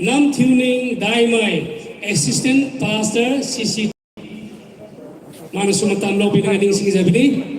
Nam Tuning Tamei, Assistant Pastor CC. Mana sumatan lo pinang aning sing sabini?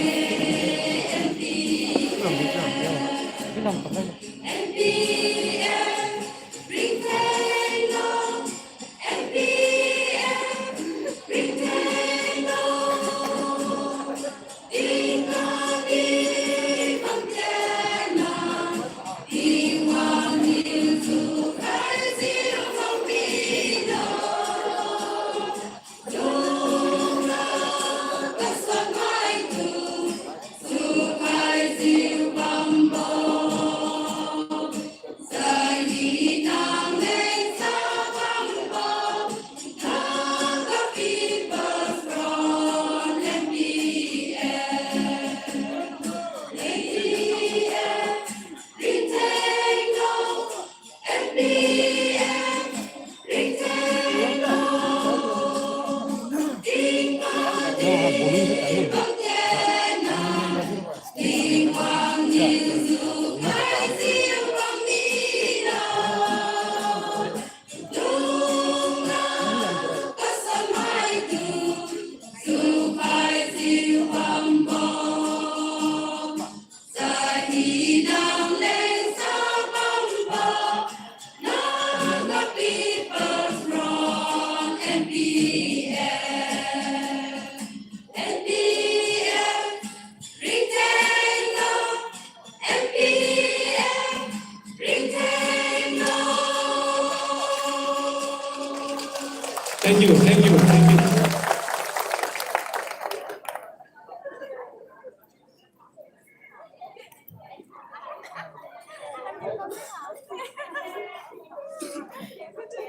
Thank you.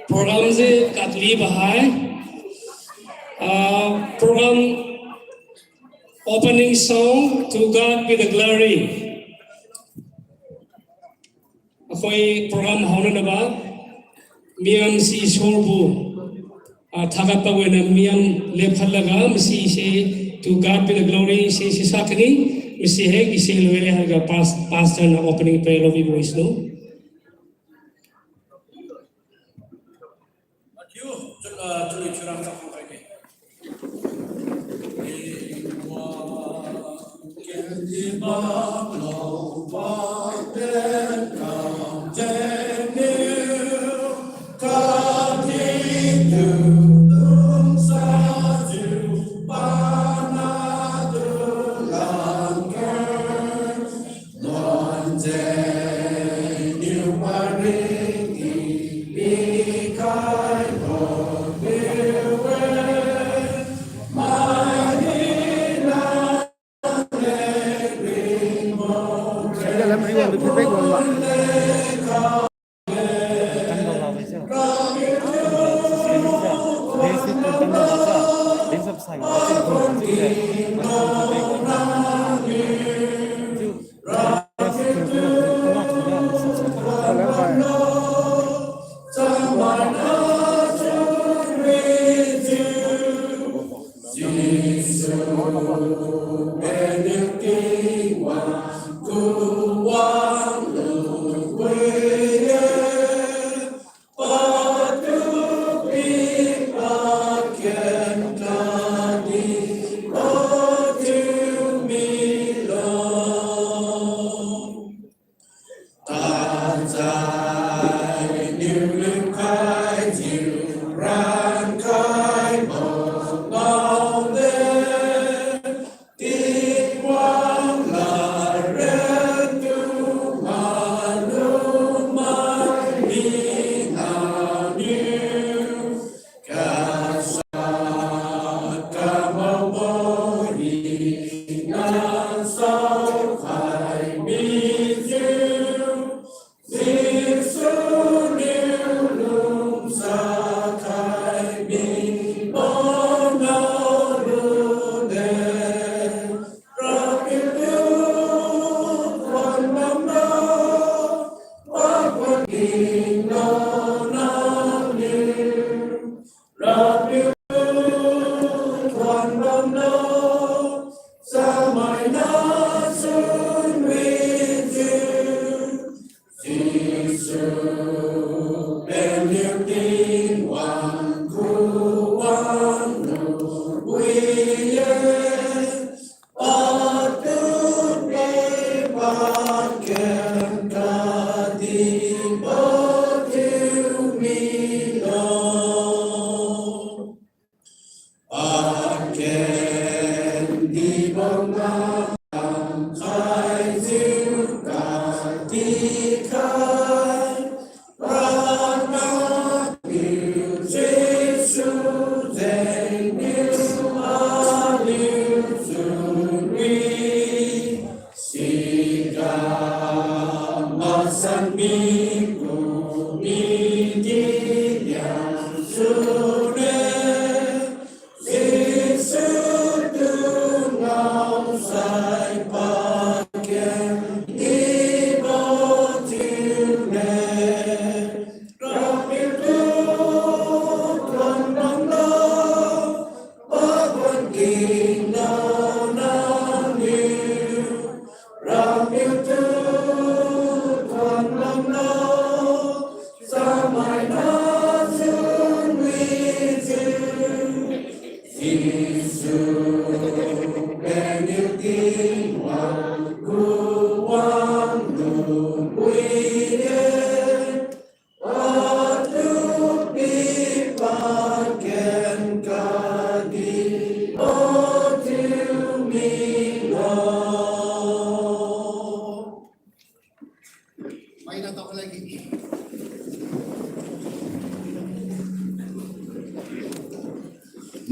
Program से काटली बहाय program opening song to God be the glory. अखोई program होने न बाद मियाम सी शोरबू थागत पवे न मियाम लेफल लगा मसी से to God be the glory से साकनी मसी है कि से लोगे हर का pastor न opening prayer of voice no.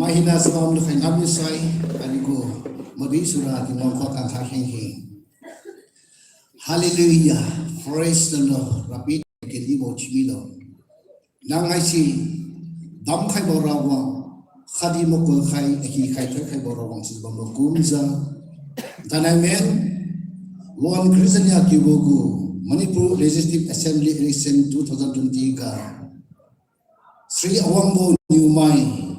Mahina sebab lu kain habis saya, aliku mabih surah di mangkok angkat heng. Hallelujah, praise the Lord. Rapi kiri bau cimilo. Nangai si dam kai borawang, khadi mukul kai, kai borawang sebab lu kumza. Dan amen. One Christian ya kibogu Manipur Legislative Assembly Election 2023. Sri Awangbo Nyumai.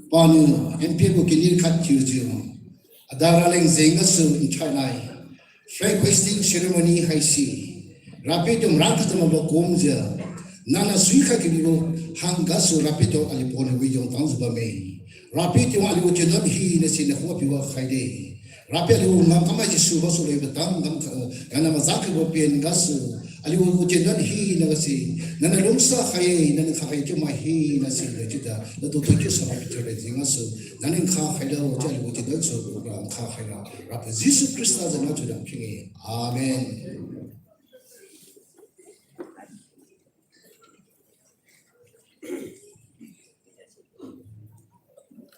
Panu NPF kinir kat kiuju adara leng zengasu in China flag hoisting ceremony haisi rapidum rakatama bokomja nana suika kinibo hangasu rapido alipone wijong tanzba me rapido aliwo jedon hi ne sine ho piwa khaide rapido ngam kama jisu basu le betang ngam kana mazak bo pen gasu aliwo jedon hi ne gasi nana lumsa khaye nana khaye juma hi na sin le jida la to to sa rapido le zingasu nana kha khaida wo jali wo jedon so program kha khaira rapido Jesus Christ as na judam kingi amen.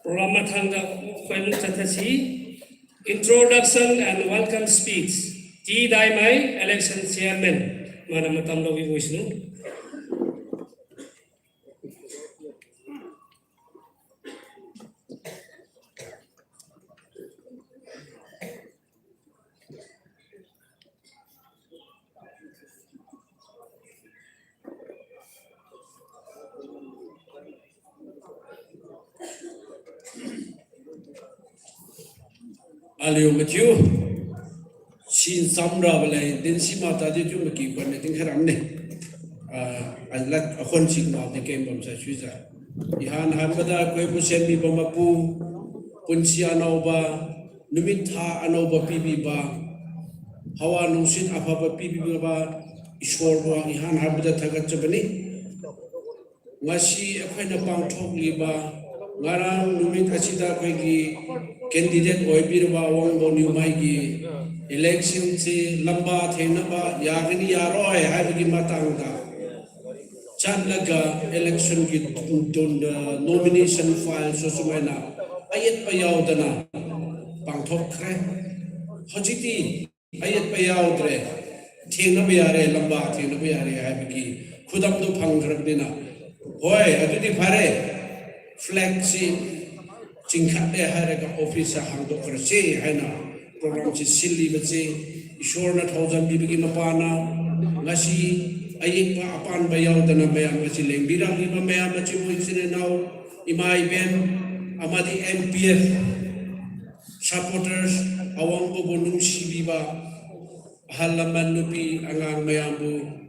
Ramathanga Khwainu Chatasi, introduction and welcome speech. Tamei, election chairman. Madam Tamlovi Vishnu. Alio Matthew, Shin Samra Balay, then Simata did you make when I think Haramne. I let a hunching of the game of Sashuza. Ihan Hamada, Quebusen Bamapu, Punsia Nova, Numita Anova Pibiba, Hawa Nusin Apapa Pibiba, Ishwarba, Ihan Habda Tagatabani. Ngasi ako'y napangthok liba ngarang numit asida ako'y candidate oibirba wangbo niumay gi election si lamba thenaba yagini yaroy haibagi matangda chatlaga election gi nomination file so sumaina ayat payawdana pangthok khre hojiti ayat payawdre thenaba yare lamba thenaba yare haibagi khudam do phanghrabdina Hoy, adudi pare flag si chingkhat de harega office hang do krase haina program si silli bache ishor na thousand bibigi mapana ngasi ayik pa apan bayaw dana bayam ngasi lengbira liba mayam bache mo isine now imai ben amadi NPF supporters awang ko bonung sibiba halaman nupi angang mayambu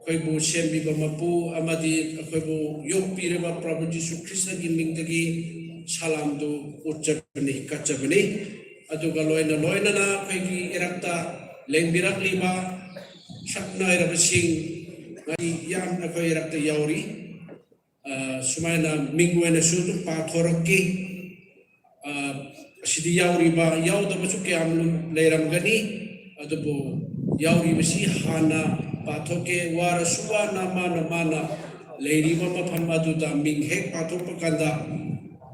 Koibu Shembi Bamapu Amadi Koibu Yopireba Prabhu Jisu Krishna Giming Dagi Salam to Uchabani Kachabani Adugaloina Loinana Koigi Erakta Lengbirak Liba Shakna Erabasing Yam Ako Erakta Yauri Sumaina Mingwena Sudu Pathoraki Sidi Yauri Ba Yau Damasuki Amlum Leram Gani Adubu Yauri Basi Hana Patoke war suwa nama lady mama pamadu da ming hek patok pakanda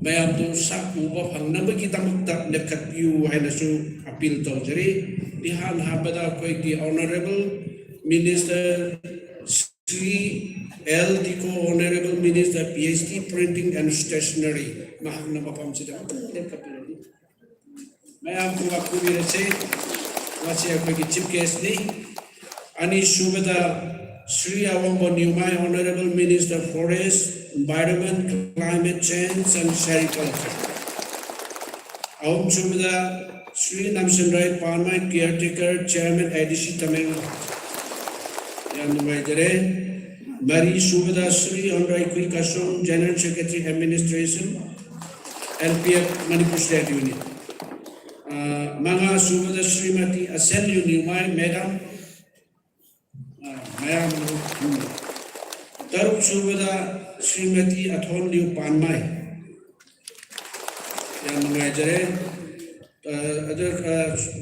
mayam tu sak uba phang nama kita mukta nekat yu haina su appeal to jari dihan habada koi di honorable minister Sri L Diko honorable minister PhD printing and stationery mahang nama pam sida nekat pilih mayam tu aku birase masih aku chief guest ni Ani Shubada Sri Awambo Niumai Honorable Minister Forest, Environment, Climate Change and Agriculture. Awam Shubada Sri Namsandrai Palmai Caretaker Chairman ADC Tamei. Yanumai Mari Shubada Sri Honorary Kui Kasum General Secretary Administration NPF Manipur State Unit. Manga Shubada Srimati Asen Niumai Madam Mayam Taruk Subada Srimati Athon Liu Panmai Yan Majare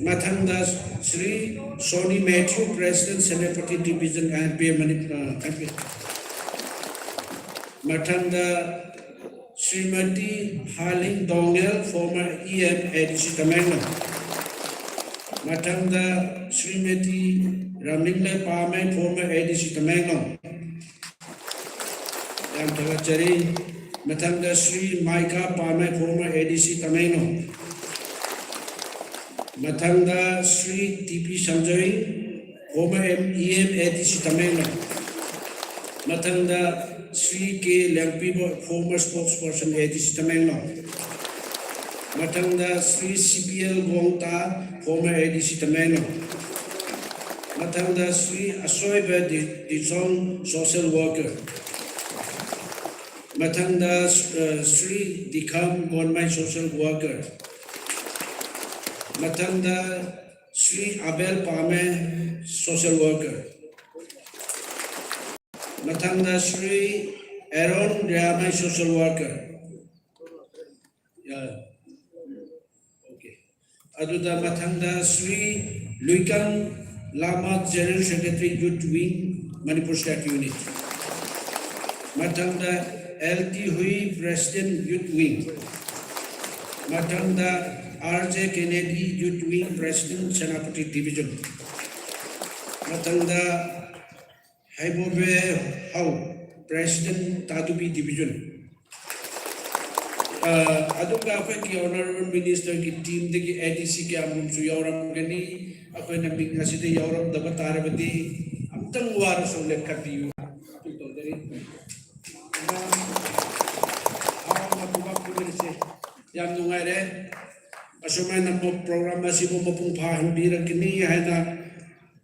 Mathandas Sri Soni Matthew President Senapati Division NPF Mathanda Srimati Haling Dongel former EM ADC Tamangla Mathanda Srimati Ramlingla Pame, former ADC Tamangla. Yang tercari Matanga Sri Maika Pame, former ADC Tamangla. Matanga Sri TP Sanjay, former EM ADC Tamangla. Matanga Sri K. Lampibo, former spokesperson ADC Tamangla. Matanga Sri CPL Gongta, former ADC Tamangla. Matanda Sri Asoiba Dizong social worker. Matanda Sri Dikam Gonmai social worker. Matanda Sri Abel Pame social worker. Matanda Sri Aaron Riamai social worker. Yeah. Okay. Aduda Matanda Sri Luikan Lama General Secretary Youth Wing, Manipur State Unit. Matanda LT Hui President Youth Wing. Matanda R.J. Kennedy Youth Wing President Senapati Division. Matanda Haibobe Hau President Tadubi Division. Aduga apa ki Honorable Minister ki team deki ADC ki amum su yauram gani apa yang nabi kasih tu yauram dapat tarabati amtang war soleh kapiu itu dari awam aku baku bersih yang nungai deh asumay na po program na si mo mapung pahanbiran kini hayna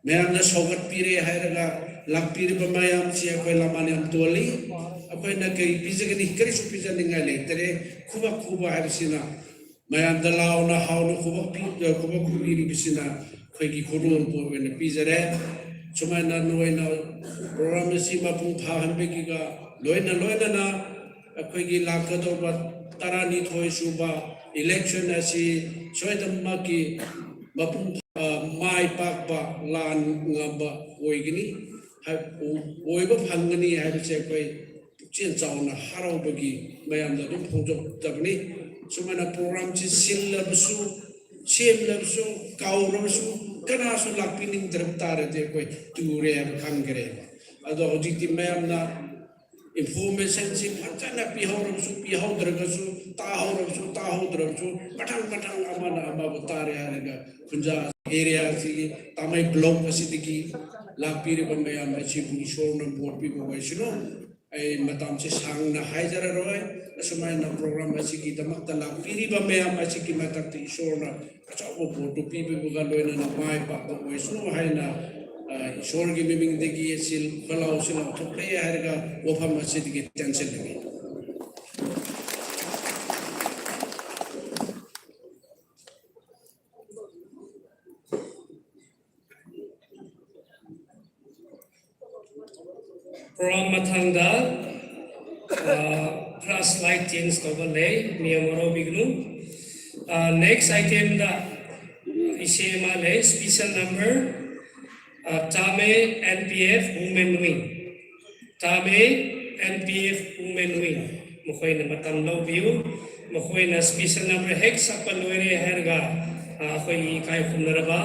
mayam na sogat pire hayraga lakpire ba mayam siya ko laman yam tuali ako'y nagkay pizagani kari so pizagani ngale tere kuba harisina mayam dalaw na haw no kuba kubiri bisina ko'y gikurur po na pizare sumay na noy na program si mapung pahanbigi ka loy na na ako'y gilakado ba tarani thoy suba election asi soidam maki mapung mai pakba lan ngamba oigini oiba phangani haibse koi chen chauna harau bagi mayam da dum phongjok tabni sumana program chi silabsu semlabsu kaurabsu kana su lakpining draptare de koi ture khangre ado hojiti mayam na information si pachana pihaudragasu tahaudragasu patang amana abutare harega kunja area si tamai block asidiki lapire bamaya machi bishor na board pi bawishno ai matam se sang na haijara roy asumai na program asiki damakta lapire bamaya machi ki matakti ishor na achawo board pi pi bugaloina na mai pa bawishno haina ishor gi miming degi sil khalau sil thokle harga wafam asidiki tension lagi program mathangda class light change tobale miyamoro bignu next item da isema le special number Tamei NPF women wing Tamei NPF women wing mukhoy na matam low view mukhoy na special number hex sa palwere herga ako'y kay kumnaraba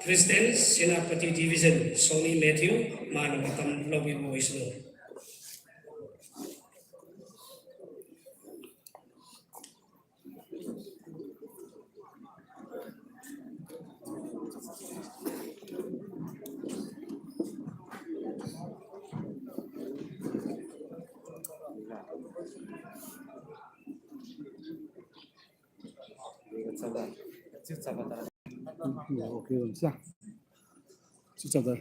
President Senapati Division Sony Matthew mana matam low view mo isno OK， 等一下，就这的。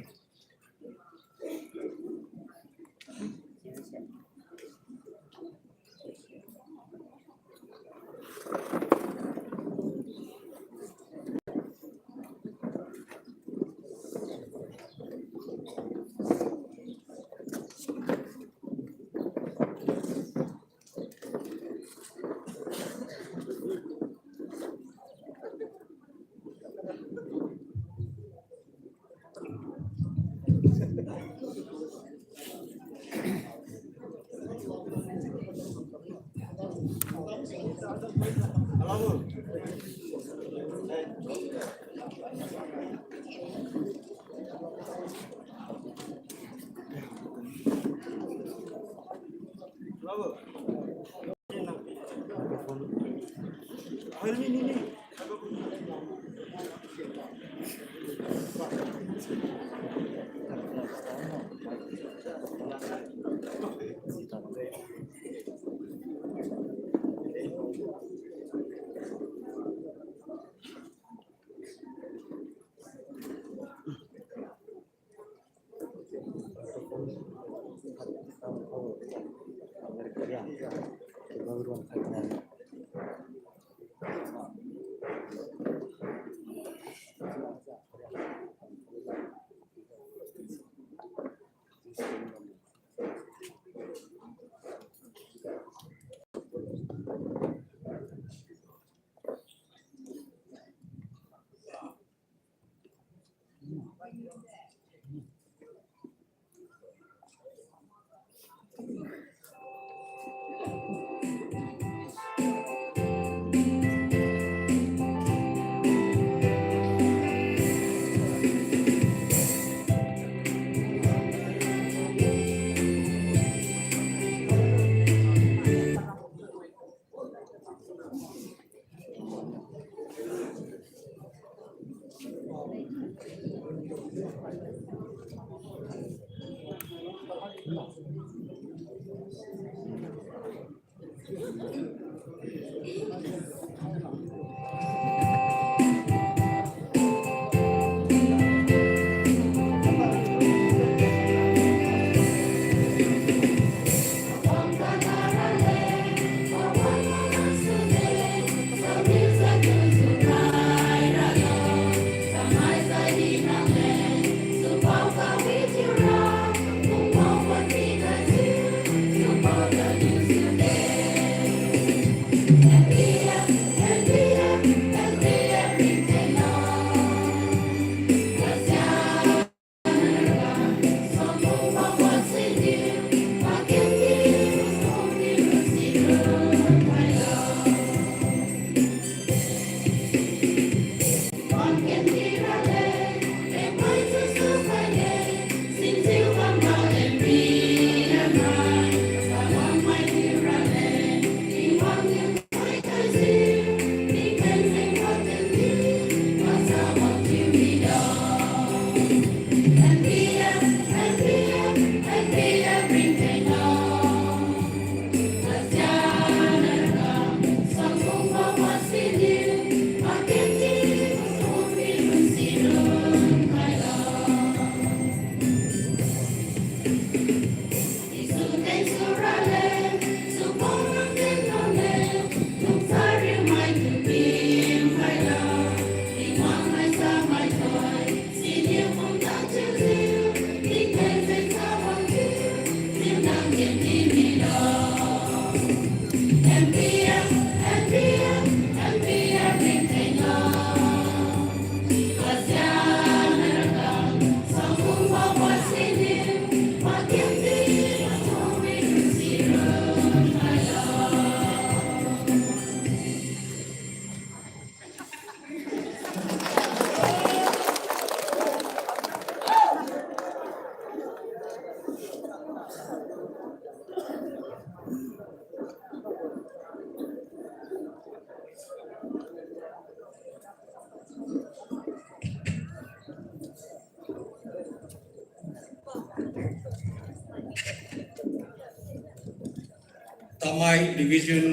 Tamei Division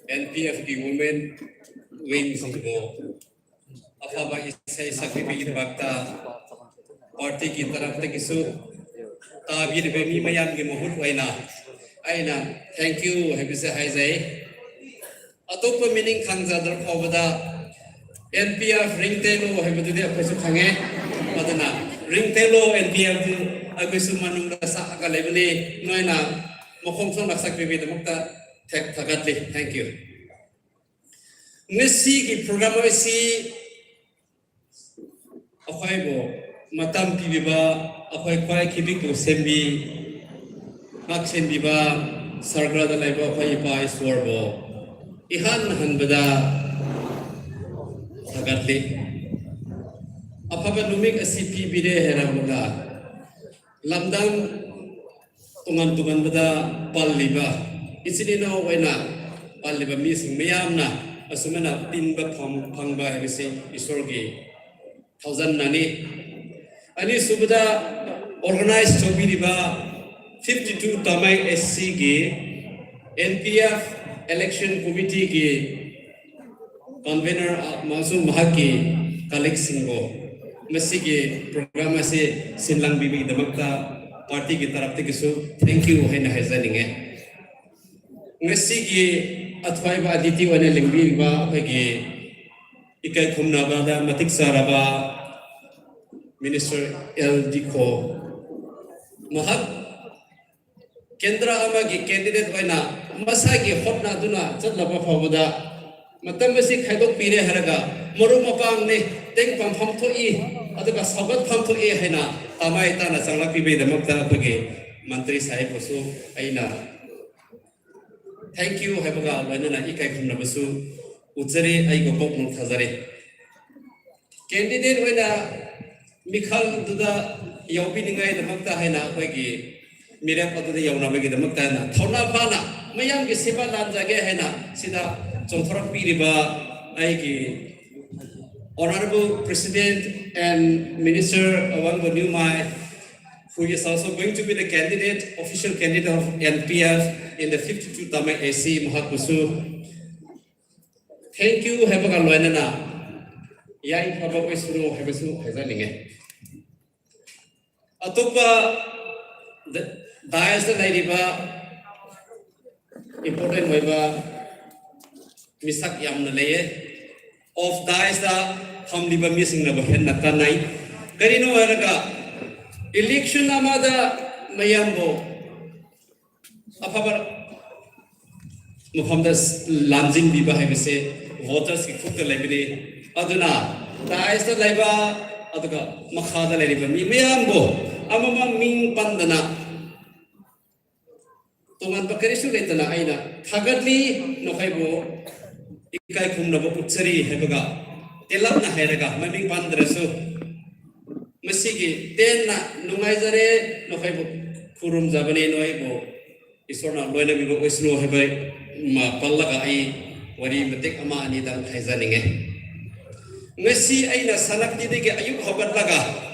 NPF की women wing को अफाबा इसे सक्रिय बक्ता party की तरफ से किसु ताबीर बेमी मयान के मुहूर्त वाइना आइना thank you है बिसे हाय जाए अतोप मीनिंग खांजादर फावदा NPF ring telo है बतुदे अपने खांगे मदना ring telo NPF अगर सुमनुंग रसा अगले बने नोइना मखों सों नक्शा क्रिबी दमुक्ता थकातले thank you ngasi ki program isi akhai bo matam pibiba akhai khwai khibik to sembi mak sembiba sargra da laiba akhai pa iswar bo ihan hanbada thakatle apaba numik asi pibire hera bola lamdam tungan bada palliba isinina waina palliba mising mayamna asumana tinba phangba hebisi isorgi thousand nani ani subada organized tobiriba 52 Tamei SC ge NPF election committee ge convener masu mahaki collection go masi ge program ase sinlang bibi damakta party ki taraf te kisu thank you haina hazaninge ngasi ge अथवाई बा अदिति वने लिंबी बा अगे इकाई खुमना बा दा मतिक साराबा minister LD को महक केंद्र आमा की कैंडिडेट वना मसा की होटना दुना चतलबा फावदा मतम बसी खाइदोक पीरे हरगा मरु मपांग ने तेंग पम फम थोई अदुगा सगत फम थोई हैना तमाई ताना चंगला पिबे दमकता अगे मंत्री साहेब बसु आइना thank you habaga wanana ikai khumna basu utsare ai go pok nung thazare candidate wena mikhal duda yaubi ningai damakta haina khoi gi mirap adu yauna bagi damakta na thona bana mayam gi seba lan jage haina sida chongthorak piriba ai gi honorable president and minister Awang Nyumai, who is also going to be the official candidate of NPF in the 52 Tamei AC Mahakusu. thank you have a loina yai papa oisru have su hazaninge atopa dias the ladiba important weba misak yamna leye of dias the hamliba missing na bahen na tanai karino haraga election amada mayambo apabar mufamdas lanjing biba haibase voters ki khukta laibini aduna dias the laiba aduga makhada laiba mi mayambo amama ming pandana Tungan bakarisu letana aina thagatli nokhaibo ikai khumna bo utsari hebaga telapna heraga maming pandrasu masigi tenna nungaijare nokhaibo kurum jabane noibo isorna loina bibo oisno hebai ma pallaga ai wari matik ama ani dang khaijaninge ngasi aina sanakti dege ayuk hogatlaga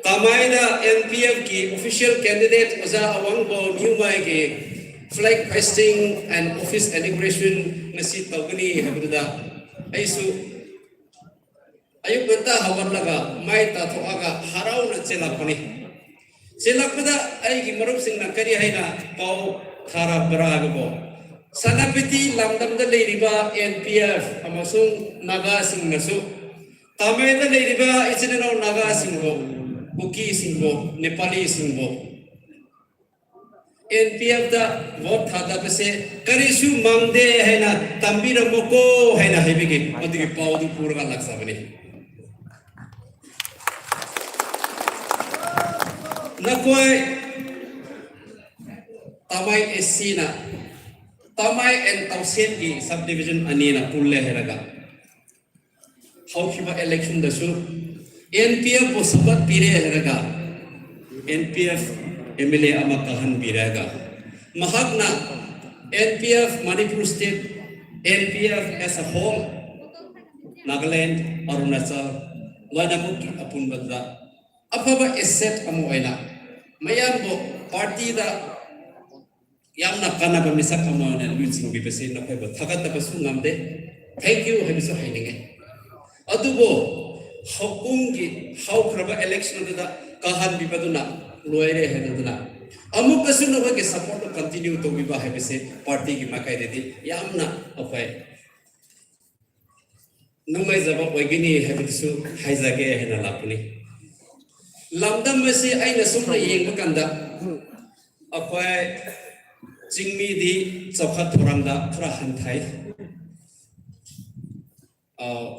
Tamai da NPF ki official candidate oza awangbo Newmai ki flag hoisting and office inauguration ngasi tawgani habda aisu ayuk ganta hawarlaga mai ta thoaga harau na chelakani chelakpada ai gi marup sing na kari haina pau thara bragbo sanapiti lamdam da leiriba NPF amasung Naga sing nasu Tamai da leiriba ichino Naga singbo Buki singbo Nepali singbo NPF da vote thada pese karisu mangde haina tambira moko haina hebige odigi paudu purga laksabani nakoi Tamai SC na Tamai and Tausen ki subdivision anina pulle heraga haukiba election da su NPF को सबक पीरे रहेगा NPF MLA अमा कहन भी रहेगा महागना NPF Manipur state NPF as a whole Nagaland Arunachal Ladakh की अपुन बंदा अफवा asset अमुआइना मयाम बो पार्टी दा यामना काना बमिसा कमाने लुचिंग बिबसे नफे बो थगत बसु नमदे thank you है बिसो हाइनिंगे अदुबो Hakungi how kraba election da kahan bibaduna loire heduna amuk kasuna wage support to continue to biba hebese party ki makai dedi yamna apai numai jaba wagini hebisu haizage hena lapuni lamdam mesi aina sumna yeng bakanda apai jingmi di chokhat thorangda thra hanthai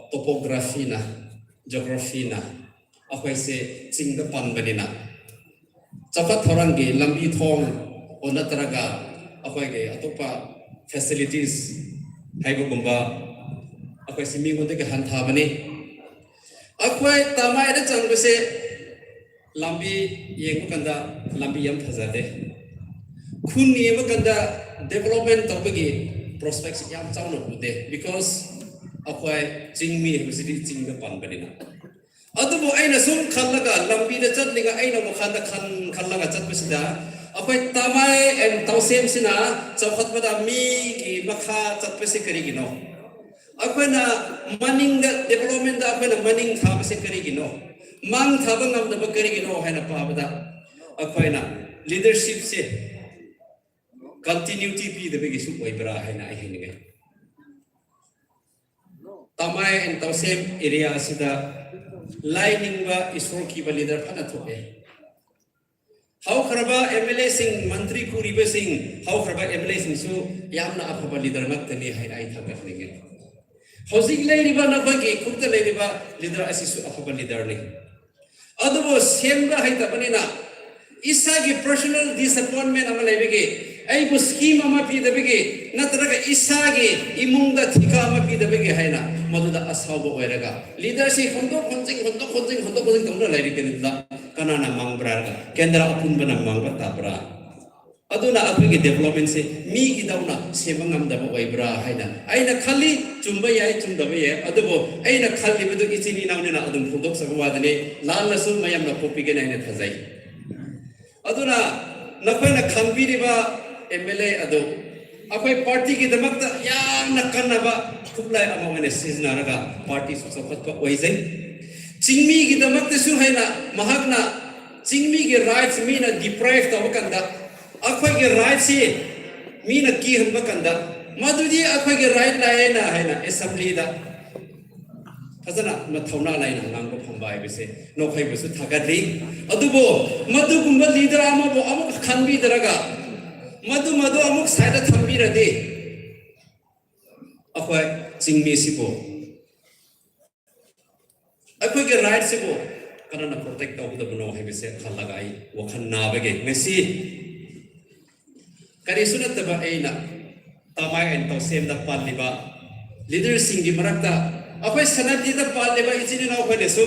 topography na geography na akwai se chingda panbanina chapat thorangi lambi thong onatraga akwai ge atopa facilities haibo gumba akwai simi gonde ge hantha bani akwai tamai da changbase lambi yengu kanda lambi yam thazade khunni yem kanda development topagi prospects yam chawno bude because akwai chingmi university chingda panbanina adubo aina sum khallaga lambi da chatlinga aina mokhada khallaga chatpasida akwai Tamai and Tausem sina chawkhat bada mi ki makha chatpase karigino akwai na maning da development da akwai na maning thabase karigino mang thabangam da karigino haina pabada akwai na leadership se continuity bi da begi su oibra haina ai hinge Tamai and Tausem area sida lining ba isro ki ba leader phana thoke how kharaba MLA sing mantri kuriba sing how kharaba MLA sing su yamna aphaba leader ngaktani hai ai thagat ninge housing lai riba na ba ki khutta lai riba leader asisu aphaba leader ni adubo semba hai ta banina isa ki personal disappointment ama laibege ai bu scheme ama pi debege natraga isa ki imungda thika ama pi debege haina maduda asawbo oiraga leadership hondo khonjing tongna lairi kenida kanana mangbraga kendra apun bana mangba tabra aduna apigi development se mi ki dauna sebangam da oibra haina aina khali chumba yai chumda ye adubo aina khali bedu ichini naune na adum phudok sagwadane lalla su mayam na popige naine thajai aduna nakoina khanbiriba MLA ado अखोई party की दमकता याम न कन्नबा खुबलाई अमने सिजनारगा party सु सखत ओइजै चिंगमी की दमकता सु हैना महकना चिंगमी के rights Meena deprive तब कंदा अखोई के राइट्स से मीना की हन बकंदा मधुदी अखोई के राइट लायना हैना असेंबली दा फजना मथौना लाइन हंगांगो फंबाय बिसे नोखै बिसु थागदि अदुबो मधु गुंबा लीडर अमबो अमुक खनबी दरगा मधु अमुक साइड थंबी रदे अखोय चिंगमी सिबो अखोय के राइट सिबो कनना प्रोटेक्ट तौदबनो है बिसे खलगाई वखन नाबगे मेसी करी सुनतबा एना तमाय एन तौसेम दा पालिबा लीडर सिंगी मरक्ता अखोय सनदी दा पालिबा इचिनि नाव खनेसु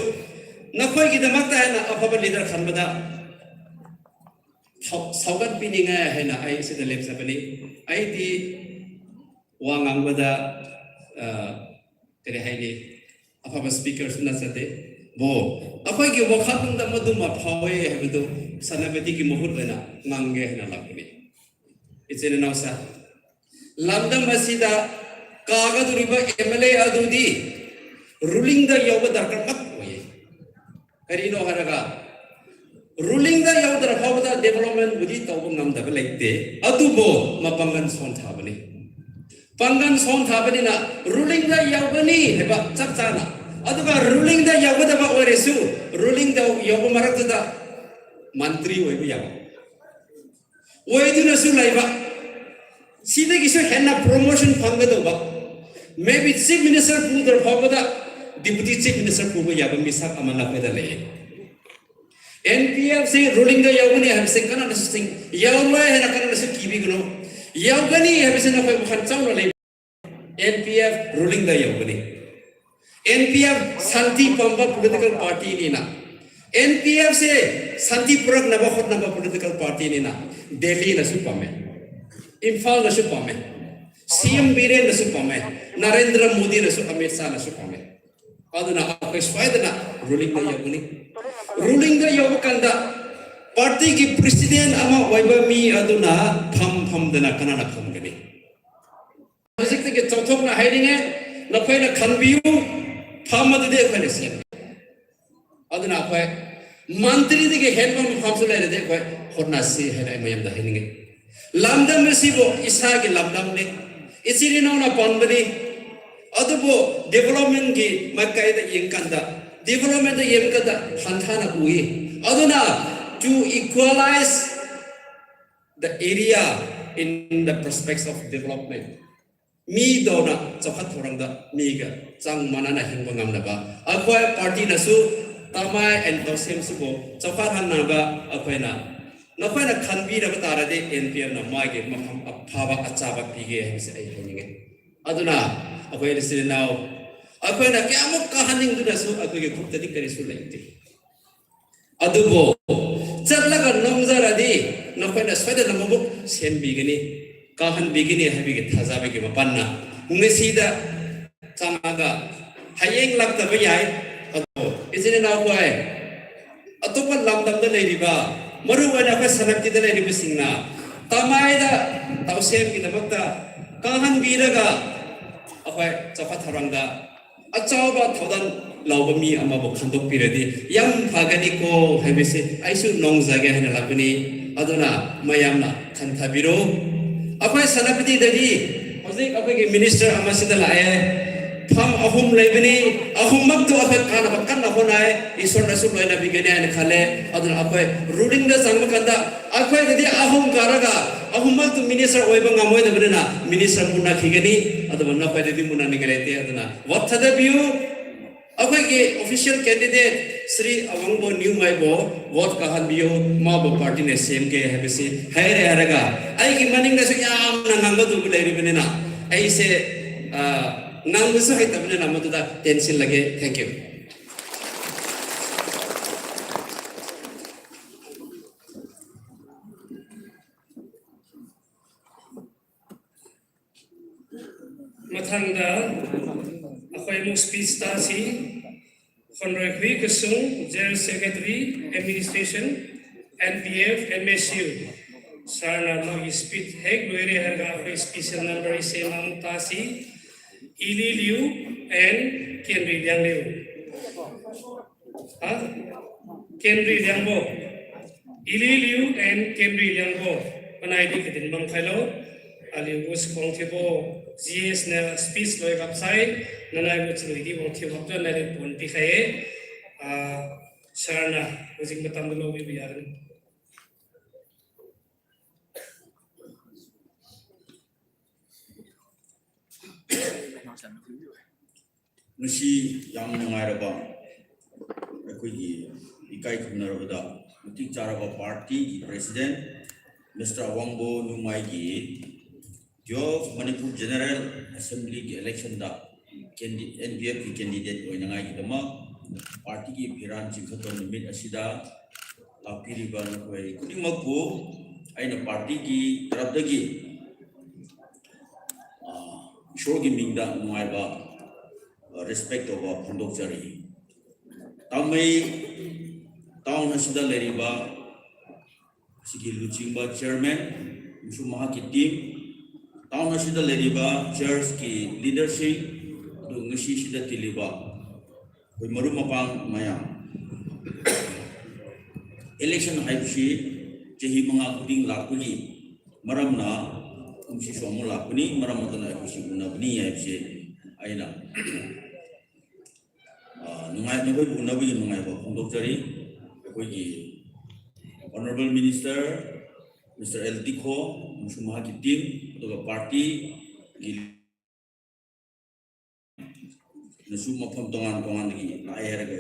नखोय की दमकता है ना अफबा लीडर खनबदा साउगत पिनिंगा है ना आई से लेप्सबनी आई दी वांगांगबदा करे हाइनी अफबा स्पीकर सुना सते बो अखोय की वखातुंग दा मदुमा फावे हेबदो सनबदी की मुहुत लेना ngange है ना लागबनी इचिनि नाव सा लमदम मसीदा कागदुरिबा एमएलए अदुदी ruling दा यौब दरकार मत होये करीनो हरगा ruling दा यौब दर फावदा डेवलपमेंट बुदी तौब ngam लेते अदुबो मपंगन सोन थाबनी पंगन सोन थाबनी ना ruling दा यौबनी हेबा चक चाना अदुगा ruling दा यौब दबा ओरेसु ruling दा यौब मरकदा मंत्री ओइबु याबा ओइदुनसु लाइबा सीधे किसी हेना promotion फंगदोबा maybe chief minister पुदर फावदा डिप्टी चीफ मिनिस्टर पुबो याबा मिसाक अमना पेदा ले NPF से ruling दा यावनी हमसे कना नसिंग यावलो है ना कना नसि कीबी गनो यावगनी हमसे ना कोई खन चाउनो ले NPF ruling दा यावनी NPF शांति पंबा पॉलिटिकल पार्टी नि ना NPF से शांति पुरक नबा खत नबा पॉलिटिकल पार्टी नि ना दिल्ली नसु पामे इम्फाल नसु पामे CM बीरेन नसु पामे नरेंद्र मोदी नसु अमित शाह नसु पामे aduna akai swaidana ruling da yabuni ruling da yabukanda party ki president ama waiba mi aduna pham dana kanana khamgani project ke chauthok na hiring na phaina khanbiu pham adu de khane sia aduna akai mantri de ke helpam pham su lai de akai honna se hera mayam da hiring lamdam sibo isa ke lamdam ne isiri na panbani अदुबो development की मक्काई द यंकंदा development द यंकंदा हंथाना उई अदुना to equalize the area in the prospects of development मी दोना चखत थोरंग द मीगा चांग मानाना हिंग ngamnaba अखोय पार्टी नसु तमाय एंड तोसेम सुबो चखत हननाबा अखोयना नखोयना खनबी रब तारदे NPF न मागे मफम अफाबा अचाबा पीगे हसे आई हेनिगे अदुना अखोय लिसिन नाउ अखोय ना क्यामुक कहानिंग दुनासु अखोय के खुद तदी करिसु लेते अदुबो चलगा नमजरादि नखोय ना सयदा नमबुक सेम बिगनि कहान बिगनि हबिगे थाजाबे के मपन्ना ngसिदा चामागा हयेंग लागतबा याय अदो इसिन नाउ होय अतोप लामदम द लेरिबा मरु वना ख सनक्ति द लेरिबा सिंगना तमायदा तौसेम की दबक्ता कहान बिरगा अखोय चफा थरंगा अचाबा थौदन लावबमी अमाबो खंदोक पिरदि यम फागनि को हेबेसे आइसु नोंग जागे हना लाबनि अदुना मयामना खंथाबिरो अखोय सनपति ददि हजिक अखोय के मिनिस्टर अमासिदा लाए फम अहुम लेबनि अहुम मक्तो अखोय काना बकन होनाय ईश्वर नसु लोयना बिगने अन खाले अदुना अखोय रूलिंग द संग कंदा अखोय ददि अहुम कारगा अहुम मक्तो मिनिस्टर ओइबा ngamoy दबना मिनिस्टर मुना खिगनि अदुना नपय ददि मुना निगलेते अदुना वथदा बिउ अखोय के ऑफिशियल कैंडिडेट श्री अवंगबो न्यू माइबो वोट कहन बिउ माबो पार्टी ने सेम के हेबेसी हायरे हरगा आई की मनिंग दसु याम नंगबो दुबु लेरिबनिना आई से nangbusu hai tabne namatu da tension lage thank you mathangda akhoi mu speech ta si khonroi hui kusung general secretary administration NPF MSU Sarna magi speed hek loire herga special number is same tasi Ili Liu and Kenri Liang Liu. Kenri Liang Bo. Ili Liu and Kenri Liang Bo. Panai di kedin bang khalo. Ali us kong thibo GS na speech loy kapsai. Nanai us loy di bang thibo kapto na rin pun pikhaye. Sarna using batam dulu bibiyaran. Nasi yang mengaraba, aku ini ikai kebenaran nanti cara parti presiden Mr. Wangbo Numai dia Manipur General Assembly election dah NPF candidate orang yang kita mah parti ki piran cikatan limit asida lapiri ban koi kuni makbu aina parti ki terap lagi show ki mingda mengaraba respect over pondok jari. Tamei tahun hasil leriba sikil lucingba chairman musuh mahakitim tahun hasil leriba church ki leadership tu ngisi sida tiliba koi maru mapang maya election haipsi jehi mangakuding lakuni maramna umsi suamu lakuni maramatan haipsi guna bni haipsi aina nungai nabai bunabi nungai ba pondok jari koi honorable minister Mr. L. Dikho musuh mahakitim atau parti nasu mapam tongan lagi lahir ke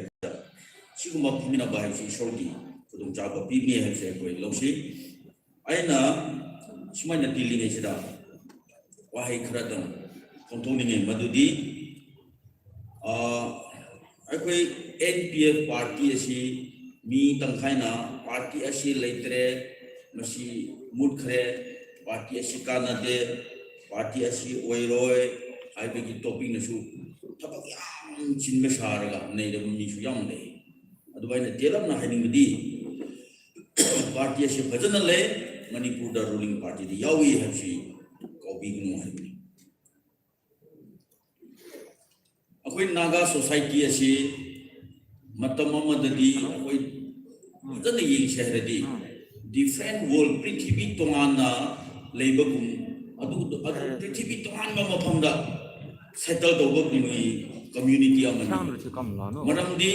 siku mapam mina bahaya si shorti kudung jaga pipi hai saya koi lausi aina semuanya dealing ai seda wahai keradang kontoning madudi aku NPF parti asi mi tangkaina parti asi leitre masih mood kre parti asi kanade parti asi oiroi ai bagi toping nasu tapak yang cinme saraga nei da mi su yang nei adu baina telam na haning di parti asi bhajana le Manipur da ruling party di yawi hapsi kobi gnu hai aku Naga society asi matam amadadi aku jana yeng shahradi different world prithvi tongana leibagum adu prithvi tongan mafamda settle dobo ni community amani maramdi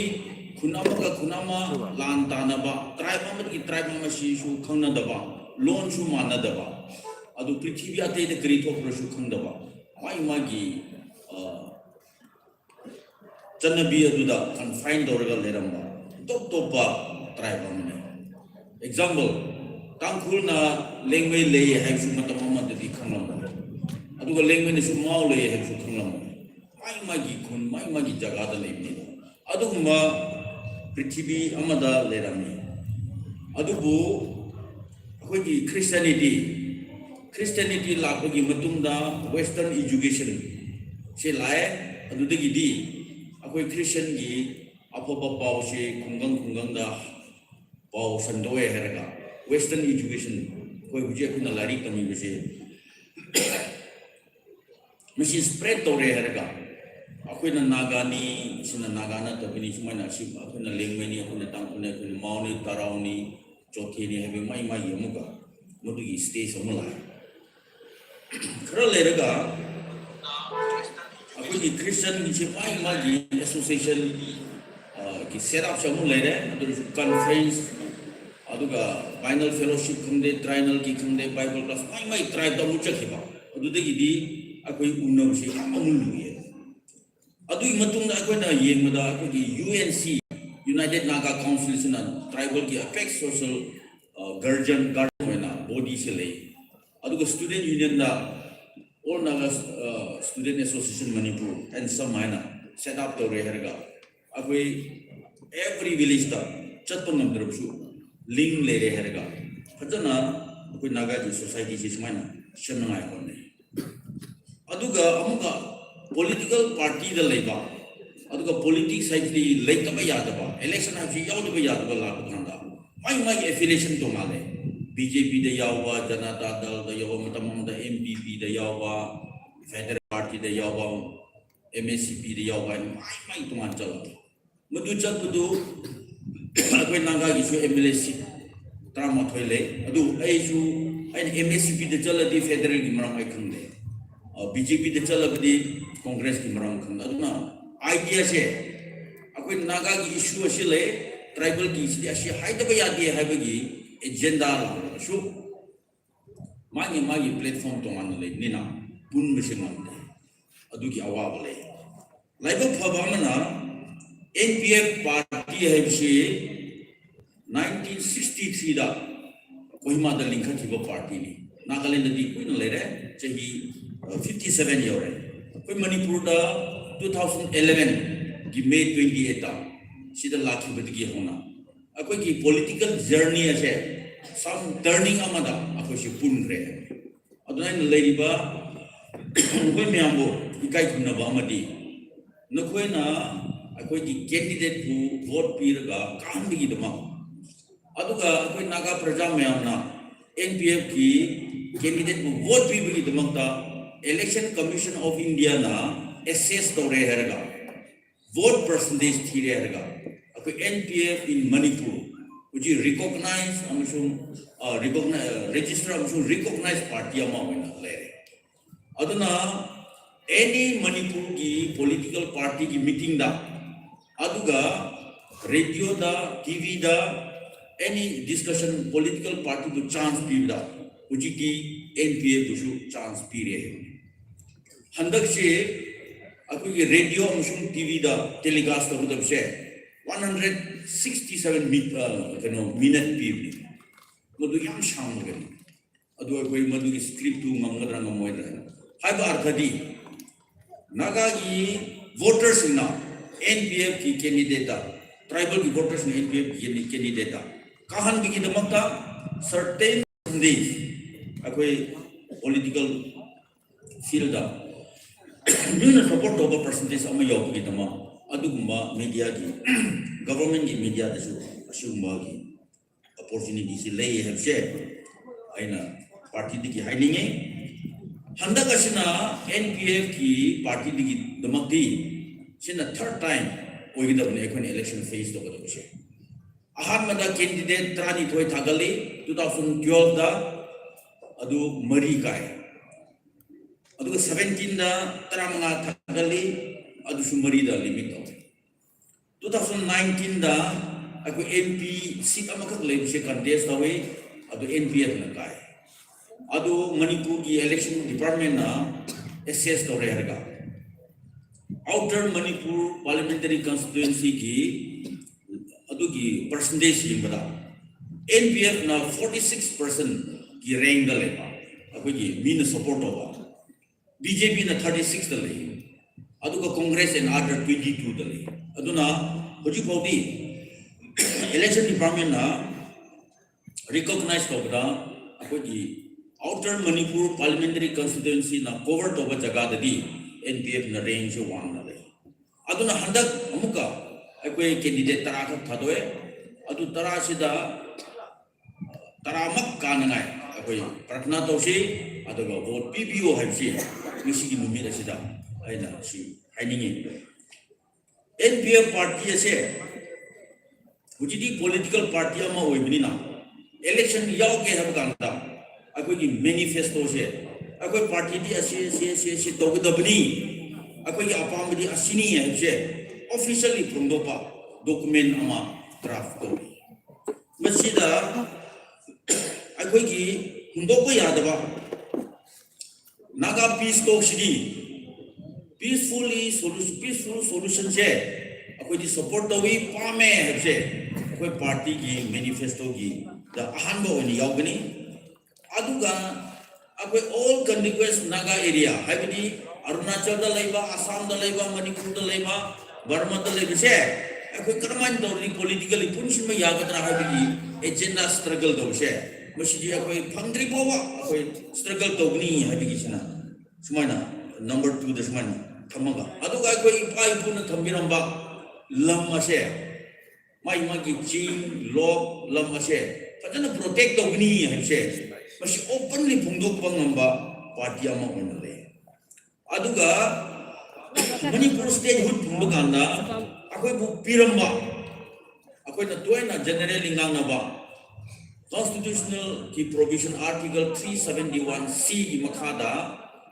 kunama lan tanaba tribe amadi tribe amasi su khangna daba loan su mana daba adu prithvi ate de kri thok su khangdaba mai magi Janabi aduda confined dorga leramba top tribe amane example tangkul na lengway lay hai su matamama de khanglam aduga lengway ne su mau lay hai su khanglam mai magi jaga da lebni aduguma prithvi amada lerami adubu akhoi Christianity lakbagi matungda western education se lae adudagi di akoi Christian gi apoba pau se khunggang da pau sandoe herga western education koi buje kuna lari kami bese mesti spread tore herga akoi na Naga ni sina Naga na tabini sumana si akoi na lengwe ni akoi na tangkune akoi mau ni tarau ni chothi ni habe mai yamuka modugi stage omala khara lerga akoi Christian gi mai association ki set up samu lere adu conference aduga final fellowship khande trial ki khande bible class mai try da mu chakhiba adu de gi di akoi unam si amul ye adu imatung da akoi na yengmada akoi UNC United Naga Council sina tribal ki apex social guardian na body se le aduga student union da all Naga student association Manipur and some minor set up the reherga akoi every village da chatpangam drapsu link le reherga fatana akoi Naga society si mana shanangai konne aduga amuga political party da leba aduga politics side li leitaba yadaba election ha fi yawdaba yadaba la thanda mai affiliation to male BJP da yawa, Janata Dal da yawa, matamang da NPF da yawa, Federal Party da yawa, MSCP da yawa, mai tungan chala. Madu chat madu, aku Naga isu MLC, drama toile. Adu isu, MSCP da chala di Federal di marang ai kande. BJP da chala di Congress di marang kande. Adu na idea se. Aku Naga isu asile. Tribal ki sidi ashi haida ba yadi hai bagi agenda la shu magi platform to man le nina pun misimam le adu ki awa le laiba phabamana NPF party hai shi 1963 da Kohima da linka thiba party ni Nagaland di kuin le re chahi 57 year koi Manipur da 2011 ki May 28 da sida laki badigi hona akoi ki political journey ase some turning amada akoi si pun re aduna lady ba koi myambo ikai khuna ba amadi nakoi na akoi ki candidate bu vote piraga kam bigi dama aduga akoi Naga praja myamna NPF ki candidate bu vote bigi dama ta election commission of India na assess tore herga vote percentage thire herga NPF in Manipur, which is recognized, register, recognized party among Aduna, any Manipur ki political party ki meeting da, aduga, radio da, TV da, any discussion political party to chance period da, which is NPF to chance period. Handak se, aku radio amusung TV da telecast to the share. 167 minute period. Madu yam sham gani. Adu koi madu ki script tu ngamgadra ngamoidra. Hai ba arthadi. Naga ki voters na NPF ki candidate tribal ki voters na NPF ki candidate kahan bigi damakta certain days akoi political field da nuna support over percentage ama yok ki dama adugumba media ki government ki media da su asumba ki opportunity si lay have share aina party di ki hiding handa kasina NPF ki party di ki damakti sina third time oigi da ne ekon election phase to ga she ahan mada candidate trani thoi thagali 2012 da adu mari kai adu 17 da tramanga thagali adu sumari da limit 2019 da aku MP seat amakak le se contest awe adu NPF na kai adu Manipur ki election department na assess to reherga outer Manipur parliamentary constituency ki adu ki percentage limbada NPF na 46% ki rank da le aku ki min support over BJP na 36 da le aduga Congress and other 22 dali aduna hoji podi election department na recognize kobra akoji outer Manipur parliamentary constituency na cover to ba jaga dadi NPF na range 1 dali aduna handak amuka akoi candidate tara ka thadoe adu tara sida taramak kanangai akoi pratna tosi aduga vote PBO haisi misigi mumira sida aina si hiding NPF party ase hujidi political party ama oibni na election yaw ke hab ganda akoi ki manifesto se akoi party di ase se dogdabni akoi ki apam di asini hai se officially promdopa document ama draft ko masida akoi ki hundoko yadaba Naga peace talk sidi peaceful solution se akoi di support to we pame se akoi party ki manifesto ki the ahanbo ni yawgani aduga akoi all contiguous Naga area haibidi Arunachal da laiba Assam da laiba Manipur da laiba Burma da laiba se akoi karman to ni politically punishment ma yagatra haibidi agenda struggle do se masidi akoi phangri bawa akoi struggle to ni haibidi sina sumaina number 2 the sumaina thamaga aduga akoi ipai puna thambiramba lam ase mai magi chin lok lam ase fajana protect tawni haise masi openly phongdokpa ngamba party ama oina le aduga Manipur statehood phungba ganda akoi bu piramba akoi na toina generally ngangnaba constitutional ki provision article 371C ki makhada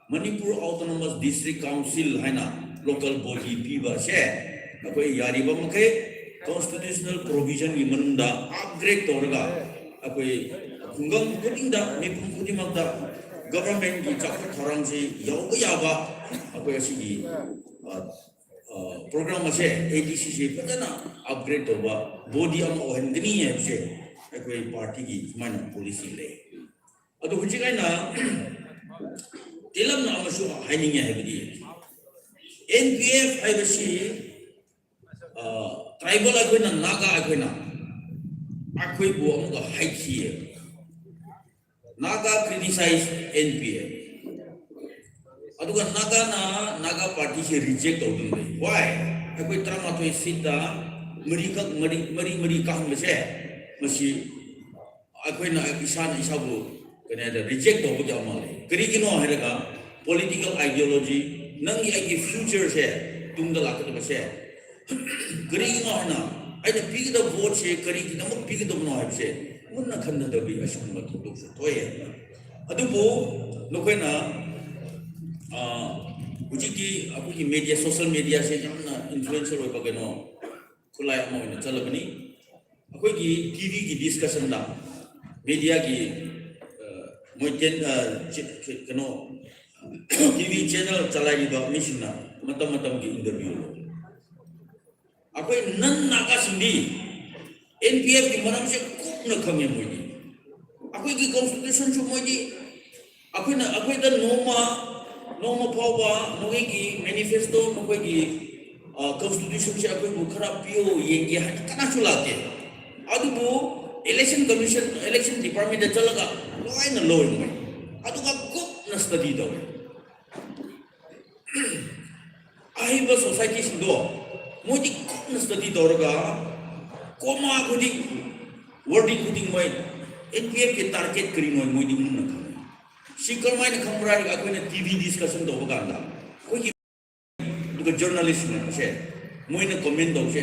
Manipur Autonomous District Council haina local body piba she akoi yariba makhe constitutional provision ki manunda upgrade torga akoi khungam kudingda mipum kudimangda government ki chakra thorangji yoga yaba akoi asigi program ase ADC se padana upgrade toba body ama ohendini se akoi party ki mana policy le adu hujigaina tilam na amasu haining ya hebdi NPF haibasi tribal akoina naga akoina akoi bu amuga haiki naga criticize NPF aduga naga party se reject awdun why akoi tramathoi sita mari kaham se masi akoina isan isabu kena reject awbuga amale kari kino heraga political ideology nangi agi future se tungda lakatba se kari kino hana aina pigda vote se kari kino pigda no habse munna khanna dabi asumma tuduk so toye adubu nokoina hujiki apuki media social media se jamna influencer oi bageno kulai amoi chalabani akoi ki TV ki discussion da media ki moiten kano TV channel chalai ba misina matam ki interview akoi nan naga sindi NPF ki manam se kuk na khamye moini akoi ki constitution chu moini akoi da Noma Power, Noegi manifesto, Noegi constitution, Shaku, Karapio, Yengi, Kanachulate. Adubu, election commission, election department, the Talaga, line alone. Aduga cook na study though. I have a society door. Modi cook na study dorga, Koma gooding, wording gooding way, NPF target green on Modi Munaka. Sikar main khamrai akoina TV discussion do baganda koi duga journalist na se moina comment do se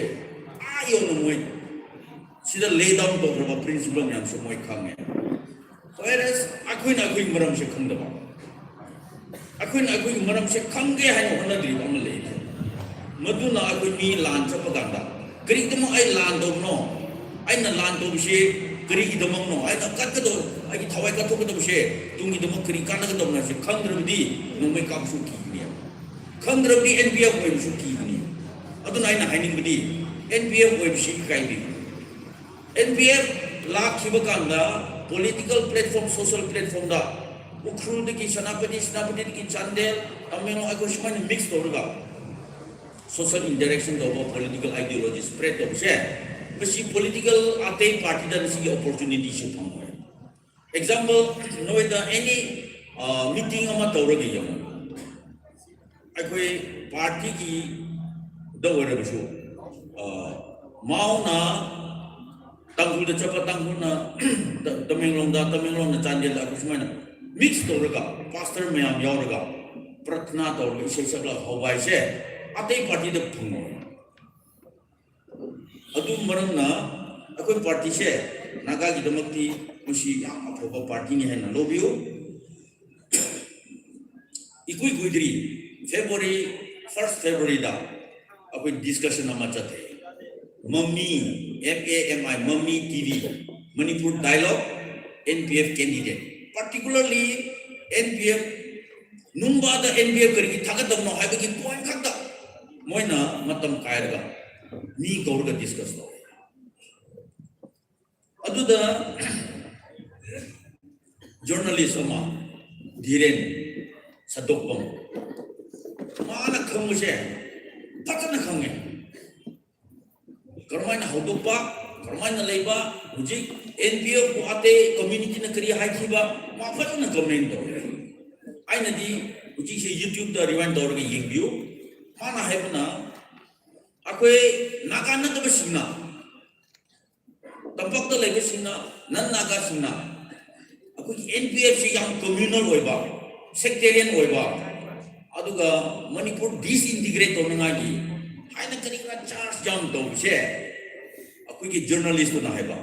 ayo no moi sida lay down to ba principle nyam so moi khange whereas akoina maram se khangda ba akoina maram se khangge haino hona di ba male maduna akoi mi lan cha baganda kri demo ai lan do no ai na lan do se kri demo no ai na kat do ai thawai ka thok do se tungi demo kri kana ka do na se khandrabdi numai kam su ki ni khandrabdi NPF ko su ki ni adu nai na haining bdi NPF ko su kai ni NPF la khiba kanda political platform social platform da ukhru de ki sanapati ki chandel ameno ai ko shman mix do ga social interaction do political ideology spread do se basi political atei party da si opportunity se thang example no the any meeting ama tawragi yam akoi party ki dawara bisu mauna tangul da chapa tangul na taminglong na chandel da kusmana mix tawraga pastor mayam yawraga prathna tawraga isai sabla hawai se atei party da phungo adu marangna akoi party se naga gi damakti musi yang aphoba party ni hai na lobio ikui kuidri February 1st February da akoi discussion ama chathe mummy MAMI mummy TV Manipur dialogue NPF candidate particularly NPF numba da NPF kari thagadam no haiba ki point khakda moina matam kairaga ni gaurga discuss do aduda journalism dhiren sadokbam mana khamuse patana khange karmaina hodokpa karmaina leiba hujik NPF ko ate community na kari haithiba ma patana comment do aina di hujik se YouTube da rewind dorga yengbiu mana haibna akoi nakana to basina tampak to lebe sina nan naga singna aku NPF si yang communal oiba sectarian oiba aduga Manipur disintegrate tonga gi haina kari ka charge jam do se aku ki journalist na haiba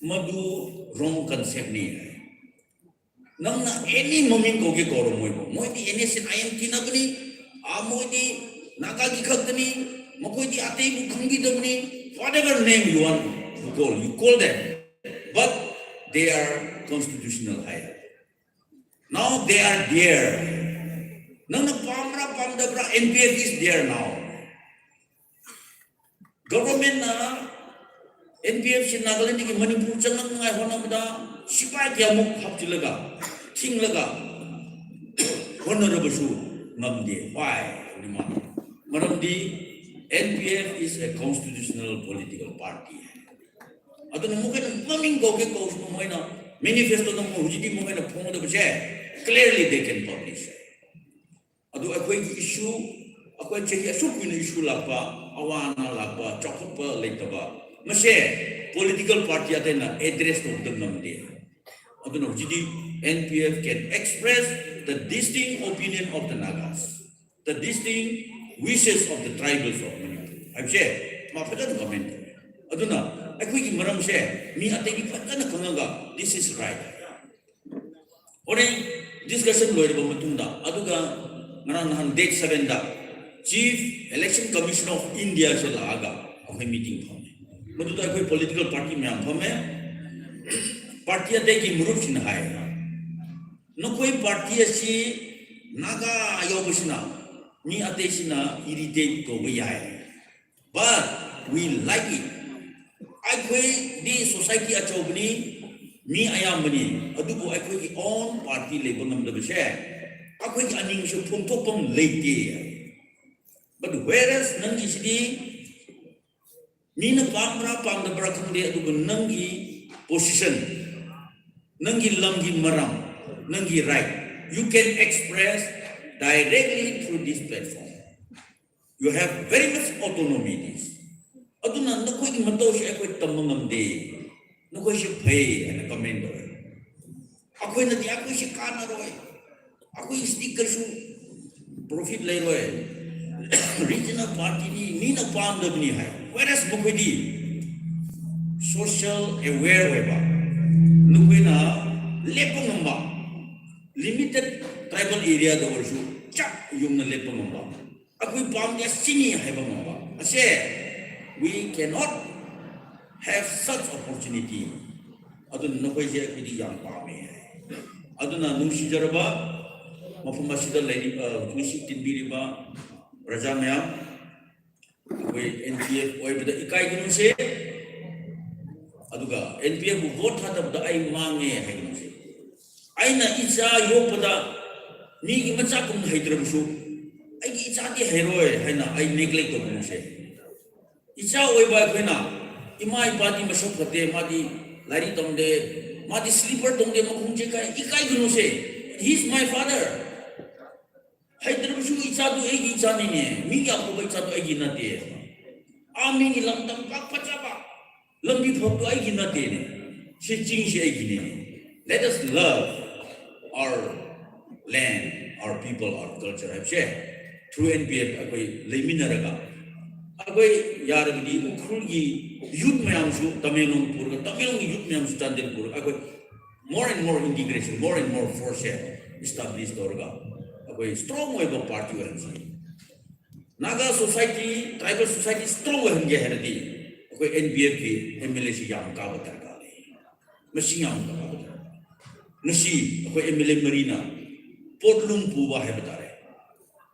madu wrong concept ni nang na any moment ko ke koro moi di NSN IM kinagni moi di naga gi khagni mokoi di ate bu khangi dabni whatever name you want you call them but they are constitutional higher now they are there nang na pamdabra NPF is there now government na NPF si Nagaland ki Manipur changang ngai honamda sipai kyamuk haptilaga thinglaga honorable su ngamde why maramdi NPF is a constitutional political party aduna mukai maming goge ko moina manifesto no hujidi mokai na phong da bse clearly they can publish adu akoi issue akoi chehi asu kuin issue lakpa awana lakpa chokpa leitaba mase political party atena address to the namde aduna hujidi NPF can express the distinct opinion of the Nagas the distinct wishes of the tribals of Manipur I say ma fadan comment aduna akoi ki maram se mi ate ki fadan khanga this is right ore discussion loire ba matunda aduga ngana date 7 da Chief Election Commission of India se laga akoi meeting phone madu da akoi political party me phone party ate ki murup sin hai no koi party si naga ayobusina mi ate sina irritate ko bayai but we like it akoi di society achobni mi ayamani adubu akoi ki own party level namda bse akoi ki aning su phongthopam leite but whereas nangi sidi mina pamra pamdabra khande adubu nangi position nangi lamgi maram nangi right you can express directly through this platform you have very much autonomy this aduna nakoi ki mato shi akoi tamangam de nakoi shi phai and comment oi akoi na dia akoi shi kana roi akoi sticker su profit lai roi regional party ni mina pam dabni hai whereas mokoi di social aware weba nakoi na lepong ba limited tribal area da warsu chap yung na lepong ba akoi pam dia sini hai ba ba ase we cannot have such opportunity aduna nakoi je akidi yang pame aduna nungsi jaraba mafum masida lady tusi tinbiriba raja maya koi NPF oi bada ikai ginu se aduga NPF vote hada da ai mange hai ginu se aina icha yopada ni gi macha kum haidramsu ai gi icha di heroi haina ai neglect ko ginu se icha oi ba khena imai pati masuk khate madi lari tomde madi sleeper tomde makhung je kai ikai ginu se he is my father haidramsu icha du ai gi icha ni ne mi ga ko icha du ai gi na te ami ni lam tam pak pachaba lambi phok du ai gi na te ne se ching se ai gi ne let us love our land our people our culture I say through NPF akoi leiminaraga akoi yaragdi ukhulgi youth mayamsu Tamilong youth mayamsu Chandelpur akoi more and more integration more and more force established orga akoi strong way of party wansi Naga society tribal society strong way hange herdi akoi NPF ki MLA si yang ka batar ka le machine yang ka nasi akoi MLA Marina Portlum puba hai batare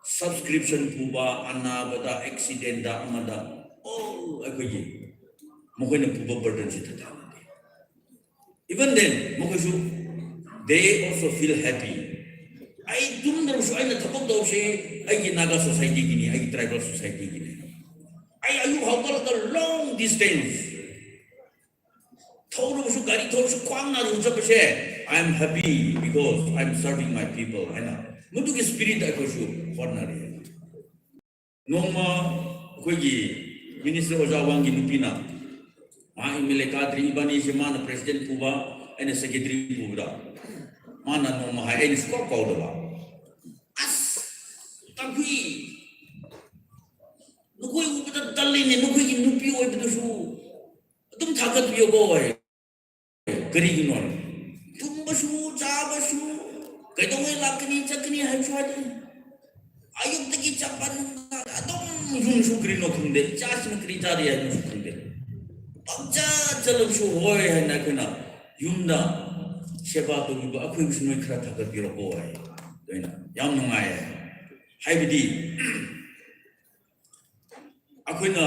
subscription puba anna bada accident da amada all akoi ye mokoi na puba burden si thata even then mokoi su they also feel happy I dum daru su aina thapok daw se ai ki Naga society gini ai tribal society gini ai ayu hawkal the long distance thoru su gari thoru su kwang na ru jab se I am happy because I am serving my people aina mudu ki spirit ai ko su ordinary noma ko gi minister oja wangi nupina Ma imile kadri ibani si mana president puba ene secretary puba mana no ma ene skop kau doba as tapi nukui ubata dalli ne nukui nupi oi betu su tum thagat biyo boy kari ginon tum basu cha basu kaidoi lakni chakni hai chwadi ayuk tagi chapan adom yun su kri no khunde chas na kri jari hai no khunde pagja jalum su hoy hai na kana yumda sheba to biba akhoi su noi khra thagat biyo boy doina yam nungai hai bidi akhoi na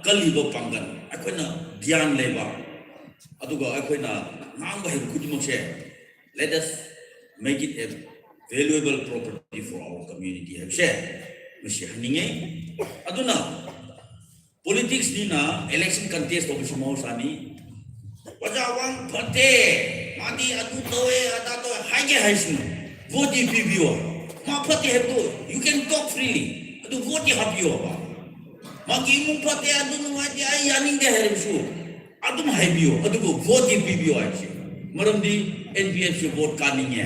kaliba pangan akhoi na gyan leba aduga akhoi na ngang ba hi khudimok se let us make it a valuable property for our community have share mishi haninge aduna politics ni na election contest of small sani wajawang phate madi adu toe ada to haige haisnu vote pibio ma phate have to you can talk freely adu vote habio ba magi mung phate adu nu adi ai yaning de hersu adu ma habio adu ko vote pibio ai maramdi NPF se vote kaninge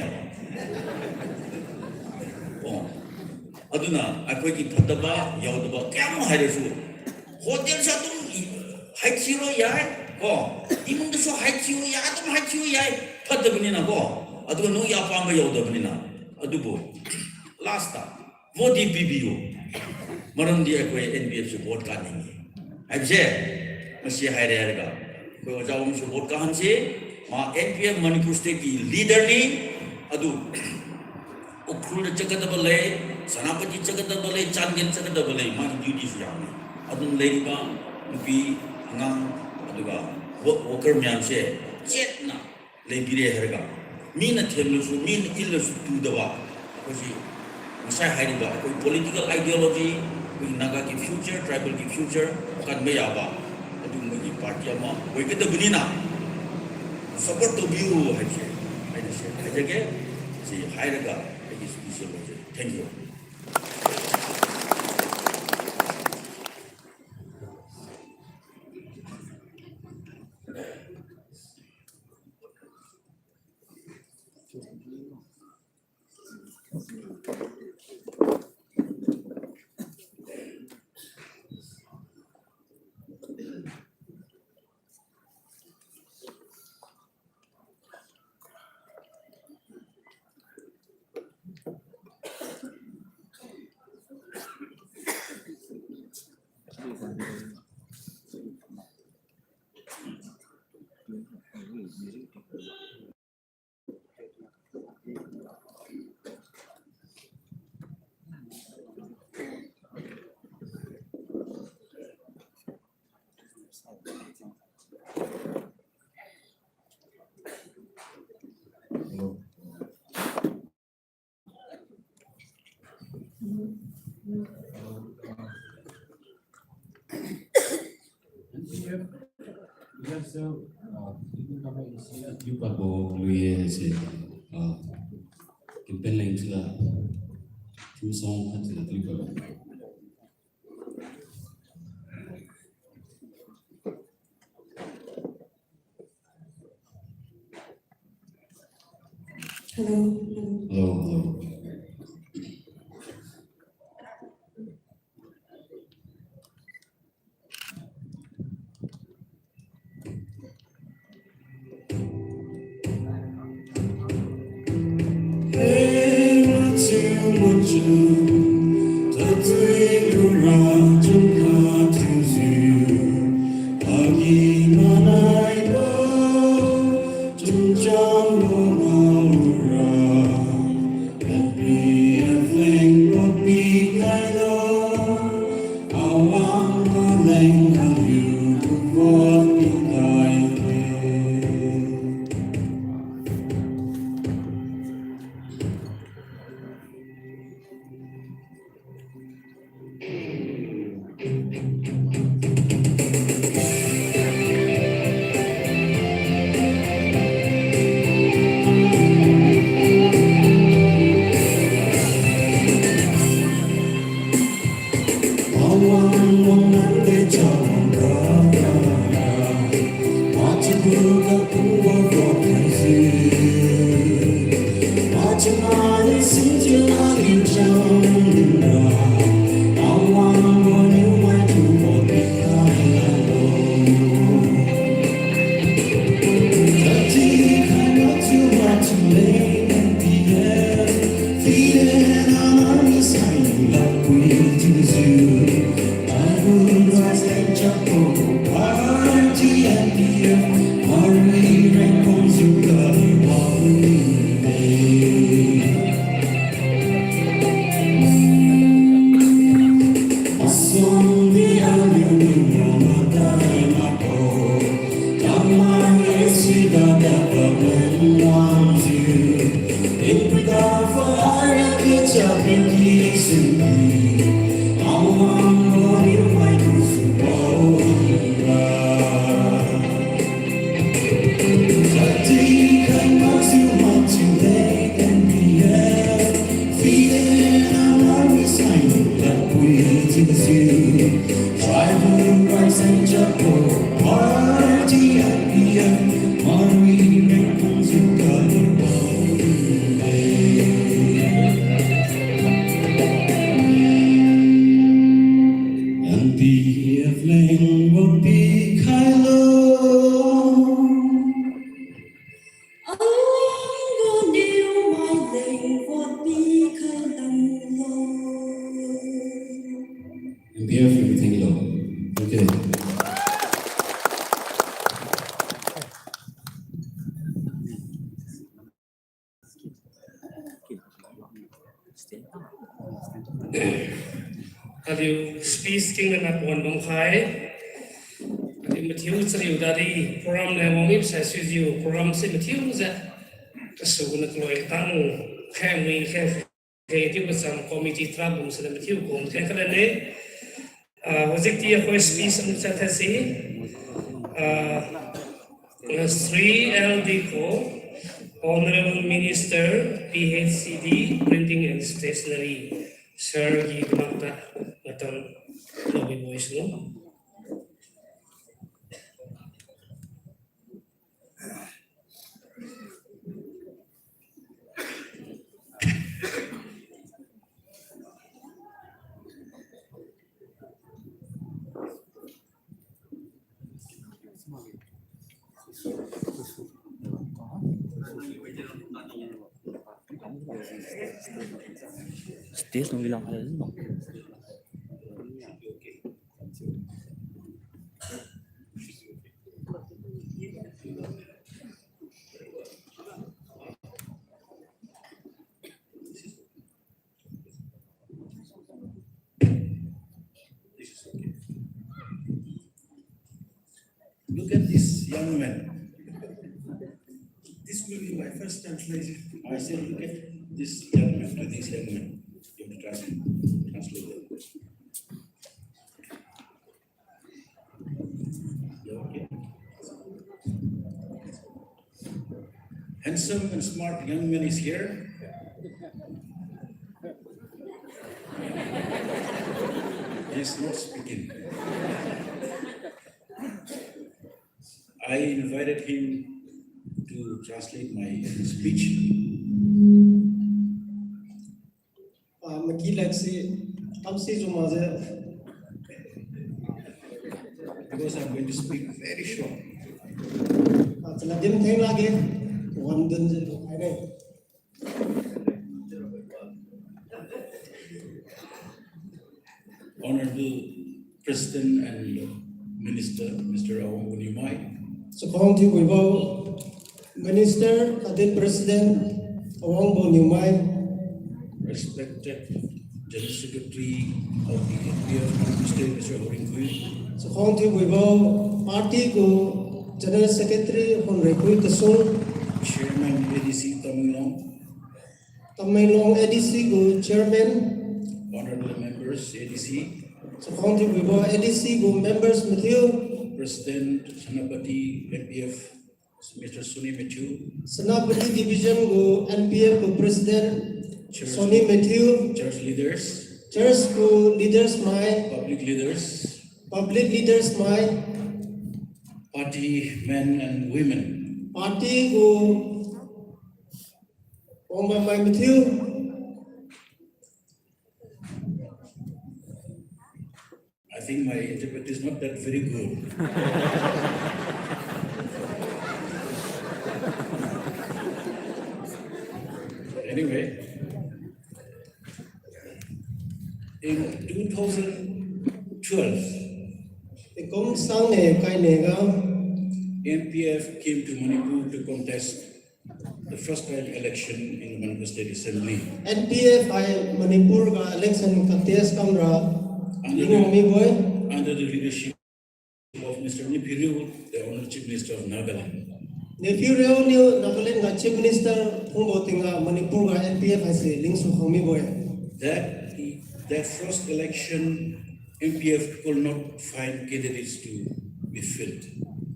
aduna akhoi ki phataba yaudaba kyam hairesu hotel sa tum haithiro yai ko imung de so haithiro ya adum haithiro yai phatabni na ko adu no ya pamba yaudabni na adubo last ta voti pbo maram di akhoi NPF se vote ka ningi abje masi haire arga ko jawum se vote ka hanse ma NPF manipur state ki leader ni adu ukhul jagadaba le sanapati jagadaba le changel jagadaba le ma duty su yam adun leiba nupi angang aduga worker myam se chetna lebire herga min themlu su min illu su tudawa kosi masai hariba koi political ideology koi naga ki future tribal ki future kan me yaba adun mo ki party ama koi ke dabunina support to view haje haje si hairaga thank you. You pabo luye se kimpen lain sila two song kan sila tuli pabo. Hello. greetings you. Tribal rights and jungle, party NPF, Mari Records in NPF Lang will be Kylo. NPF, everything low. Okay. Aliu space king na pon dong khai aliu mathiu chriu dari program le wong ip sa studio program se mathiu za kasu na kloi tang khamwi khe creative sam committee trabum se mathiu kom khe kala ne hojikti ko space am sa thasi 3LD ko Honorable Minister PHCD Printing and Stationery Sir Gidmakta Matam Lobby Voice no. Stage nung bilang hal no. Look at this young man. This will be my first translation. I said, look at this young man, to this young man. You have to translate that. Yeah, okay. Handsome and smart young man is here. He's not speaking. I invited him to translate my speech. Because I'm going to speak very short. Honorable President and Minister, Mr. Awang Bunimai. So, County Wibo, Minister, Adin President, Awang Bunimai. Respected General Secretary of the NPF, Mr. Hoisting. So, County Wibo, Party Go, General Secretary, Honrekui Tasung. Chairman ADC Tamei. Tamei ADC Go, Chairman. Honorable members ADC. So, County Wibo, ADC Go, members Matthew. President Sanapati NPF, Mr. Suni Matthew. Sanapati Division Go, NPF Go, President Suni Matthew. Church leaders. Church Go, leaders my. Public leaders. Public leaders my. Party men and women. Party Go, my Matthew. I think my interpret is not that very good. Anyway, in 2012, NPF came to Manipur to contest the first time election in the Manipur State Assembly. NPF ay Manipur ka election contest kamra. Under the leadership of Mr. Nipiru, the Honorable Chief Minister of Nagaland. Nipiru ni Nagaland ka Chief Minister Hungotinga Manipur ka NPF ay si Lingsu Homi boy. That first election, NPF could not find candidates to be filled.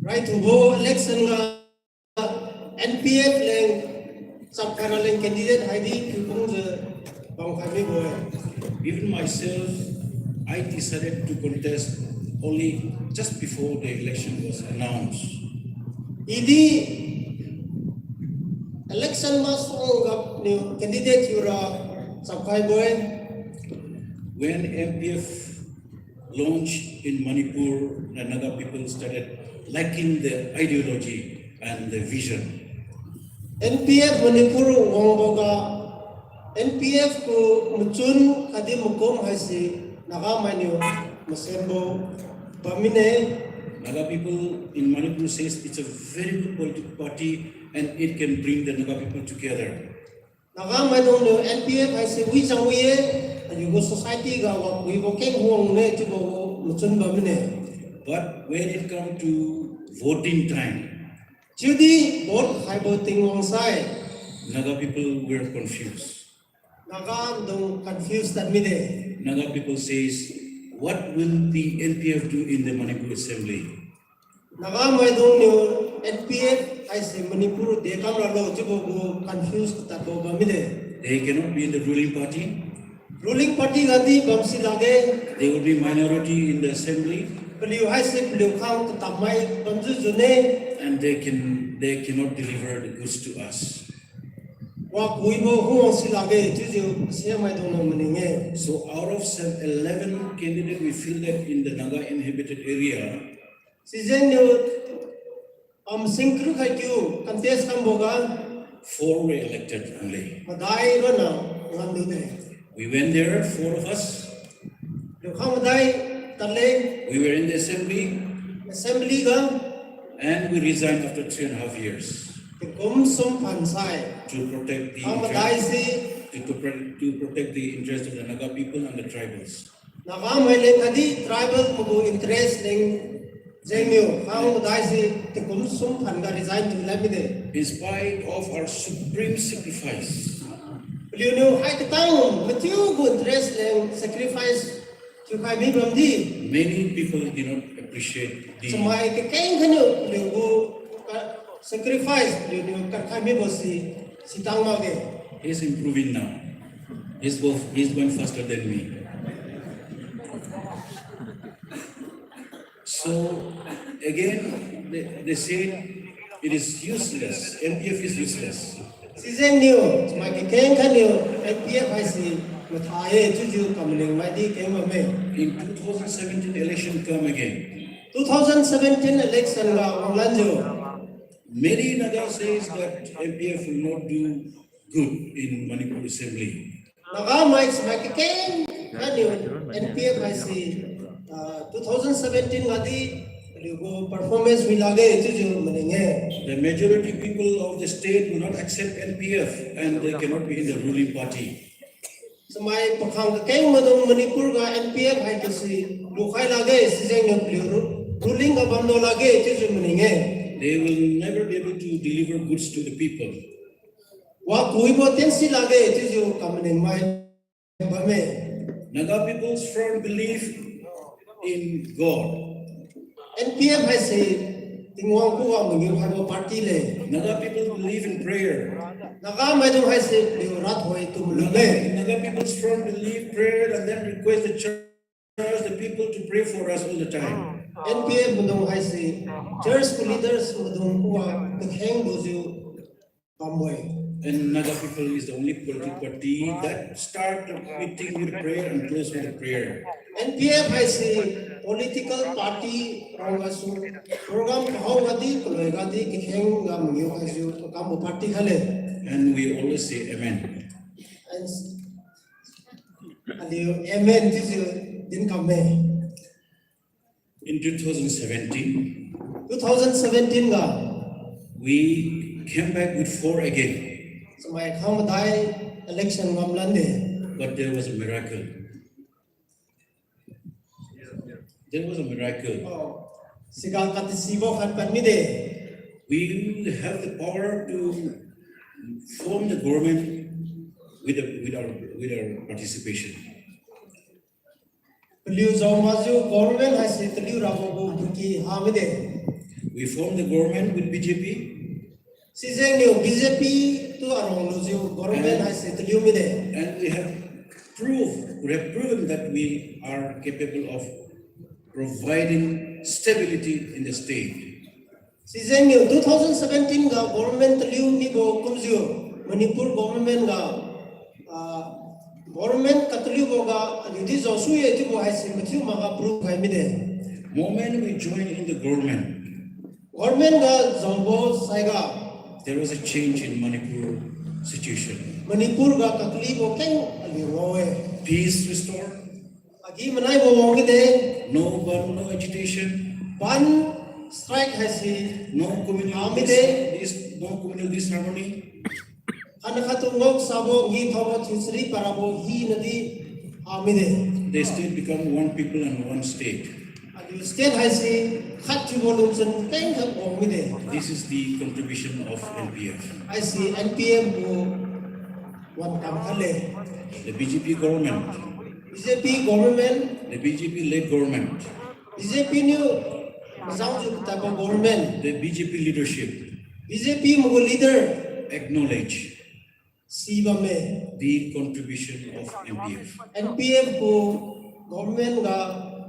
Right to go election ka NPF leng sabkana leng candidate ID kupung je bang kami boy. Even myself, I decided to contest only just before the election was announced. Idi election mas ongap new candidate yura sakai boy. When NPF launched in Manipur, the Naga people started lacking the ideology and the vision. NPF Manipur wongboga NPF ko muchun kadi mukom haisi naga manyo masembo pamine. Naga people in Manipur says it's a very good political party and it can bring the Naga people together. Naga manyo no NPF haisi wisang wiye ayugo society ga wa wibo keng huang ne tibo muchun pamine. But when it comes to voting time, Judi vote hai voting wong sai. Naga people were confused. Naga dong confused that mide. Naga people says, what will the NPF do in the Manipur Assembly? Naga mai dong no NPF ai se Manipur de kamra lo tibo go confused that bo mide. They cannot be in the ruling party. Ruling party gadi bamsi lage. They will be minority in the assembly, Beliau hai se beliau kau Tamei bantu june. and they cannot deliver the goods to us. Wa kuibo huang silage tuju siya mai dong no meninge. So out of 11 candidates we feel that in the Naga inhabited area, Season yo singkru khai kyu contest kam boga 4 were elected only. madai ro na ngandu ne. We went there, 4 of us. Yo kau madai tale We were in the assembly ga and we resigned after 3.5 years kum sum pansai. to protect the Kau madai interest, si to protect the interest of the Naga people and the tribals. naga mai le kadi tribal mugo interest leng jengyo kau madai si kum sum pan ga resign tu lamide. In spite of our supreme sacrifice, Beliau ni hai ketang betul go interest leng sacrifice tu kai mi bamdi. many people did not appreciate the Semai ke kain kanu beliau go sacrifice beliau ni kai mi bosi sitang mage. He's improving now. He's going faster than me. So again, they say it is useless. NPF is useless. Season new semai ke kain kanu NPF hai si mathai tuju kamling mai di kain mame. In 2017 election come again. 2017 election ga wanglanjo. Many Naga says that NPF will not do good in Manipur Assembly. Naga mai semai ke kain kanu NPF hai si 2017 gadi beliau go performance mi lage tuju menenge. The majority people of the state will not accept NPF and they cannot be in the ruling party. Semai pakhang ke kain madong Manipur ga NPF hai kasi lukai lage sijeng no beliau ruling ga bando lage tuju menenge. They will never be able to deliver goods to the people. Wa kui bo tensi lage tuju kameneng mai bame. Naga people's firm belief in God. NPF hai si tingwang ku wa mengiu hai bo party le. Naga people believe in prayer. Naga mai dong hai si beliau rat hoi tu melule. Naga people's firm believe prayer and then request the church, the people to pray for us all the time. NPF mendong hai si church leaders mendong ku wa kekheng boju pamboy. And Naga people is the only political party that start the meeting with prayer and close with prayer. NPF hai si political party rangasu program kahau gadi koloi gadi kekheng ga mengiu hai su kamu party khale. And we always say amen. And aliyo amen tisu din kame. In 2017, 2017 ga we came back with 4 again, semai kham dai election ngamlan de. but there was a miracle. There was a miracle. Sigal kat sibo khat pan mi de. We will have the power to form the government with our participation. Beliau jauh maju government hai si beliau rago go buki ha mi de. We formed the government with BJP, Sijeng ni BJP tu arong lo jo government hai si beliau mi de. and we have we have proven that we are capable of providing stability in the state. Season 2017 ga government liu ni bo kumzio Manipur government ga government katliu bo ga yudi josu ye ti bo haisi mathiu maga proof kai mi de. Moment we joined in the government, Government ga jombo saiga there was a change in Manipur situation. Manipur ga katli bo keng ali roe. Peace restored, Agi manai bo wongi de no gun, no agitation, ban strike haisi no communal disharmony. Anakatu ngok sabo gi thawo thisri parabo hi nadi amide. The state become one people and one state. Agi state haisi khat volume sen keng khat wongide. This is the contribution of NPF. I see NPF ko one kam khale. The BJP government, BJP government, the BJP-led government, BJP new Mazangju type of government, the BJP leadership BJP mo leader acknowledge siba me the contribution of NPF. NPF ko government ga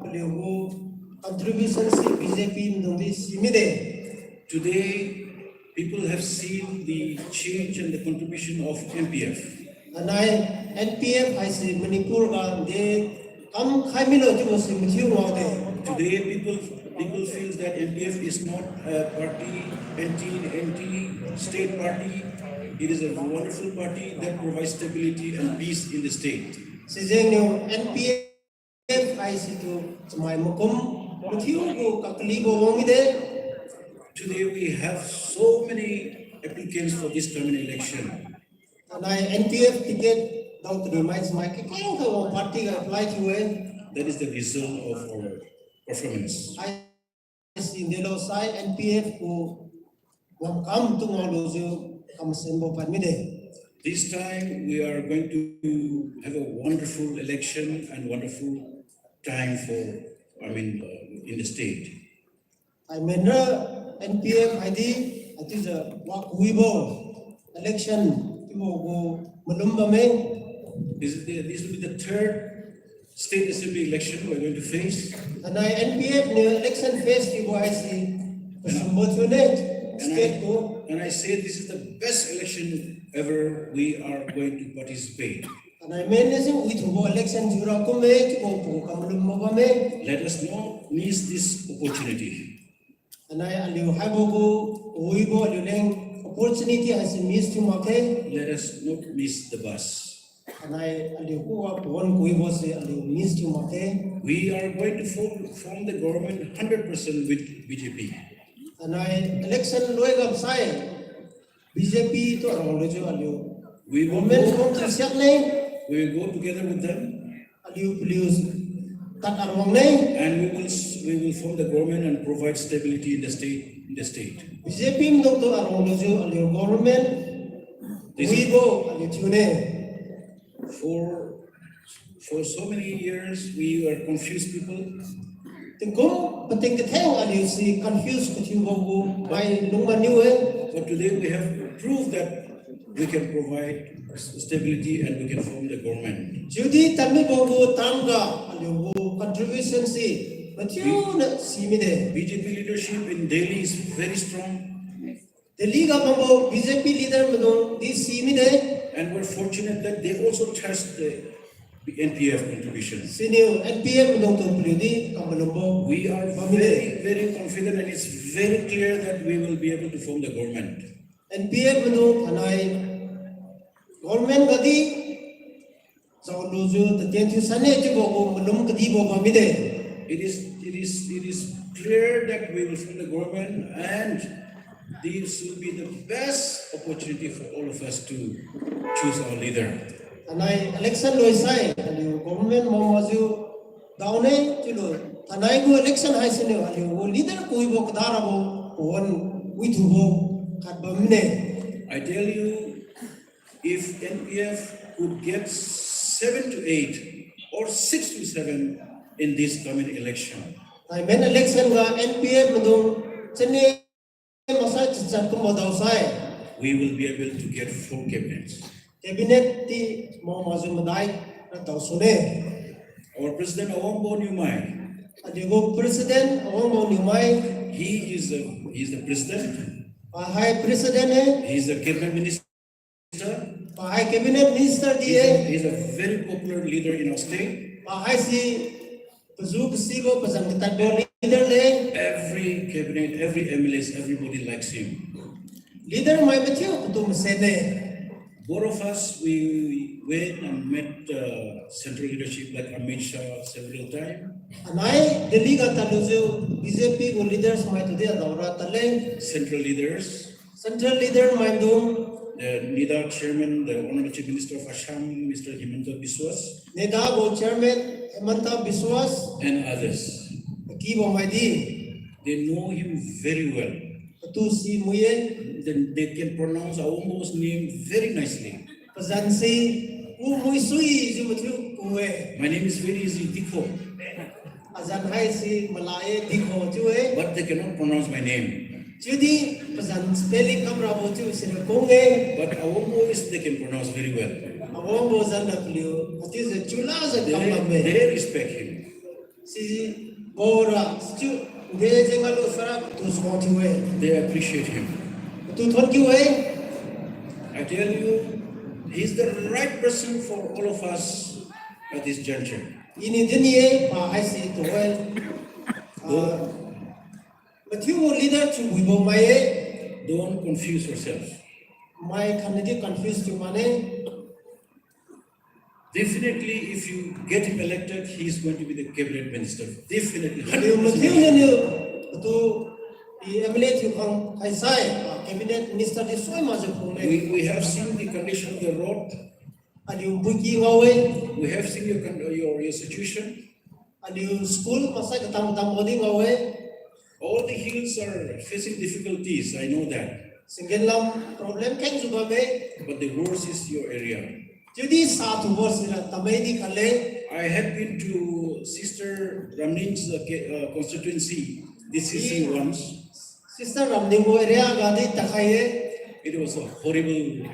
lego contribution si BJP mdongi simide. Today, people have seen the change and the contribution of NPF. Anai NPF I see Manipur ga de kam khaimilo ju si mthiu ngode. Today, people feel that NPF is not a party, anti-state party. It is a wonderful party that provides stability and peace in the state. Sejeng NPF I see to my mukum mthiu ko kakli bo wongide. Today, we have so many applicants for this coming election. Anai NPF ticket daw to my keng ko party ga apply to That is the result of our performance. I see Nelo side NPF ko wam kam tu ngolo ju kam sembo panmide. This time we are going to have a wonderful election and wonderful time in the state. I menra NPF ID ati ja wa kuibo election timo go malumba me. This will be the third state assembly election we're going to face. Anai NPF ne election phase ki bo I see pasumbo tune state ko. And I say this is the best election ever we are going to participate. Anai menasing with bo election jura ko me ko po kamulumba me. Let us not miss this opportunity. Anai aliu habo ko uibo aliu leng opportunity has missed to make. Let us not miss the bus. Anai aliu ko pon kuibo se aliu missed to make. We are going to form the government 100% with BJP. Anai election loigam sai BJP to arolojo aliu. We will Government go, ko siak nei we will go together with them aliu please tat arwang nei. and we will form the government and provide stability in the state. BJP mdok to arolojo aliu government kuibo aliu tune. For so many years, we were confused people. Tingko pating keteng aliu si confused ketiubo ko by lungman niwe. But today we have proved that we can provide stability and we can form the government. Judi tami bogo tanga aliu contribution si matiu na simide. BJP leadership in Delhi is very strong. Delhi ga mambo BJP leader madong di simide. And we're fortunate that they also trust the NPF contribution. Senior NPF madong to puludi kamalumbo. We are very, very confident and it's very clear that we will be able to form the government. NPF madong kanai government gadi zawluju tatentu sane jibo ko malum gadi bo pamide. It is clear that we will form the government and this will be the best opportunity for all of us to choose our leader. Anai election loisai aliu government mamaju daune chilo tanai go election haisene aliu leader kuibo kadarabo on withubo kadbamne. I tell you, if NPF could get 7 to 8 or 6 to 7 in this coming election, I men election ga NPF madong chene masa chat ko modawsai we will be able to get 4 cabinets. cabinet ti mamaju madai na tau sune Our President Awambo Nyumai, adigo president awang nimai he is the president, High President he is the cabinet minister, High Cabinet Minister he is a very popular leader in our state. High si Pazu Pasigo Pasangkatan leader le Every cabinet, every MLS, everybody likes him. leader mai batio kutum sene Both of us, we went and met central leadership like Amit Shah several times. anai Delhi ga taluju BJP go leaders mai tu dia daura taleng Central leaders, central leader mai dum the NIDA chairman, the Honorable Chief Minister of Assam, Mr. Himanta Biswas, Neda go chairman Hemanta Biswas and others. ki bo mai di They know him very well. tu si muye Then they can pronounce Awambo's name very nicely. pazan si u mui sui ju batio kuwe My name is very easy, Dikho, azan hai si malaye dikho ju e but they cannot pronounce my name. Jadi pesan spelling kamera boju sini konge But Awambo is they can pronounce very well. awang bozan na beliau hati se chula se They, kamera me they respect him. si bora stu de jengal usara tu semua cuy They appreciate him. tu thon cuy I tell you, he's the right person for all of us at this juncture. ini dunia pa hai si tu eh Matiu leader tu wibo mai Don't confuse yourself. mai kanadi confused tu mane Definitely, if you get him elected, he's going to be the cabinet minister. Definitely, Matiu 100%. ni tu i MLA tu kang hai sai cabinet minister di soi masuk pun We have seen the condition of the road. Adiu buki ngawe We have seen your situation. Adiu school masa ketam-ketam bodi ngawe All the hills are facing difficulties. I know that. Singgelam problem kan juga me But the worst is your area. Jadi satu bos ila Tamei di kale. I had been to Sister Ramnin's constituency, DCC once. Sister Ramningo area gadi takaye. It was a horrible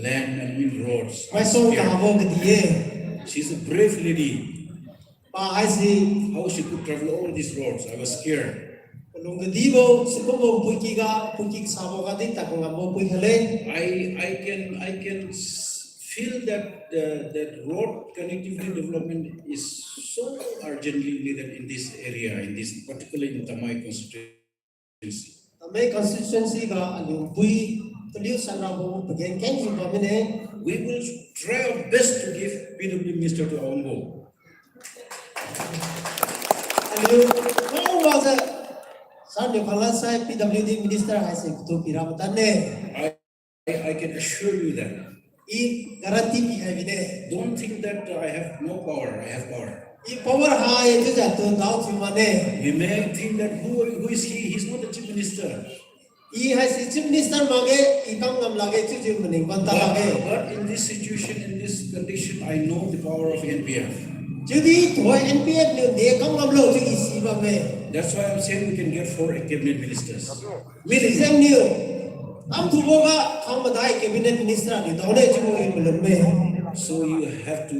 land and roads. Maisong kahabo gadiye. She's a brave lady. Pa aisi How she could travel all these roads? I was scared. Long gadibo sikombo puiki sabo gadi takungamo puikale. I can feel that that road connectivity development is so urgently needed in this area, in this particularly in Tamei constituency. Tamei constituency ga alung pui teliu sanrabo bagian kan juga mene. We will try our best to give PW Minister to Awambo. Alung kau waza Sandu Kalasai PWD Minister hasil kutu piramatan ne. I can assure you that. I garanti pi hai bine. Don't think that I have no power. I have power. I power hai itu jatuh tahu cuma ne. You may think that who is he? He's not the chief minister. I hai si chief minister mage I kam ngam lage itu je mening banta lage. But in this situation, in this condition, I know the power of NPF. Jadi tuh NPF ni dia kam ngam lo tu isi bame. That's why I'm saying we can get 4 cabinet ministers. Milisem ni. Am tu boga kam badai cabinet minister ni tahu ne cuma ini belum me. So you have to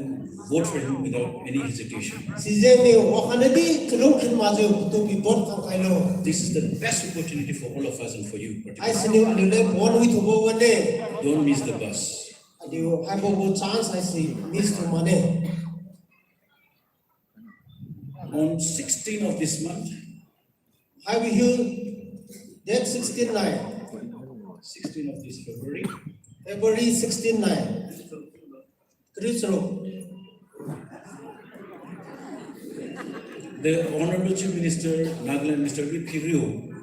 vote for him without any hesitation. Season ni wakana di celung kin maju tu bi vote kam kailo. This is the best opportunity for all of us and for you Ai particularly. sini alule bon wi tu boga ne. Don't miss the bus. Adio hai bogo chance ai si miss tu mane. On 16th of this month, I will hear date 16/9, 16th of this February, February 16/9. Krisro, the Honorable Chief Minister, Naga Mr. Rio,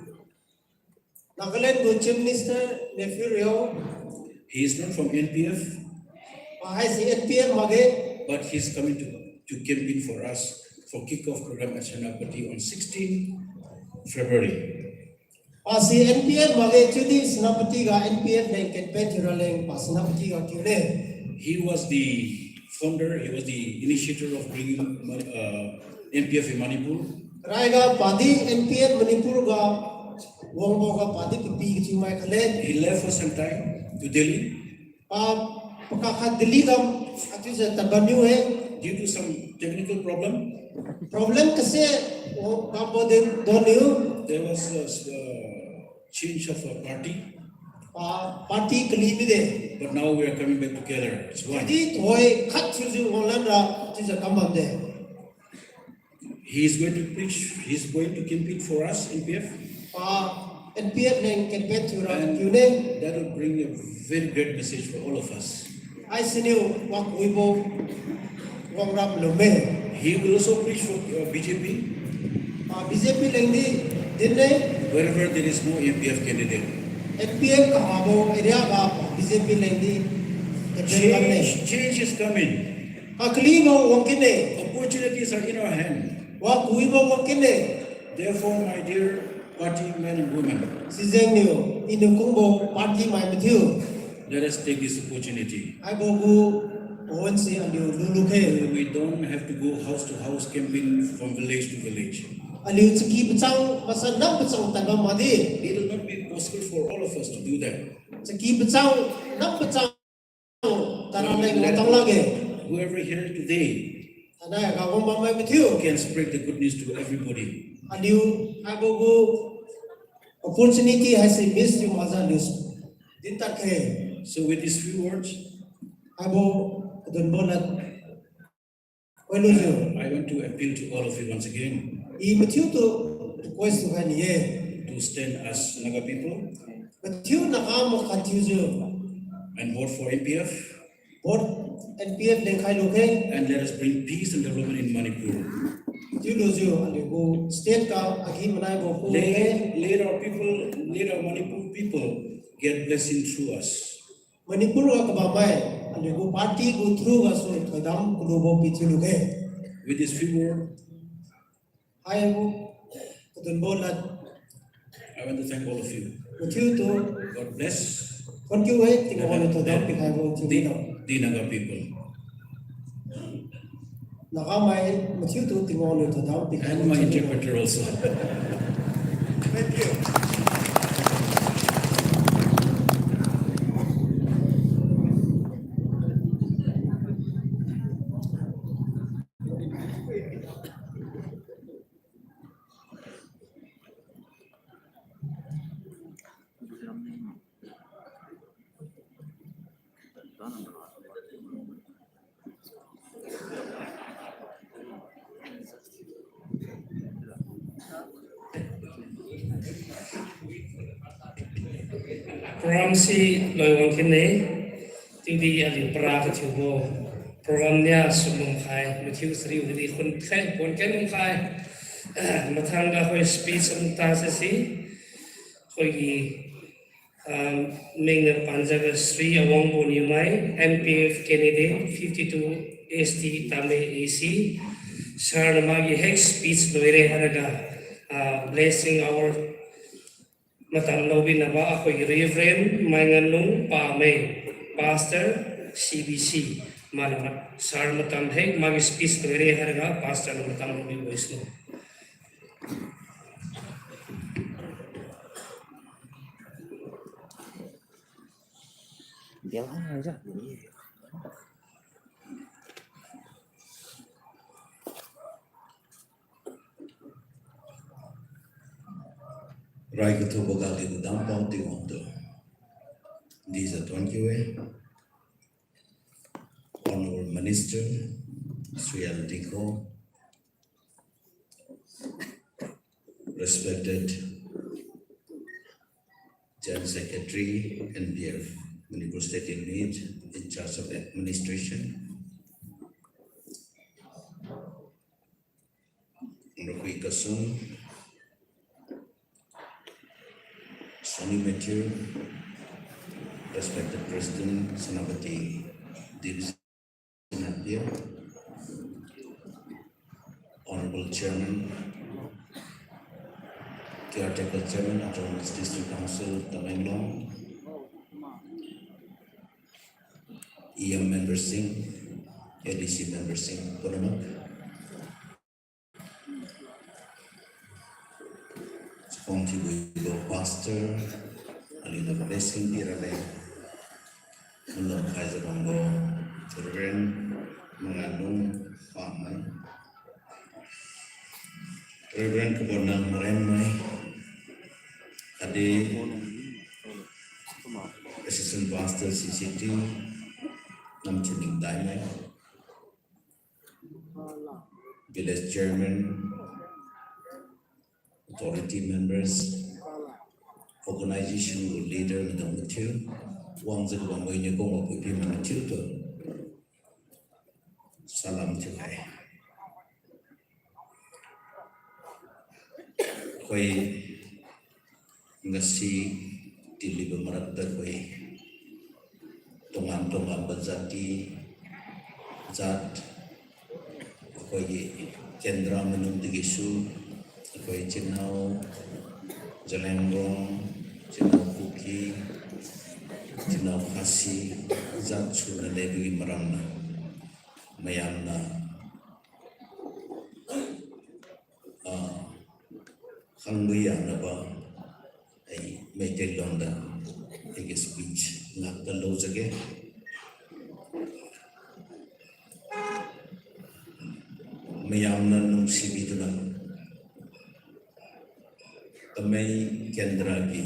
Nagaland go Chief Minister nephew Rio, he is not from NPF, I see NPF mage, but he's coming to campaign for us for kickoff program at Senapati on 16th February. I see NPF mage chudi Senapati ga NPF ne campaign churaleng pa Senapati ga kyune. He was the founder, he was the initiator of bringing NPF in Manipur. Raiga padi NPF Manipur ga wongbo ga padi pipi chimai kale He left for some time to Delhi. pa Pakakad diligam at is a tabanyu due to some technical problem. problem kasi o kambo din donyo There was a change of a party, party kalimi de. but now we are coming back together. It's one. Jadi toy kat chuju online ra is a kambam de. He is going to preach. He is going to compete for us, NPF. NPF neng campaign to ra And yune. that will bring a very great message for all of us. I sinu wak wibo wang ram lume. He will also preach for BJP. BJP lengdi dinne Wherever there is no NPF candidate. NPF kahabo area ba BJP lengdi campaign Change is coming. Aklibo wangkine Opportunities are in our hand. wak wibo wangkine Therefore, my dear party men and women, Sizeng niyo inukungbo party mai mathiu let us take this opportunity. ai bogu onsi aliu luluke We don't have to go house to house campaign from village to village. aliu chiki pachang masa nam pachang tanam madi It will not be possible for all of us to do that. chiki pachang nam pachang tanam lai ngotang lage Whoever here today anaya ka gomba mai mathiu can spread the good news to everybody. aliu ai bogu opportunity has a miss you maza news dintar khe So with these few words, abo don bonat oiluju I want to appeal to all of you once again I mathiu to request to hani ye to stand as Naga people mathiu na amo khathiu and vote for NPF, board NPF den khai loke and let us bring peace and development in Manipur. Juloju and go state ka agi manai go ko Let our people, let our Manipur people get blessing through us. Manipur ka babay and go party go through ga so thodam kulobo pichiluke With this few words, ai go don bolat I want to thank all of you. mathiu to God bless kon kyu hai tingon thodam pi khai go the Naga people. nagamai mathiu to tingon thodam pi khai And my interpreter also. thank you program si loi wang kine ti ali pra ka chubo program nya sumum khai mathiu sri udi khun khai pon ken khai mathang ga hoi speech um ta se si hoi gi ming na panjaga sri awang bon yumai NPF candidate 52 ST Tamei AC sar magi hex speech loire haraga blessing our matam lobi naba akoi reverend manganung pa me pastor CBC malama sar matam he magi speech loire haraga pastor matam lobi voice no Dia mana aja? Rai ka thoba ga le dam pau ti ngom to. These are thank you, Honorable Minister Sri Diko, respected General Secretary NPF Manipur State Unit in charge of administration, Honorable Kasum, Sonny Matthew, respected President Sanabati Dibs Nadia, Honorable Chairman, Caretaker Chairman, Autonomous District Council, Tamei, EM Member Singh, ADC Member Singh, Puranak, Contributor Pastor, Alina Blessing Irale, Kalau kaza banggo Reverend mengandung paman Reverend kebonang meremai adik Assistant Pastor CCT Nam Chining Tamei Village Chairman Authority members organization leader ng Matil Wang Zagwang Moy Kong Apupi Matil to Salam Chukay Koi ngasi dili bemarata koi tongan bazati zat koi kendra menung tigisu koi cinau Jalengong cinau kuki cinau khasi zat suna lebi marangna mayamna khangbuya naba ai meitel londa ege speech ngakta lojage mayamna nungsibiduna Tamei kendra ki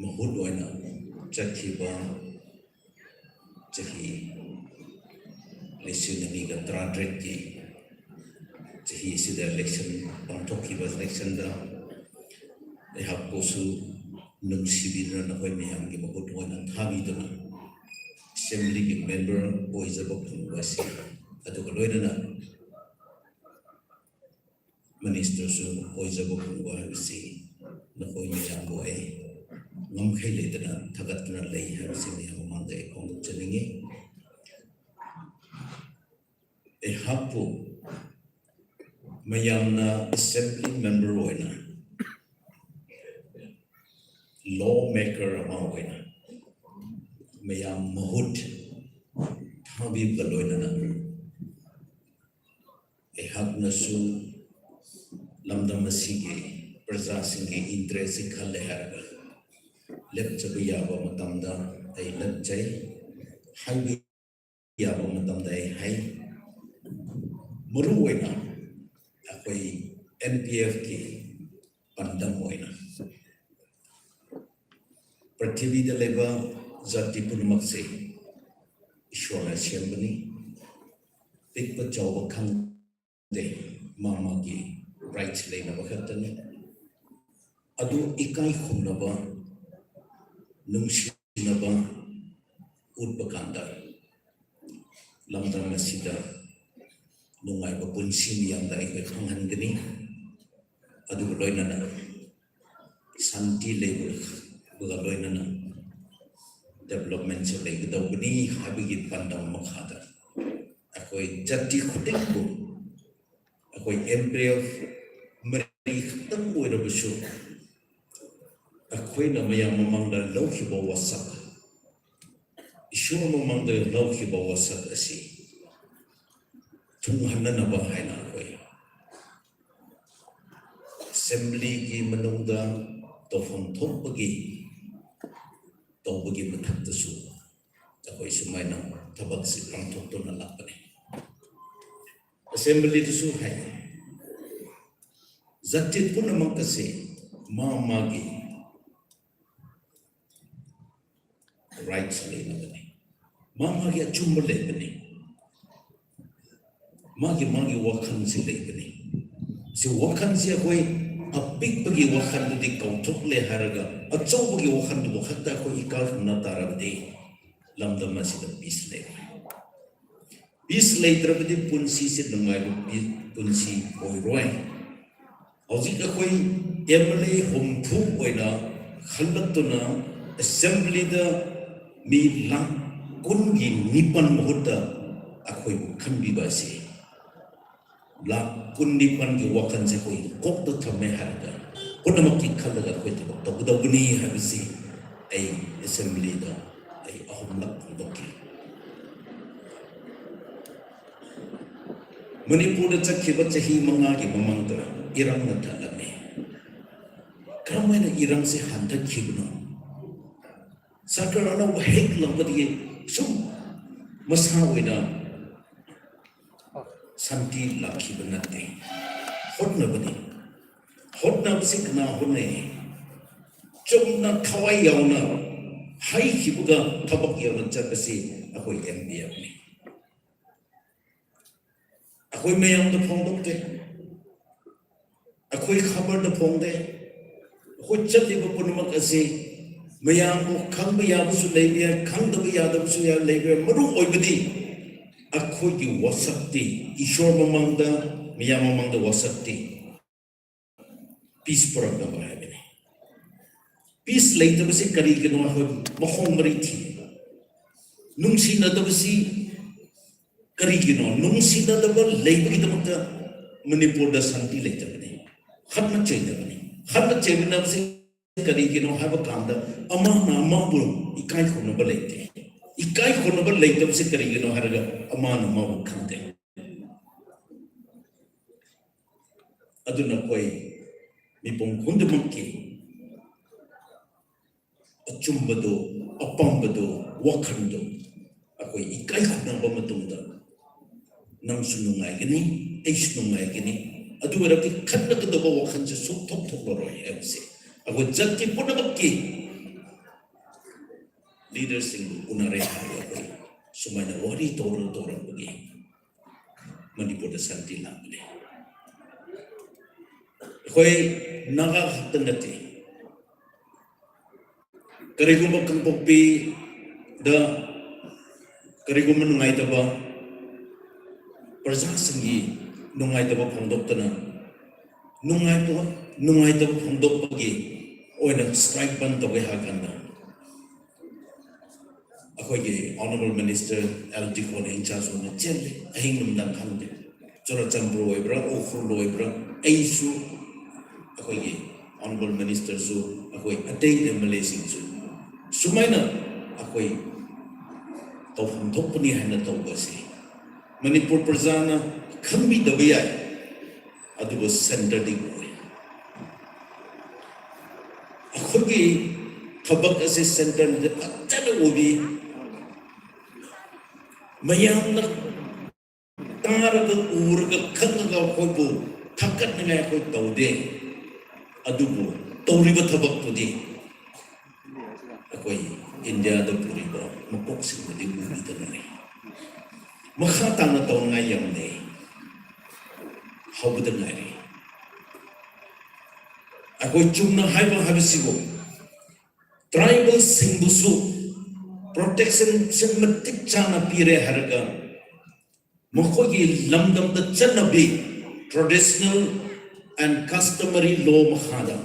mahut oina chakhiba chahi lesinani ga tradrek ki chahi sida election pangthokhiba election da ehap kosu nungsibiduna na koi mayam ki mahut oina thabiduna assembly ki member oizaba phungwasi aduga loidana Minister su oizaba phungwa habisi na koi mayam boy ngamkhai leitana thagatna lei habisi mayam mangda ekong chaningi ehapu mayamna assembly member oina lawmaker ama oina mayam mahut thabib galoina na ehapna su lamdam asige praja singhe interest khalle harga lepchabu yaba matamda ai lepchai haibi yaba matamda ai hai muru oina akoi NPF ki pandam oina prithvi da leba zati punmak se ishwara sembani pikpa chawa khang de mama ki rights leina bakhatani adu ikai khumnaba nungsinaba utbakanda lamdam masida nungai ba punsi miyam da ikai khanghangani adu loinana santi level buga loinana development se legdawni habigi pandam makhada akoi jati khutikbu akoi NPF mari khatam oirabusu akoi na mayam mamangda lawkhiba wasak ishur mamangda lawkhiba wasak asi thunghanna ba haina akoi assembly ki manungda tofam thopagi tawbagi mathaktasu akoi sumaina thabak si pangthokna lakpane assembly to su hai zatit punamang kasi magi rights leina bani magi achumba le bani magi wakhan si le bani si wakhan si koi apik bagi wakhan di kauthok le haraga achau bagi wakhan du khatta ko ikal na tarabdi lamdam masida peace le peace le trabdi punsi se dangai punsi oi roi Hojik akoi MLA homthu oina khallatuna assembly da mi lang kungi nipan mahuta akoi khambi basi la kun nipan gi wakan se koi kok to thame harga punamakki khallaga koi to budawni habisi ai assembly da ai ahum lak dokki Manipur da chakhiba chahi manga gi mamangda irang na thalame kramena irang se handa khibno Sarkar anauba hek lambadagi sum masa oina santi lakhiba natte hotnabasi kana hone chumna thawai yauna hai khibuga thabak yauna chatbasi akoi NPF ni akoi mayam da phongdokte akoi khabar da phongde akoi chatiba punamak ase mayam ko khangba yabusu leibe khangdaba yadabusu ya leibe maru oibadi akoi ki wasakti ishor mamangda mayam mamangda wasakti peace program ba habene peace leitabasi kari kino akoi mahong mari thi nungsi nadabasi kari kino nungsi nadaba leibe kidamakta manipur da santi leitabani khatna chainabasi kari kino haba kamda ama na mabu ikai khonaba leite ikai khonaba leitabasi kari kino haraga ama na mabu khande aduna koi mipong hundamakki achumbado apambado wakhando akoi ikai khonaba matungda nang sunungai gini sunungai gini adu warati khanna kadaba wakhanse suk thok thok loroi abse akoi jatti punamakki leaders sing unare akoi sumaina wari toran bagi manipur da santi lakne akoi naga tanati karigumba kampokpi da karigumba nungai taba Perjang senggi nungai taba phongdok tana nungai taba phongdok pagi oina strike ban toge hakanda akoi ge honorable minister LG ko in charge on chel ahing numdang khande chora chambro oibra ofur loibra aisu akoi ge honorable minister su akoi atei MLA sing su sumaina akoi tawham thokpani hana tawbasi Manipur Prajana Kambi Dabaya Aduba Center di Boy. Akogi Tabak as a center the Patana Ubi Mayam Taraga Urga Kanga Kobo Takat Nako Taude Adubu Tauriba Tabak Pudi Akoi India the Puriba Mapoxing the Movie. Makhatang na taon nga yung day. Hawad na rin. Ako'y chung na haibang habisigo. Tribal singbusu. Protection matik chana pire haraga. Mako'y lamdam da chanabi. Traditional and customary law makhada.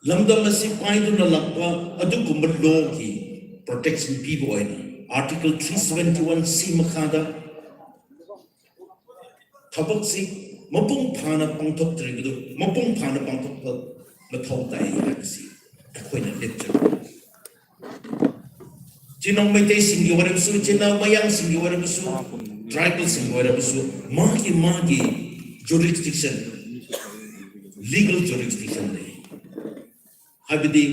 Lamdam na si paido na lakwa. Adu kumbad law ki. Protection people ay Article 371C Makada Tabaksi Mapung Pana Pangtok Tribu, Mapung Pana Pangtok Matota Yaxi, Aquina Lecture. Jinong Mate Sing Yorabusu, Jina Mayang Sing Yorabusu, Tribal Sing Yorabusu, Magi jurisdiction, legal jurisdiction. Habidi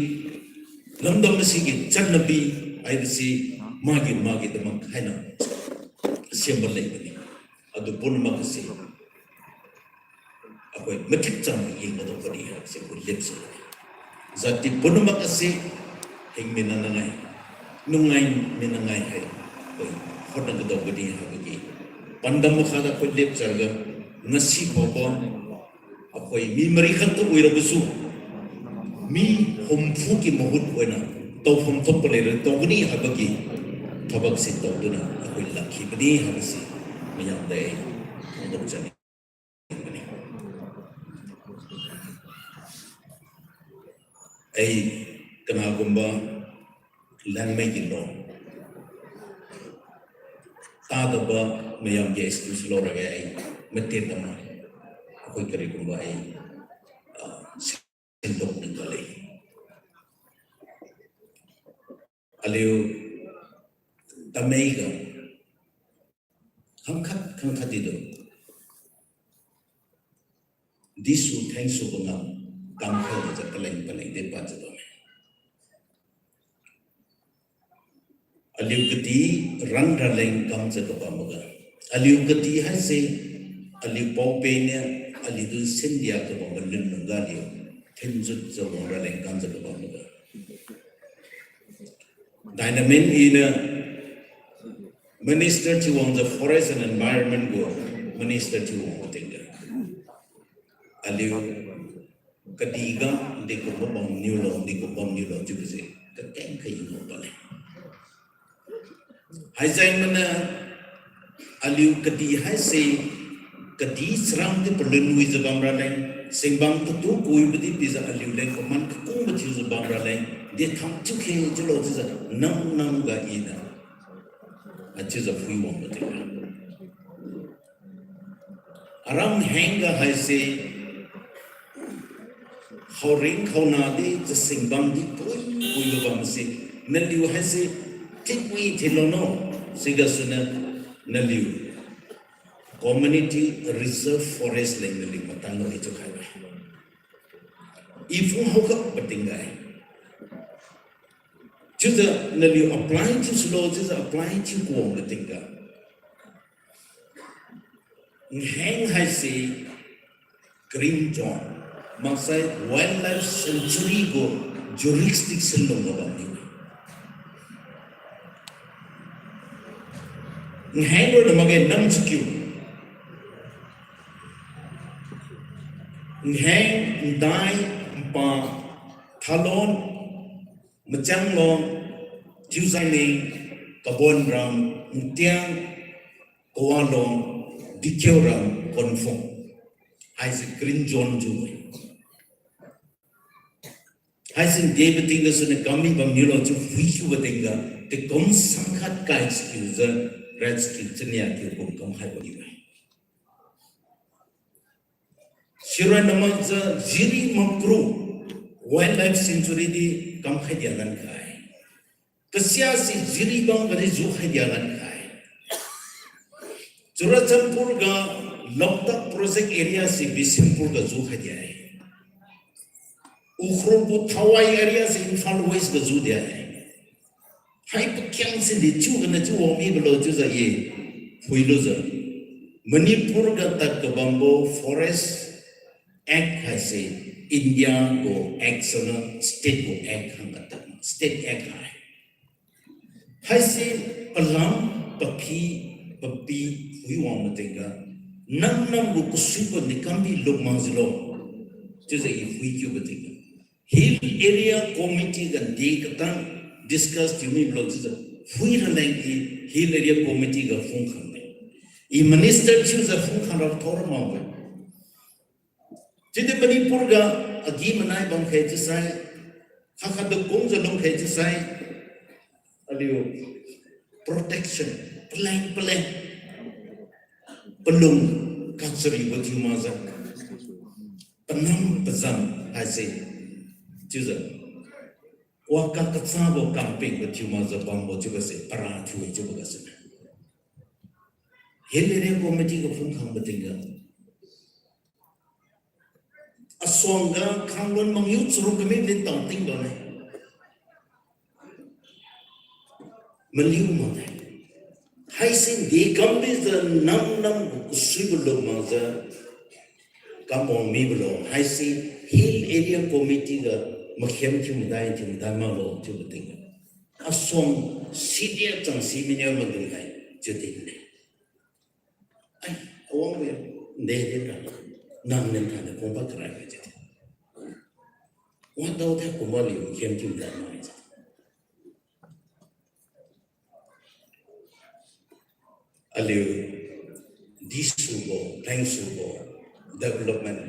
Lamdam Masigi, Chanabi, I see. Magi the Makana Simba Lake, Adupun Makasi. Akwai Makitan in the body, simple lips. Zati Punamakasi, Hing Minanai, Nungai Minangai, Hotan the body, Habagi. Pandamakada could lips are Nasi Popon, Akwai Mi Marikanto Wirabusu, Mi Homfuki Mahut Wena, Tofum Topolator, Toguni Habagi. Tabak si tawduna ako'y laki bani habisi mayang day untuk jani bani ay kanagumba lang may gilo tadaba mayang yes to slow ay matin naman ako'y karigumba ay sindok ng galay aliw Tamei ka, hangkat dito. Disu thanks to na kamkhay na paleng di pa dito. Aliugati run raling comes at the Bamaga. Aliugati has say Alipopenia, Alidu Sindia to Bamalin Gadio, Tinzut the raling comes at the Bamaga. Dynamin in a minister to on the forest and environment go, minister to Motinga. Aliu Kadiga, they could bomb new law, they could bomb new law, you say, the tank you know. Haizangmana Aliu Kadi has say Kadi surround the Berlin with the Bambra line, sing bang to two Kuibadi Pizza Aliu Lake, Command Kumba use the Bambra line, they come to King Jelot, Nam Nanga Ina. I choose a free one. Around Hanga, I say, how ring, how nadi, the sing bandi, Kuyabam say, Nelu has say, take me till no, Sigasuna, Nelu. Community reserve forest like Nelu, Matano Hichokaiba. If you hook up Batingai. To the Nelu applying to slows is applying to Guam the Tinga. Hang I say Green John, Masai Wildlife Sanctuary go jurisdiction of the hang word again Namsku. Hang die pa Talon. Macang long, Tuesday, Kabon ram, Mutiang, Koalong, Dikyo ram, Konfong. I said Green John Joy. I said David Tingas and a gummy from Nulo to Fishu Vatinga, the Gom Sankat Kites user, Red Skills and Yaki come Hyper. Shiranamaza Ziri Makru. Wildlife Sanctuary di kam khadialan kai. Kasya si jiri bang gari zu khadialan kai. Churachampur ga Loktak project area si Bisimpur ga zu khadiai. Ukhrulpur Thawai area si Imphal West ga zu diai. Hai pakyang si di chu ga na chu omi belo chu za ye. Fuilo za. Manipur ga tak ga Bambo Forest Act hai say. India go act state go act state act hai say palam pakhi papi we want to nam go kusupa nikambi log manzilo just if we give it hill area committee the day discussed you me blogs we hill area committee ga phone I minister choose a phone of Torma. Jadi Manipur ga agi manai bang khai chisai khakha the kong jalong khai chisai aliu protection plan pelung kanseri bagi maza penam pezam hasil juza waka katsabo camping bagi maza bambo juga se para chui juga se hele komiti ko phung khang batinga Asonga kanglon mangyut suruh kami din taunting doon maliw mo na hai sin di kambi the nam kusibulog maza kamong miblo hai si hill area committee ga makhyam chumdai malo chubuting asong sidia chang siminya magdai judin ne ai awang mo ne Nam nem thana kompa try ke jate what do that komali kem kim da mai aliu disubo thanksubo development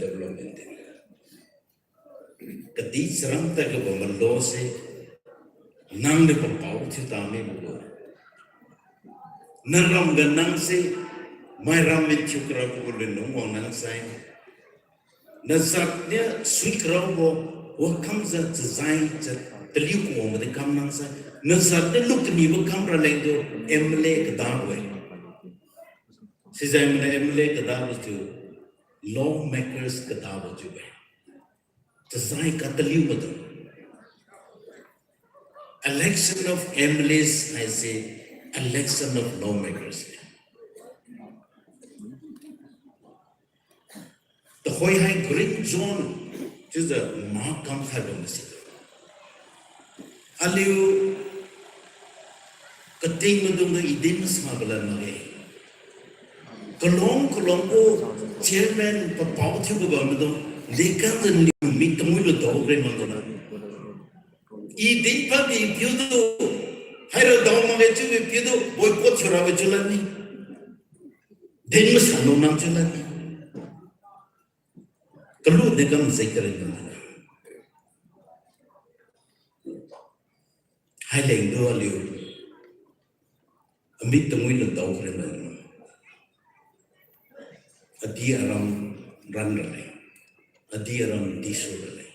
kadi serang ta ke bomalo se nang de pau chita me bo naram ganang se mai ram mit chukra ko le no nang sai Nazarnya swikrabo what comes at design to the lukewarm the kamnansa Nazarnya look me what come ralendo emle kadaway says emle kadawa to lawmakers kadawa jube design kataliu badu election of MLAs, I say, election of lawmakers. The Hoi Hai Green Zone is the Mahakam Hadom. Aliu Kating Madunga Idin Sabala Mage. Kalong ko chairman Papa Tuba Lekan the new meet the Mulu Dogre Mandana. Idin Pagi Pudo Hira Doma Pudo, boycott your Avajulani. Then must have no Namjulani. Kalu de kam zekering highlight do aliu amit temui le tau kren adi aram ran rale adi aram diso rale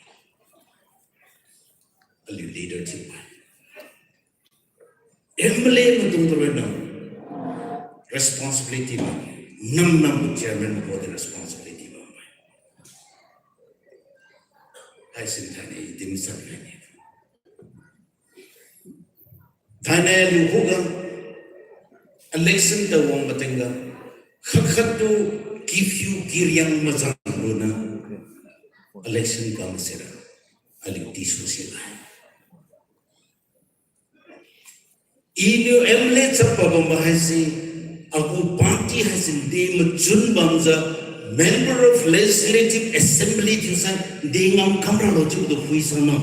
aliu leadership emble matung terwena responsibility nam chairman for the responsibility I said, Tamei, dim sum. Tamei, you hoga, election the one batenga, Hakatu, give you Giriam Mazanguna, election comes here, Ali Tisusila. Inu emulates of Pabamahasi, Abu party has in Dim Junbanza. Member of Legislative Assembly to say, they now come to the Huisana.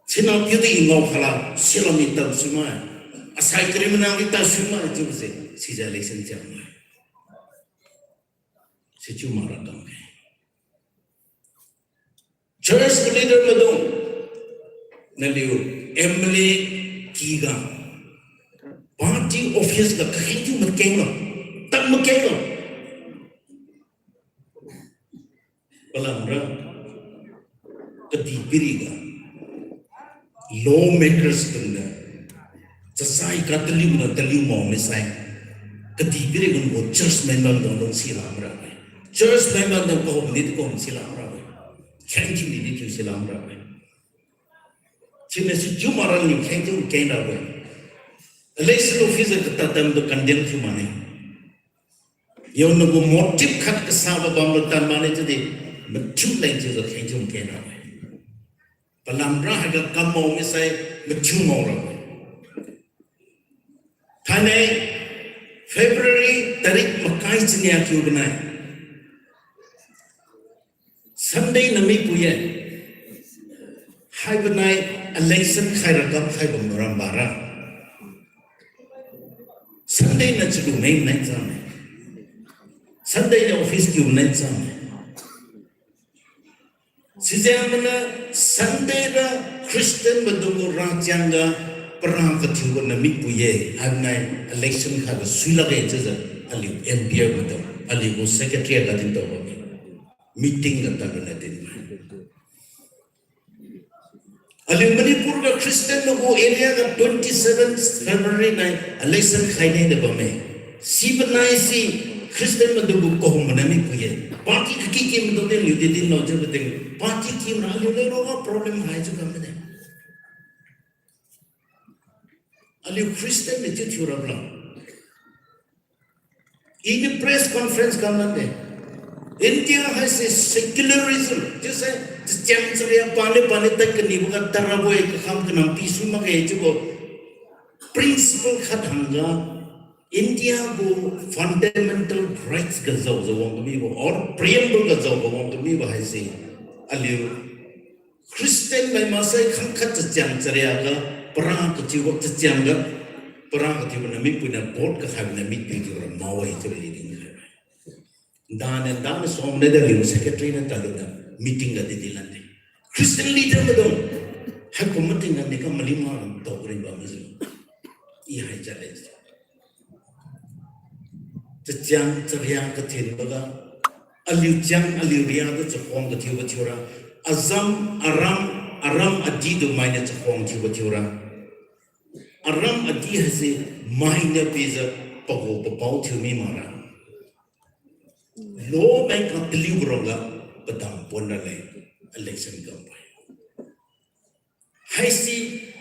Sina beauty in Mokala, Silamita Suma, a side criminalita Suma, to say, she's a lesson Jamma. Situmara Dame. Church leader Madon Naliu, Emily Kiga, party office the Kahindu Makanga, Tamakanga. Palamra, Kadipiriga, lawmakers kanda, Tasai Catalina, Talimo, Messai, Kadipirigan, church member don't see Lamra. Church member don't go political Silamra. Can't you need to Silamra? Chinesu Jumaran, you can't do Canada. Election officer to Tatam to condemn to money. You know, motive cut Kasaba Bamatan money today. But two lengths of Kajum Kena. Palamra had a come home, say, but two more. Tamei, February, Tarik Makai Sinia Kubanai. Sunday Namipuye. Hibanai, election Kairakam Haibamurambara. Sunday Nachu name nights on. Sunday office you nights on. Sijamana Sunday Christian Madungu Rajanga Parangatu Namipuye have nine election have a Sulagages Ali NPF Madam Ali was secretary at the meeting at the Ali Manipur Christian Nogo area 27th February 9 election Kaine the Bame. Sibanai Christian Madungu Kohumanami Puye. Party Kiki Madun, you didn't know everything. Party team, you know problem high to come with them. Are you Christian? The church you are in the press conference, come on there. India has a secularism. Just say, the Chancellor Pane Nibuka Taraboy, Hamkanam, Pisuma, principle Katanga. India go fundamental rights gazaw want to be or preamble gazaw want to be I say aliu Christian by Masai Kankat Janzariaga, Parang Katiwa Janga, Parang Katiwa Mipuna board can have a meeting or a Maui to leading her. Dan and Dan is on the secretary and Taluna meeting at the Dilande. Christian leader Madon have committing and become Malima and Togrin Bamazil. I challenge. The Jang Tarian Katin Aliu Jang Aliuria, the Hong Katiwatura, Azam Aram Adido minor to Hong Tiwatura. Aram Adi has a minor pizza Pago to Mimara. Low bank of the Libroga, but I'm Bonale election campaign. I see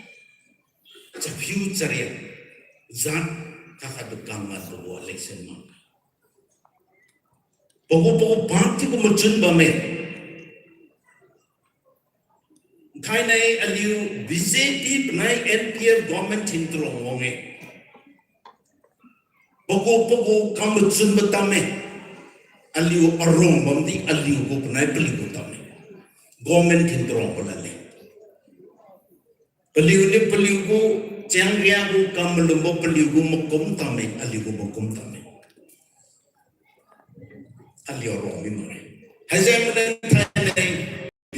จะฟิวเจอร์จัดข้าขัดกำมันตัว election มาปกติพรรคที่กูมันจุนบ่เมใครในอลิว BJP ใน NPF government ทิ้งตรงงงปกติคำมันจุนบ่ตามเมอลิวอารมณ์บางทีอลิวกูในปลีกูตามเม government ทิ้งตรงคนละเลยปลีกูปลีกูเชียงเรียกูคำมันลุงบอกปลีกูมาคุมตามเมอลิวกูมาคุมตามเมอลิวอารมณ์ไม่มาเลยให้เจ้ามันได้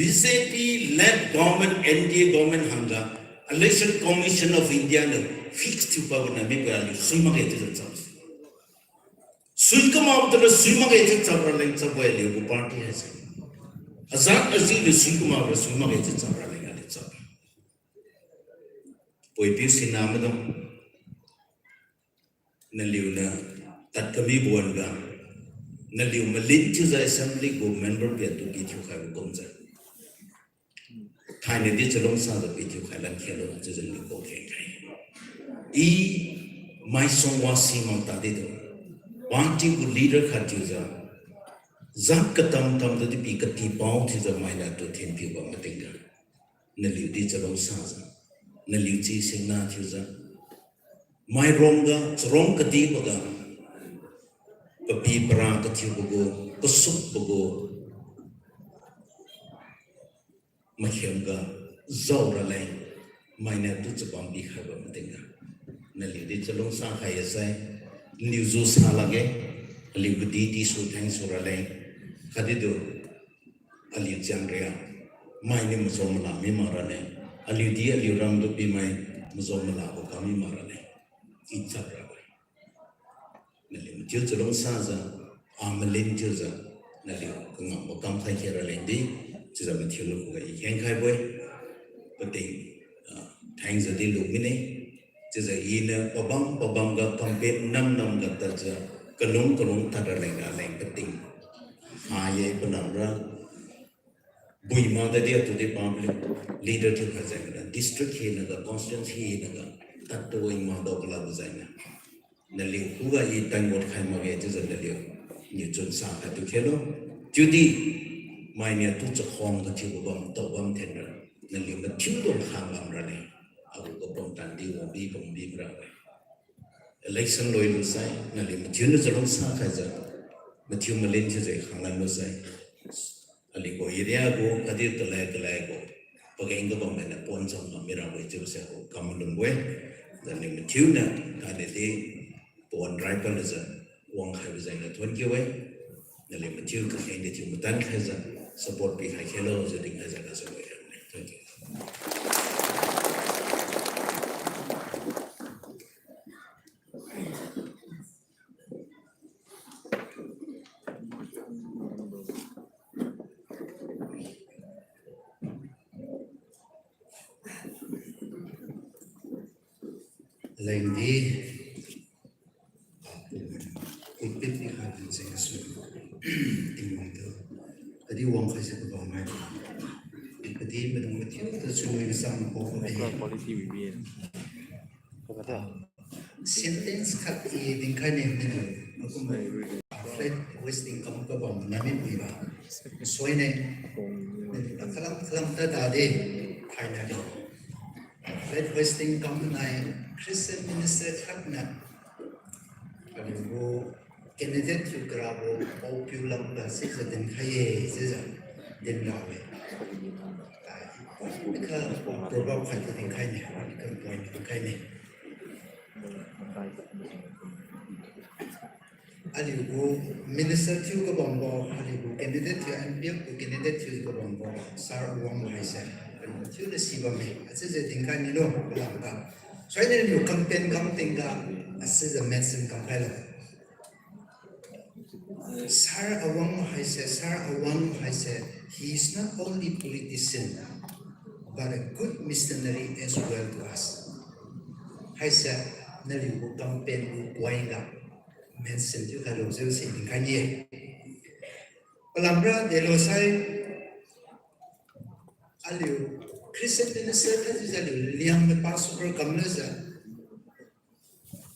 BJP led government NDA government hanga election commission of India ne fixed to power na me pera suima ge te chap suika ma utra suima ge te chap ra le chap wa le ko party hai se azat azi le suika ma ra suima ge te chap ra le ga le chap poi pi sinam dam na liu na tat kami bon ga na liu malin chu za assembly go member pe to ki chu kha ko ja Thai này đi chơi long sao được bị thiếu khai lần kia rồi chơi dân được cố khen cái ý mai song hoa si mong ta đi đâu quan trọng của leader khác chứ ra giáp cái tâm tâm đó thì bị cái tí bao thì giờ mai là tôi thêm phiêu bằng cái tình cảm nên liệu đi chơi long sao ra nên liệu chi sinh na chứ ra mai rong cái tí bao giờ cái bị bra cái thiếu bao giờ cái súp bao giờ mà hiện ga giàu ra lên mai này tôi chỉ bằng đi khai vào một tiếng cả nên liệu đi chơi long sang khai sai liu du sa lage liu đi đi su thang su ra lên khai đi đâu liu chang ria mai này một số mà làm mi mà ra này liu đi liu ram đâu bị mai một số mà làm có mi mà ra này ít chặt ra vậy nên liệu chơi long sang ra mà lên chơi ra nên liệu cũng ngắm một cam thay kia ra lên đi chỉ là mình thiếu lúc cái khen khai với bất định thành giờ đi lúc này chỉ là in bảo băng gặp campaign 5 năm gặp ta giờ cái lúng ta ra lại bất định vậy bên nào ra bùi mà đã đi từ đi public leader thì phải dạy là district hi là cái constituency hi là cái ta tôi mà đâu có làm dạy nè nên liệu cũng cái gì tăng một khai mà cái chỉ là liệu nhiều chuyện sao phải tôi khéo lắm chứ đi mai này tôiจะคล้องกับที่ผมบอกตัวผมเห็นแล้วนั่นเรื่องมันชิ้นตัวข้ามบางระเนี่ยเอาก็ป้องกันดีว่าบีบเราเลย election ลอยลุยใส่นั่นเรื่องมันชิ้นจะลงสาขาจะมันชิ้นมันเล่นเฉยๆข้างล่างลุยใส่อะไรก็อีเดียก็คดีตัวแรกก็พอเก่งก็บอกมันนะปนสมกับมีเราไปเจอเสียก็กำมันลงไว้นั่นเรื่องมันชิ้นน่ะการที่ปนไรก็เลยจะวางใครไปใส่ในทวนเกี่ยวไว้นั่นเรื่องมันชิ้นก็เห็นที่มันตั้งใครจะsupport ปีให้เข้าเราจะดึงให้จะกระสุนไปกันเลยทุกทีแรงดีอีกปีที่ขาดเป็นเสียงสุดติงมันเถอะแต่ที่วงใครจะไปบอกไหมอีกปีที่ไม่ต้องมาเที่ยวแต่ช่วยสร้างโบว์ไป quality review ก็ได้ sentence ขัดอีดิ้งใครเนี่ยนี่เลยมันก็ไม่ flat Hoisting คำก็บอกมันไม่มีบ้างสวยเนี่ยคลังตาดีภายในflat Hoisting คำในคริสเตียนมินิสเตอร์ขัดนั้นอันนี้ก็ candidate ที่กราบเอาผิวลำบากสิ่งที่ใครจะเดินเราเลยนี่คือตัวเราใครจะเป็นใครเนี่ยนี่คือตัวเป็นใครเนี่ยอันนี้ก็ minister ที่ก็บอกว่าอันนี้ก็ candidate ที่ NPF ก็ candidate ที่ก็บอกว่าสารวังไม่ใช่ที่เราสิบวันนี้อาจจะเป็นใครนี่เนาะลำบาก所以呢，有 campaign 讲是个 medicine campaign。Sar Awang还是 he is not only politician but a good missionary as well to us。还是那里有 campaign 有关的 medicine 就看到就是你看耶。我諗着第六世，阿廖 Christian minister kan jadi liang me pastor kamnaza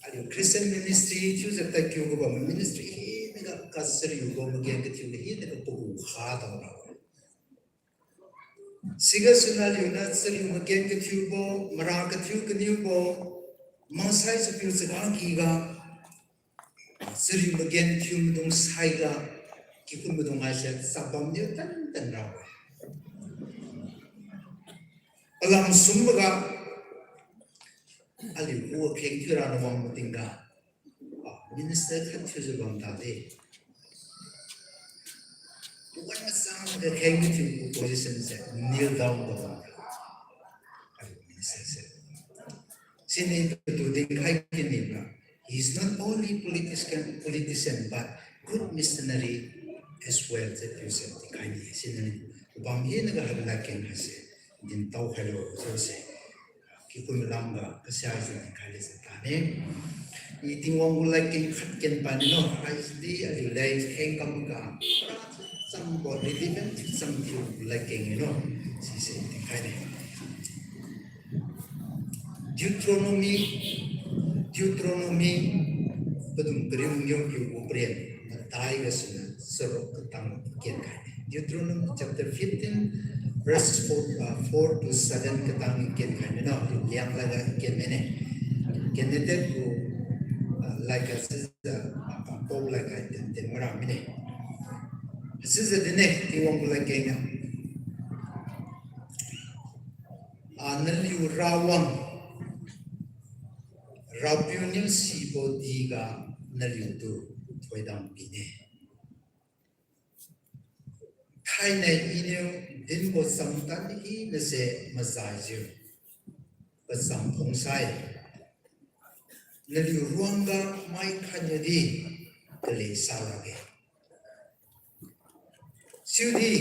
ali Christian ministry tu jata kyu go ministry hi mega kasar yu go megen ke tu hi ne ko kha da na siga sunal yu na sar yu megen ke tu bo mara ke tu ke ni bo masai se pyu se ga ki ga sar yu megen tu dong sai ga ki kun dong ai se sabam ni tan ra alam sumbaga ali wo keng thira na wang mutinga minister khat thuje bang da de wan masang the keng thu position se kneel down ba ali minister se sine to ding khai ki ni ba he is not only politician but good missionary as well that you said kai ni sine bang ye na ga la keng ha se din tau hello so se ki kun lamba ka sia se ni kai le se ta ne ni ting wong like king khat ken pan no I see a delay hang kam ka somebody different some you like you know si se ni kai ne Deuteronomy badum brim yo ki uprem tai ga suna sorok tang ken kai Deuteronomy chapter 15 verses 4 to 7 katang ken kai no liang la ken ne ken ne ko like a sister pop like I did mara mine sister the next thing wong like ken anal yu rawang Rabyunil sibo diga nalutu toidam bine. Kaina inyo dinbo samtan hi nase masaju. Basam pongsai. Nalu ruanga mai kanyadi kale salage. Siudi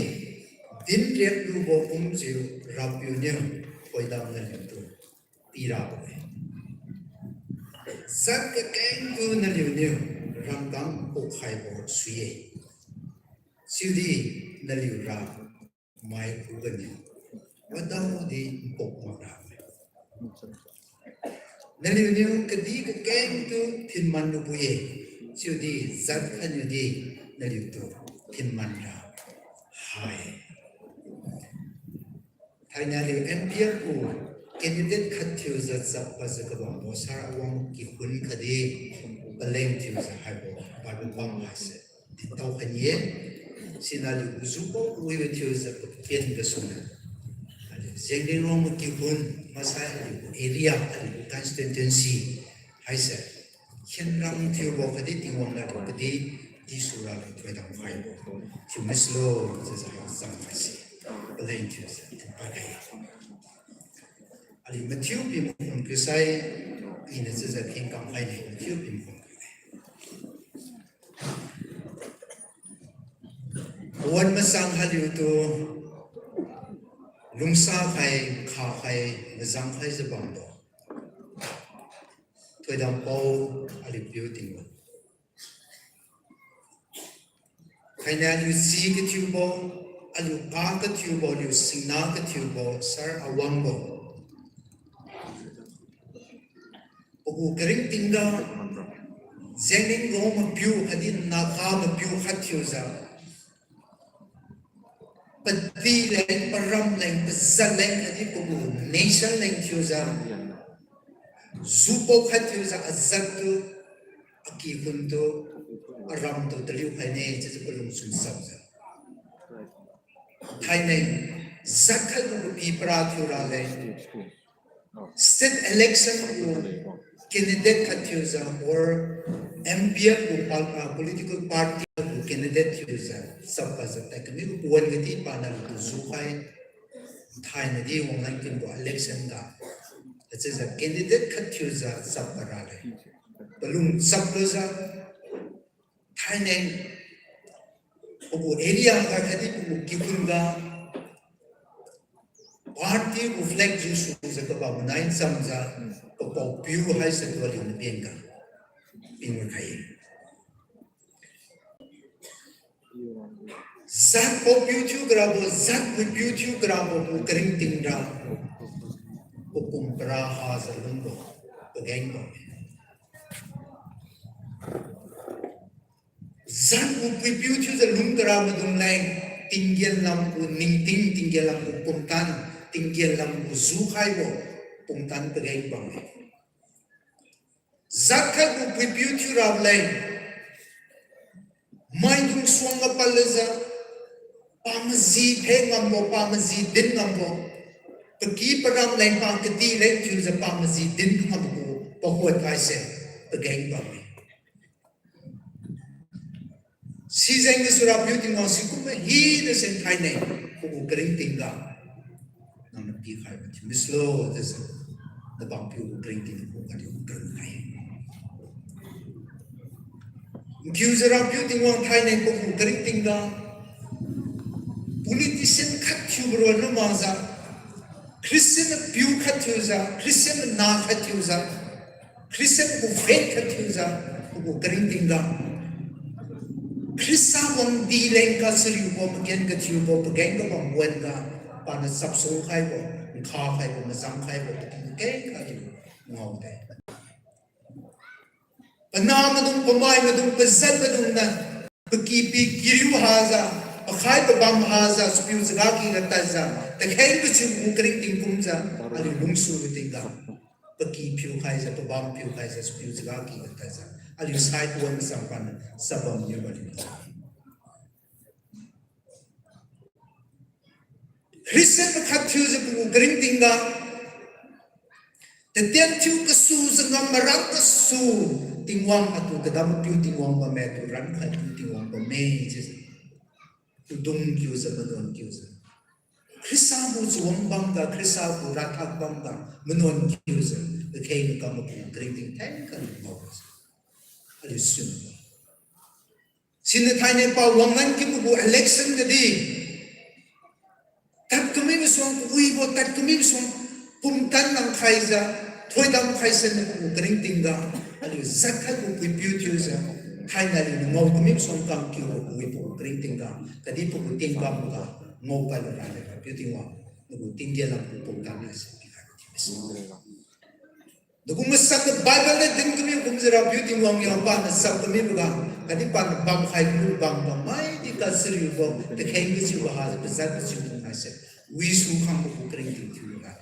din rep lubo umju rabyunil toidam nalutu tirawe. Sak keng tu na liu liu ram dang po khai bo suye siudi na liu ra mai pu ga ni wadam di po ma ra na liu liu ka di ka keng tu thin man nu bu ye siudi zat khan yu di na liu tu thin man ra hai thai na liu NPF ku candidate khat thiu za zap pa za ka bang bo sar awang ki hun khadi baleng thiu za hai bo ba bu bang ha se ti tau khan ye sinali uzu bo wi we thiu za pen ga suna ali zengde rom ki hun masai ali area ali constituency hai se khen ram thiu bo khadi ti wang na khadi di sura la thoi dang hai bo thiu mislo za za sam ha se baleng thiu za pa ga ali Matthew bim khun ke sai ina za king kam hai ne Matthew bim khun wan masang haliu to lungsa khai kha khai mazang khai za bang do toidam pau ali beauty wa khaina lu si ke tubo alu ka ke tubo lu singna ke tubo sar awang bo Ogu kering tingga zengning goma piu hadin Naga ma piu khathiu za pati leng param leng pazal leng hadin ogu nation leng thiu za zupo khathiu za azat tu aki kuntu aram tu taliu phane che palung sun sab za thai nei zakhal gu pi pra thiu ra le state election candidate khathiuza or NPF political party candidate khathiuza sabbaza takni buwan gati panal zukai thaina di wongan kin bo election ga it's a candidate khathiuza sabbarale balung sabbaza thaina obo area ga khadi bu kikunga party reflect jusu za ba nine samza ko piu hai sa ko li bien ka pin khai zat po beauty grabo zat with beauty grabo po kering tingra po kumpra ha sa lundo pageng ko zat po beauty sa lungra madung lang tinggian lam po ningting tinggian lam po puntan tinggian lam po zuhay po puntan pageng bang zat ka po beauty rab lang may dung suang kapalaza pamazi pengam mo pamazi din ngam mo pagi param lain pang keti lain tu za pamazi din ngam mo pahuat kaise pageng bang si zeng ni surah beauty ngam si kuma hi de sen kai nei ko kering tingga nam pi khai ba ti mislo de se de bang pi kering ting ko ka di kering kai Surah beauty ngam thai nei ko kering tingga politician khatyu bro no maza Christian piu khatyu za Christian na khatyu za Christian ku faith khatyu za ku kering tingga Christa wong di leng ka sri bo pagyan khatyu bo pagyan ka bang wen ka pa na sapso khai bo kha khai bo masang khai bo keng ka ju ngau te panam dum pamai dum pazat dum na pakipi kiriu haza Pakai pabam haza spiu zagaki rataza takhay bichu kring tingkumza ali lungsu bitinga paki piu kaiza pabam piu kaiza spiu zagaki rataza ali side one sampan sabam yubali Christian pakathu zaku kring tinga tetian chu kasu zangam marang kasu tingwang atu kadam piu tingwang ba metu ran khatu tingwang ba me Udung kiusa menon kiusa. Krisa bu zuwang bangga, krisa bu ratak bangga, menon kiusa. Lekay kamu bu kering ten kan bawas. Ali sun. Sini tanya pa wangan kimu bu election jadi. Tak kami besong uibo, tak kami besong pumtan ng kaisa, toy dam kaisa na bu kering tingga. Ali zakat bu beautyusa. Hai nali ngau kami besong kam kiu bu uibo kering tingga. Tadi pun tinggal muka mau pada rada, tapi tinggal nunggu tinggal lampu pungkana sepihan timis. Nunggu masak ke Bible le ding kami kumzera beauty wang yang pan masak kami muka. Tadi pan bang khai kuru bang mai di kasri wang tekeng kesi bahasa besar kesi bahasa. Wisu kamu kering tinggi muka.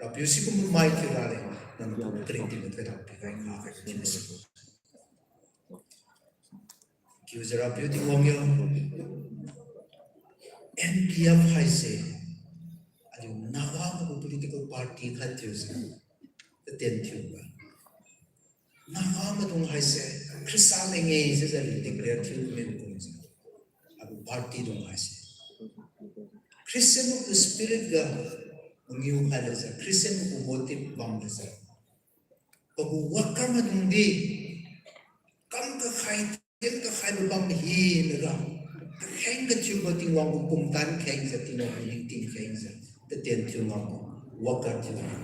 Rapi usi kamu mai kira le, nunggu kering tinggi muka tapi kai kai timis. Kumzera beauty wang yang NPF haise aliu Naga ko political party khathius ten thiuba Naga ma dung haise Krista nge se zali declare thiu men ko abu party dung haise Christian ko spirit ga ngiu khala sa Christian ko motive bang sa pagu wakar ma dung di kam ka khai ten ka khai bang hi naga Keng ke cuba tingwang hukumtan keng sa tingwang ting keng sa tetian tingwang wakar tingwang.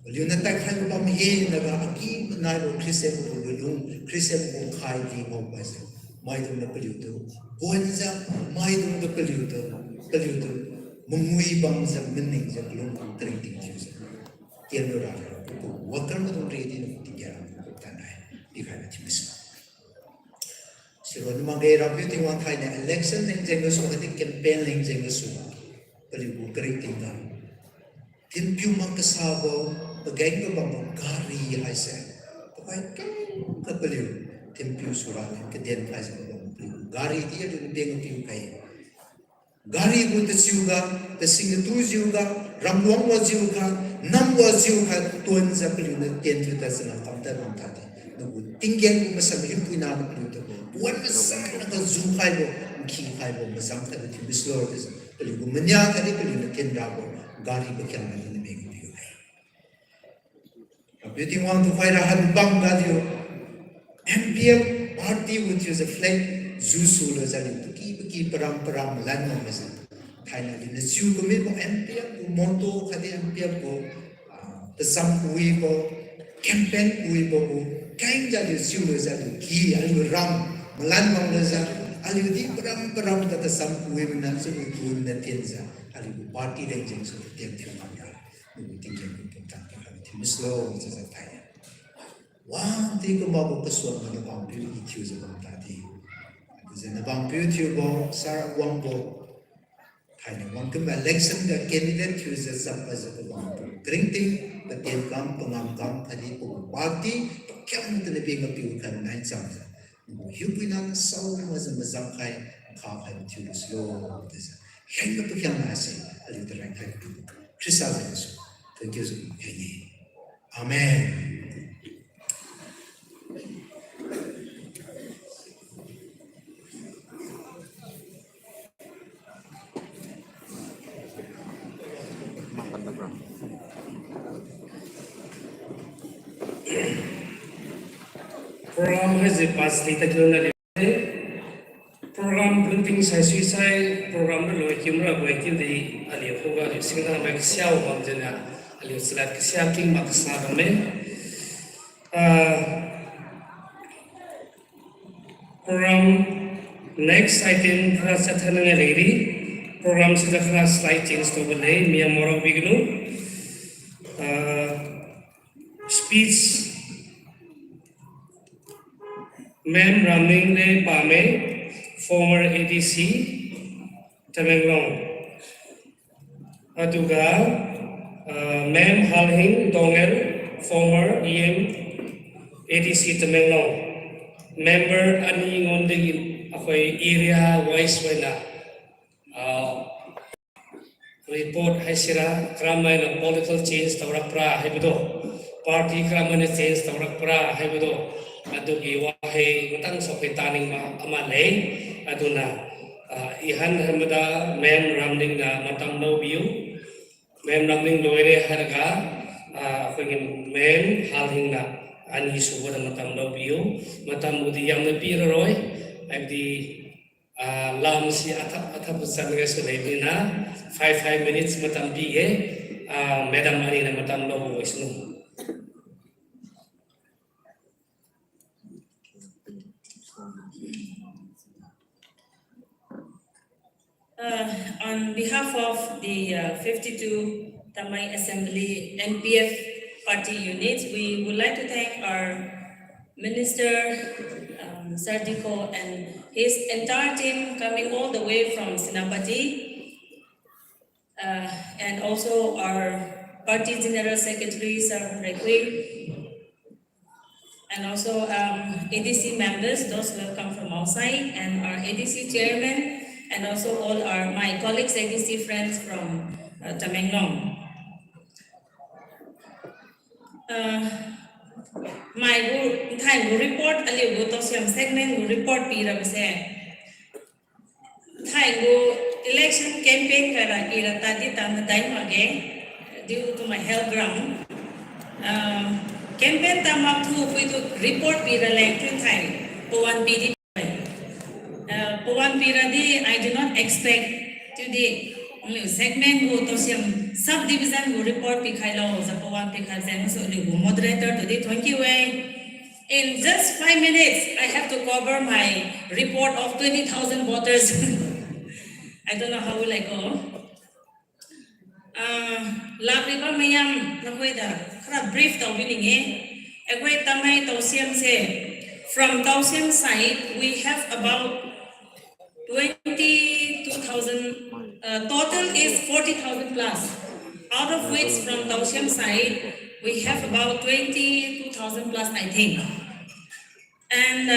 Beliau nanti kan bam he naga aki menaruh Kristen berulung Kristen mengkai di mau bahasa. Mai tu nak beliau tu bonza mai tu nak beliau tu mengui bangsa mening sa belum terinting cuba. Tiada orang wakar macam ready nak tinggal tanah di kana cuba. Siron magai rapi tingwang kai na election ning jengus wakati campaign ning jengus pelibu kering tinggal. Timpiu makasabo bagay ko bang gari haise. Pakai ke peliu timpiu surat kedian haise bang peliu gari dia tu deng tiu kai. Gari bu tesiuga tesing tu jiuga ramwang wa jiuga nam wa jiuga tuan za peliu na tien tu ta sana kamta bang tadi. Nugu tinggian bu masam himpu na peliu tu. Buat besar nak zoom kai bo, ki kai bo besar tadi tu bislor tu. Peliu menya tadi peliu nak kendra bo, gari berkian lagi ni megu peliu kai. Tapi tingwang tu kai rahan bang gadio. NPF party which is a flag zusul zali beki perang lan mo mesa. Thailand ni siu kami bo NPF bo monto kadi NPF bo pesam kui bo campaign kui bo kain jadi siu zali ki alu ram Melan bang desa aliu di peram kata sampu menan so kun na tienza aliu party dan jeng so tiang tiang ya nu tinggal kan kan tim slow so sa tai wan ti ko ma ko so na bang pi ki chu so bang ta ti na bang pi tu bo sar wang bo hai na wang kem election the candidate chu sa sap as a bang kring ting the tiang kam pangam kam thadi ko party kyam na le ping pi kan nai chang Yupinan sau mazang kai kafai tu slow this hang up yang nasi ali terang kai tu kristal itu thank you so much amen Program has a past data journal. Program printing sai suicide program no loy kimra boy kim di ali hoga singna ba xiao bang jena ali slat xiao king mak sa ba me program next item khara chathana nge lady program se da khara slide change to bale mi amoro bignu speech Ma'am Ramning Ne Pame, former ADC, Tamanglong. Aduga, Ma'am Halhing Dongel, former EM ADC Tamanglong. Member Ani Ngonding Akoy area wise wena. Report Haisira, Krama and political change Tawrakra, Habido. Party Krama change Tawrakra, Habido. Adugi wahe matang sokitaning amalay aduna ihan hamada mem ramning na matam no view mem ramning loire harga akhing mem halhing na ani subod matam no view matam mudi yam na pira roy abdi lam si atha busan ga so lebina 5 minutes matam bige madam ani na matam no voice no On behalf of the 52 Tamei Assembly NPF party units, we would like to thank our Minister Sardiko and his entire team coming all the way from Sinapati, and also our party General Secretary Sir Rekwi, and also ADC members, those who have come from outside, and our ADC chairman, and also all my colleagues, ADC friends from Tamenglong. My time report, ali go to siyam segment report pira base. Time go election campaign kara ira tadi tam dai mage due to my health ground. Campaign tamak tu puitu report pira like time Pawan PD. Pawan Piradi, I do not expect today only segment go to some subdivision go report Pikhailo, the Pawan Pikhazen, so the moderator today 20 way. In just 5 minutes, I have to cover my report of 20,000 voters. I don't know how will I go. Labriba mayam nahoida, kara brief to winning eh. Agway Tamei to say from Tausiam side, we have about 22,000, total is 40,000 plus, out of which from Tausiam side, we have about 22,000 plus, I think. And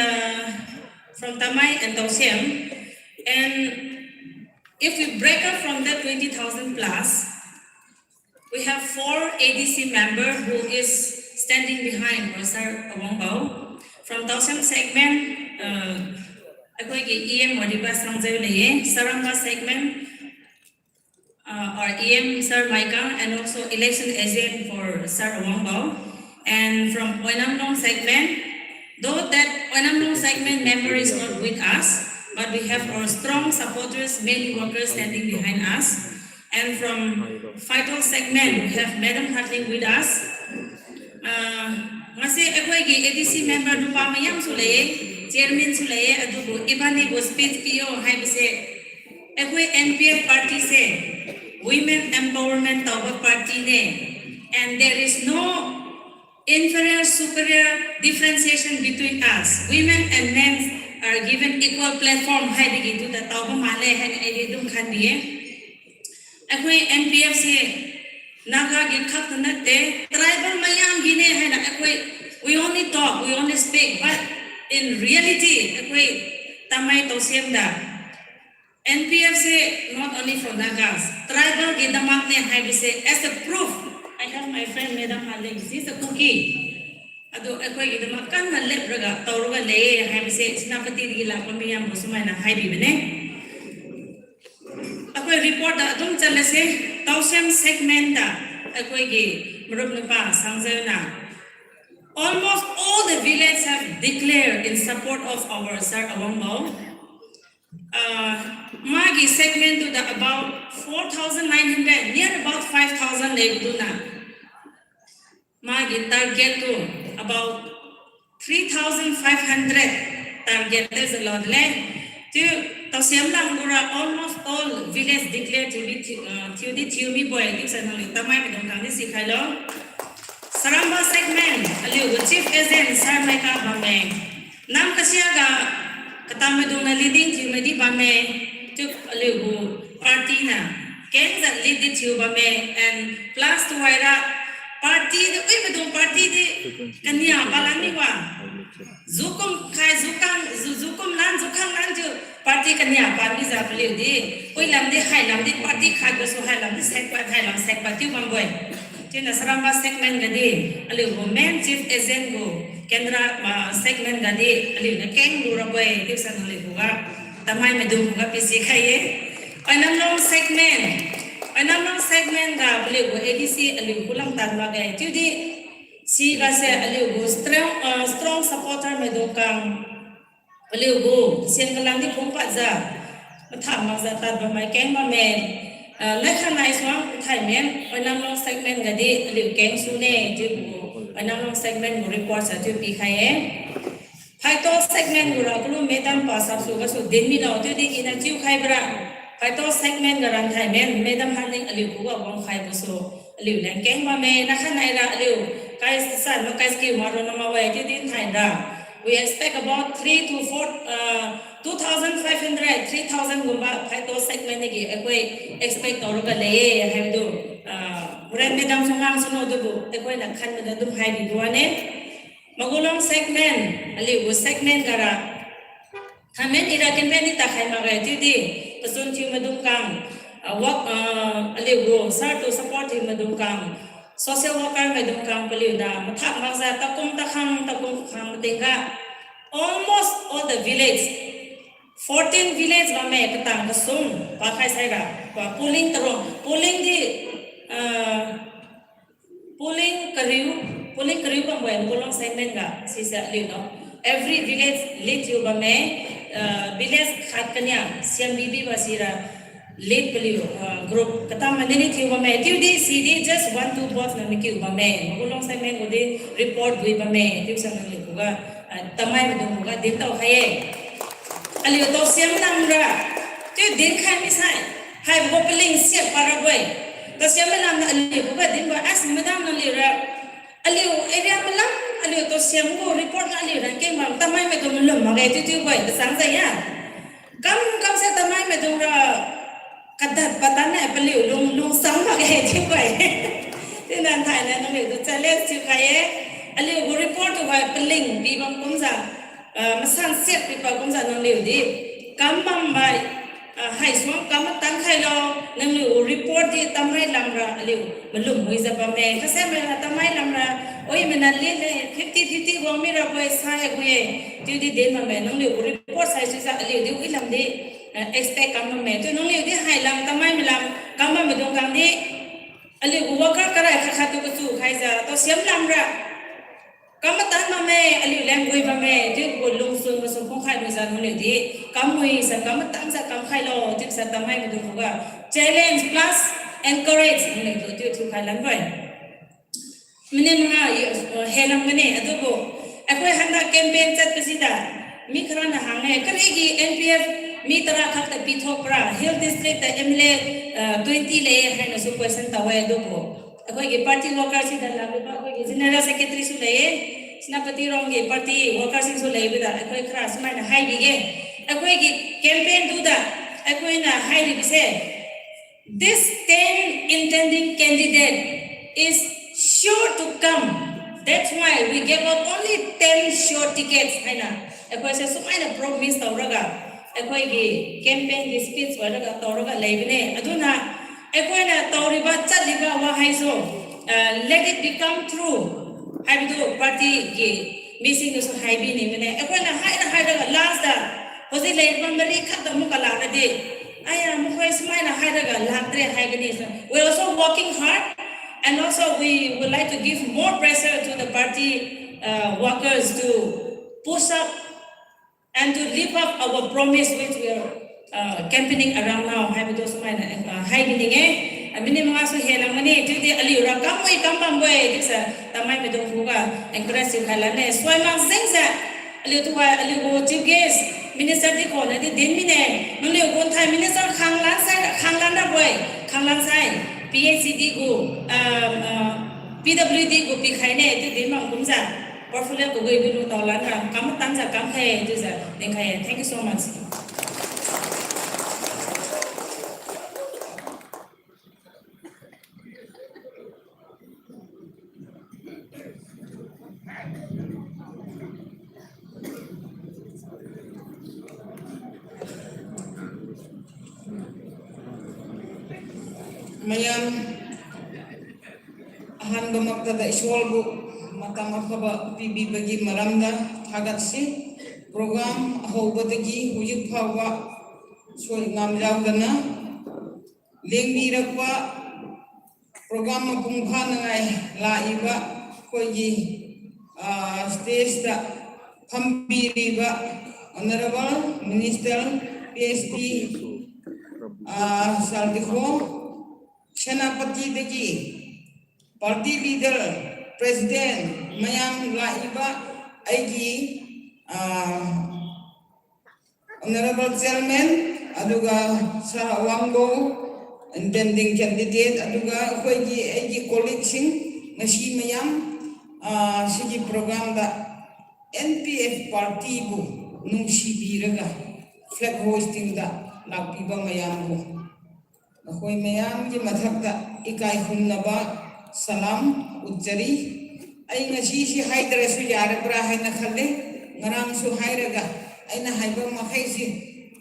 from Tamei and Tausiam, and if we break up from that 20,000 plus, we have 4 ADC members who is standing behind Professor Awongbao. From Tausiam segment, EM Modiba Sangzai Saranga segment, our EM Sir Maika, and also election agent for Sir Awongbao. And from Oinamnong segment, though that Oinamnong segment member is not with us, but we have our strong supporters, many workers standing behind us. And from Vital segment, we have Madam Hatling with us. Ngasi ADC member Dupa Mayam Sule, chairman su laye adubu ibani go speech PO hai bise ekoi NPF party se women empowerment tawba party ne and there is no inferior superior differentiation between us women and men are given equal platform hai digi tu ta tawba male hai ai dum khan biye ekoi NPF se Naga gi khak na te tribal mayam gi ne hai na ekoi we only talk we only speak but in reality ekoi Tamei to sem da NPF se not only for Nagas tribal gi damak ne hai bise as a proof I have my friend Madam Haling this is a cookie ado ekoi gi damak kan na lebraga tawruga le hai bise sinapati gi la pamiyam busumai na hai bi bene akoi report da adum chale se tausem segment da akoi gi murup nupa sangzena almost all the villages have declared in support of our Sir Awangmo magi segment to the about 4,900 near about 5,000 lebduna magi target to about 3,500 target there's a lot left to Tausiam Langura almost all villages declared to be Thiumi boy gives an only Tamai Medongani Sikalo Saramba segment Aliu chief agent Sarmaika Bame Nam Kasiaga Katamaduna leading Thiumedi Bame took Aliu party na Keng that lead the Thiubame and plus to Waira party the Wibadum party the Kanya Balaniwa Zukum Kai Zukum Lan Zukang Lanju party Kanya Party Zapali di Ulam di Highland di party Kagosu Highland di Sekpat Highland Sekpat Tubamboy Tina Saramba segment Gadi Aliu men chief agent go Kendra segment Gadi Aliu na Keng Luraboy Tipsan Alibuga Tamai Medunga PC Kaye Anamlong segment ga Aliu ADC Aliu Kulang Tanwaga Tudi si kasi Aliu strong supporter Medukang Aliu siang kalang di pumpat za matham za tat ba mai keng ba men lekhanai swang thai men anamlong segment gadi Aliu keng su ne tu anamlong segment report sa tu pi khaye phaito segment gura kulu medan pa sa su ga su denmi na tu di ina chiu khai bra phaito segment garan thai men medam haning Aliu ku ga wang khai bu so Aliu leng keng ba me na khanai ra Aliu kai san no kai ski maro no ma wai ti din thai ra we expect about 3 to 4 2,500 3,000 gumba phaito segment gi ekoi expect or ga le have do ren medam sungang suno do ekoi na khan da dum hai bi duane magulong segment Aliu segment gara Hamen ira kenbeni ta khai ma ga ti di pasun chi madum kang work Aliu sir to support him madum kang social worker madum kang Aliu da mathak magza takum khang tenga almost all the village 14 village ba me katang kasum pa khai sai ga pa pooling di pooling kariu ba mo bolong segment ga si sa Aliu no every village lead you ba me village khat kanya siam bibi ba sira lead Aliu group katam manini thiu ba me tiu di cd just 1 2 box na mikiu ba me bolong segment go di report dui ba me tiu sang Aliu ko ga Tamai Medong ga din taw khaye Aliu to siam namra tiu din khai mi sai hai bo peling siap paraboy to siam nam na Aliu ko ga din ba as madam na lira Aliu area malam Aliu to siam go report na Aliu ran ke mam Tamai Medong lum ma ga tiu boy ta sang sai ya kam se Tamai Medong ra kadat patana Aliu lung sang ma ga tiu boy tin nan thai na Aliu to challenge tiu khaye Aliu go report to by peling bi bang kumza masan siap bi pa kumza nang Aliu di kamam bai hai swang kam tang khai lo nang Aliu report di Tamai lamra Aliu malum hoi za pa me ka se me Tamai lamra oi menan le 50 wang mi ra boy sai go ye ti di den ma me nang Aliu report sai sa Aliu di ilam di expect kam me to nang Aliu di hai lam Tamai mi lam kam ma dong kam di Aliu worker kara kha tu ku khai za to siam lamra Kamatan mame Aliu language mame tu bolong sun masuk khai no san hone di kamui sa kamatan sa kam khai lo tip sa Tamai mu du ga challenge plus encourage ne tu khai lan bai minen nga helam mene adu go akoi handa campaign chat pasida mi khara na hangai karigi NPF mi tara khakta pithokra hill district the MLA 20 le haina su question tawe do ko akoi ge party workers si dal lagu ba akoi ge general secretary su le snapati rong ge party workers su le bida akoi khara smai na hai bige akoi ge campaign do da akoi na hai ri se this 10 intending candidate is sure to come. That's why we gave out only 10 short tickets. Ako sa sumay na promise tauraga. Ako gi campaign speech wala tauraga laibine. Aduna ako na tauriba chaliba wahaiso. Let it become true. Habido party gi missing so haibi ni mene. Ako na haida last da. Hosi laiban mali khata mo kala na di. Aya mo ko sumay na haida latre haigani. We're also working hard. And also, we would like to give more pressure to the party workers to push up and to live up our promise which we are campaigning around now. Have those mind high meaning I mean, mga so helang mani. Today, aliura kamoy kampamboy. This tamay medong huga encourage halane. So I'm saying that aliu chief guest minister di ko na di din mine. Nuli ko thai minister khanglan na boy khanglan sai. PhD go, PWD go pikhaine to dimang kumza. Portfolio go go bilu tawlana. Kamu tanza kamhe to za. Thank you so much. Mayam ahan bamaktada iswalbu matam afaba pibi bagi maramda thagatsi program ahobadagi hujik phawa soi ngamjawdana lengbirakwa program mapung phanangai laiba koigi stage da phambiriba honorable minister PhD Saldikho Senapati degi party leader president mayam laiba aigi honorable chairman aduga sa wangbo intending candidate aduga aigi colleague sing ngasi mayam sigi program da NPF party bu nungsibiraga flag hosting da lakpiba mayam bu Ahoy mayam ki mathakta ikai humnaba salam ujjari ay ngasi si haidra su yare bra hay na khalle ngarang su hairaga ay na haiba makhay si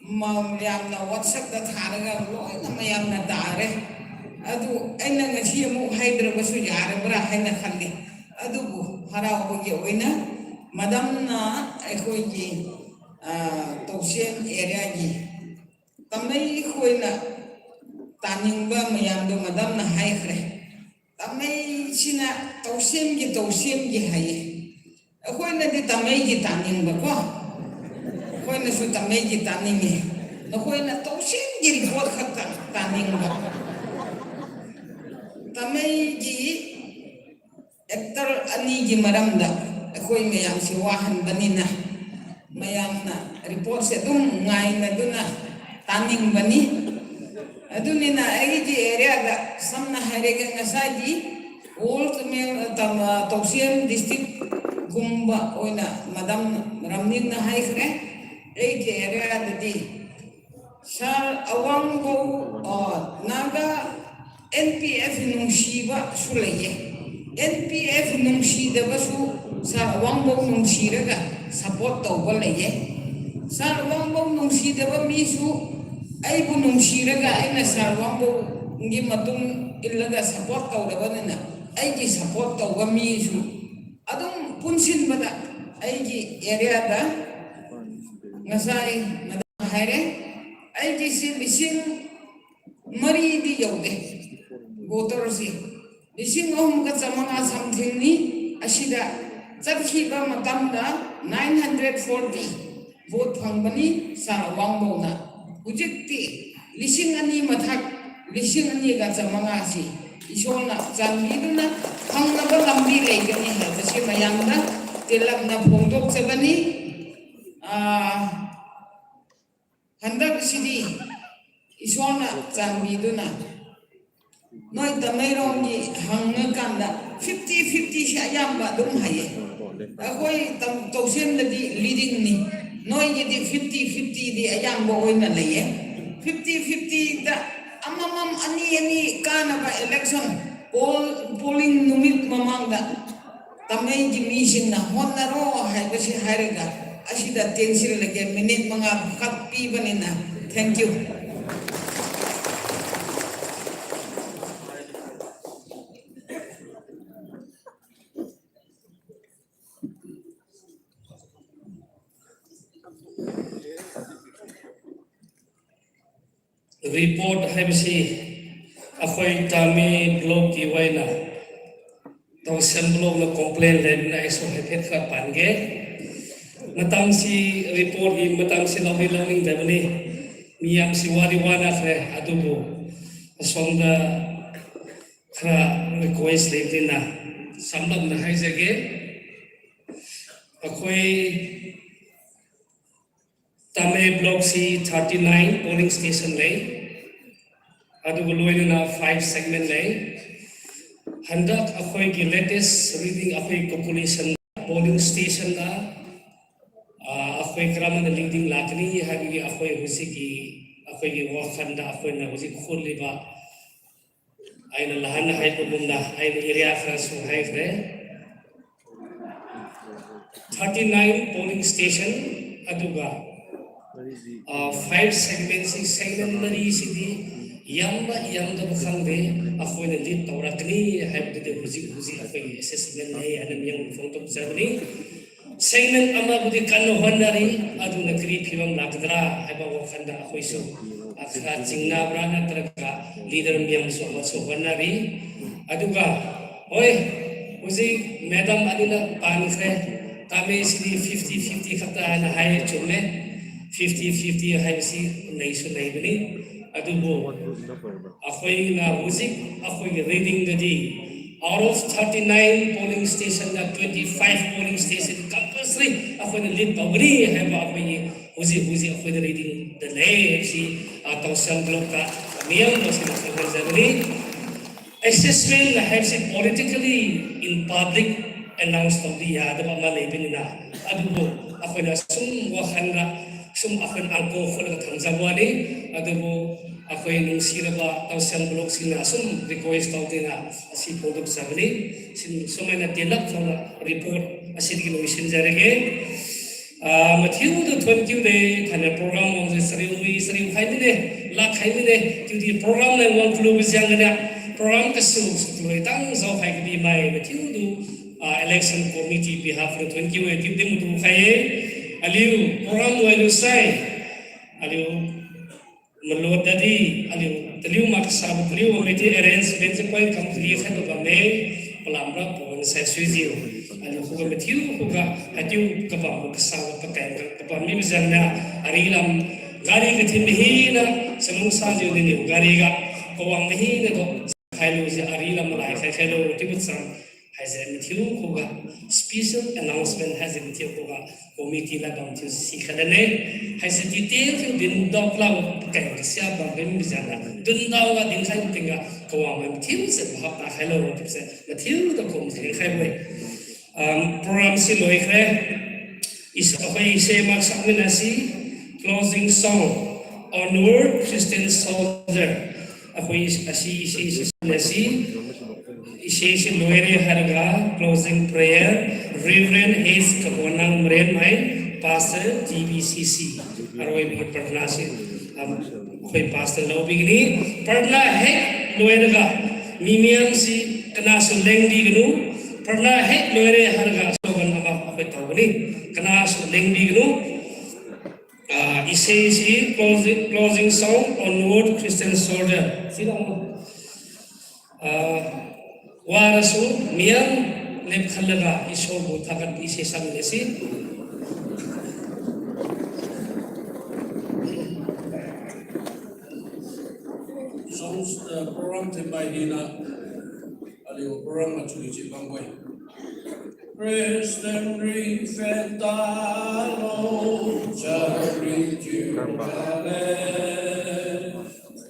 mayam na whatsapp da tharaga loy na mayam na dare adu ay na ngasi mo haidra ba su yare bra hay na khalle adu bu hara ho ge oina madam na ay koy ki tawsien area gi tamai khoy na Taningba mayam do madam na haikre. Tamei sina tausim gi haye. Ako na di tamei gi taningba ko. Ako na su tamei gi taningi. Ako na tausim gi report khatta taningba. Tamei gi ektar ani gi maramda. Ako mayam si wahan banina. Mayam na report se dum ngai na duna taning bani. Adunina agi area da samna harega ngasadi old me tausiam district gumba oina madam ramnin na haikre agi area da di sar awang go naga NPF nungsiba sulaye NPF nungsida basu sar awang go nungsiraga support tawba laye sar awang go nungsida ba misu ay bunong siraga ay nasarwang bo ngi matung ilaga support tawdabanina ay gi support tawga misu adong punsin bada ay gi area da ngasay madam haire ay gi lising mari di yaude voter si lising ka samanga something ni asida chakhiba matamda 940 vote phangbani sarwang bo na Ujikti lising ani mathak lising ani ga chamanga si isona chanbiduna hangnaba lambi leigani ha tasi mayamna tilak na phongdok chabani handak sini isona chambiduna noi Tamei ni hangakanda 50-50 siya yamba dum haye akoi tam tausen di leading ni noi di 50-50 di ayamba oina leye 50-50 da amamam ani kana ba election polling numit mamangda Tamei gi mission na honaro hay basi harega asida tensir lagi minute mga kapi banina. Thank you. Report habisi akhoi Tamei blog ki waina tau sem blog na complain len na iso hepet ka pange matang si report ni matang si lawi lawing dabani miyam si wari wana kre adubo asongda kra request letina samlam na haizage akhoi Tamei block si 39 polling station lay adubo loina 5 segment lay handak akhoi ki latest reading akhoi population polling station da akhoi kraman da leading lakni habi akhoi husiki akhoi gi wakhanda akhoi na husi kholiba aina lahan hai pumna aina area frasu hai fre 39 polling station aduga 5 segments segment mari sidi yamba bakhangde akhoi na lead tawrakni habi de husi akhoi assessment nei anam yang photo jabni segment ama budi kanu honari adu na kri phibam lakdra haba wakhanda akhoi su akha jingna brana traka leader miyam so honari aduga oi uji madam adina pankhre Tamei sidi 50-50 khata na hai chume 50-50 hai si nei su nei bani adubo akhoi na uji akhoi reading dadi out of 39 polling station, 25 polling station compulsory. Akhoi lead pagri hai ba akhoi huzi akhoi reading the lay si atau samblok ka miyam basi na sabani assessment have si politically in public announced of the adaba malay binina adubo akhoi na sum wakhanda sum akhoi angko khol thamjabani adubo akhoi nung siraba tau samblok sina sum request tau dina asi product sabani sin sumana telak thona report asidi no mission jarege mathiu the 20 day thana program on the sri khaimine la khaimine to the program la one club jangana program ka su loi tang zo khai bi mai mathiu du election committee behalf of 20 way tip dem du khai aliu program wa lu sai aliu melod tadi aliu teliu maksa teliu committee arrangement point complete khato ba me pelambra pon sai suiziu aliu ko mathiu ko ga hatiu ka ba maksa ka ka ba mi bizana arilam gari ke thimhina samungsa je ni gari ga ko wang hina do khailu je arilam lai khailu tibutsan has a mathiu ko ga special announcement has a mathiu ko ga committee la bang chu sikhadane has a detail to din dok la ka sia ba ben bizana dun daw ga din khai tinga ko wang mathiu se ba ta khailu tibse mathiu do ko se khaiwe program si loi khre is akhoi se mak sakmina si closing song onward Christian soldier akhoi asi Isheshin Loere Harga, closing prayer, Reverend Hayes Kaponang Mren Mai, Pastor TBCC. Arway bi pradna se koi pastor lo bigni pradna hai loerga mimiam si kana so lengdi gnu pradna hai loere harga slogan ama ape tawni kana so lengdi gnu Isheshin closing song onward Christian soldier. Sila warasu miyam lep khalaga isho bo thagat ise samne si songs program Tamei hina aliu program ma chuli chi bangwai Rest and refentalo, charity,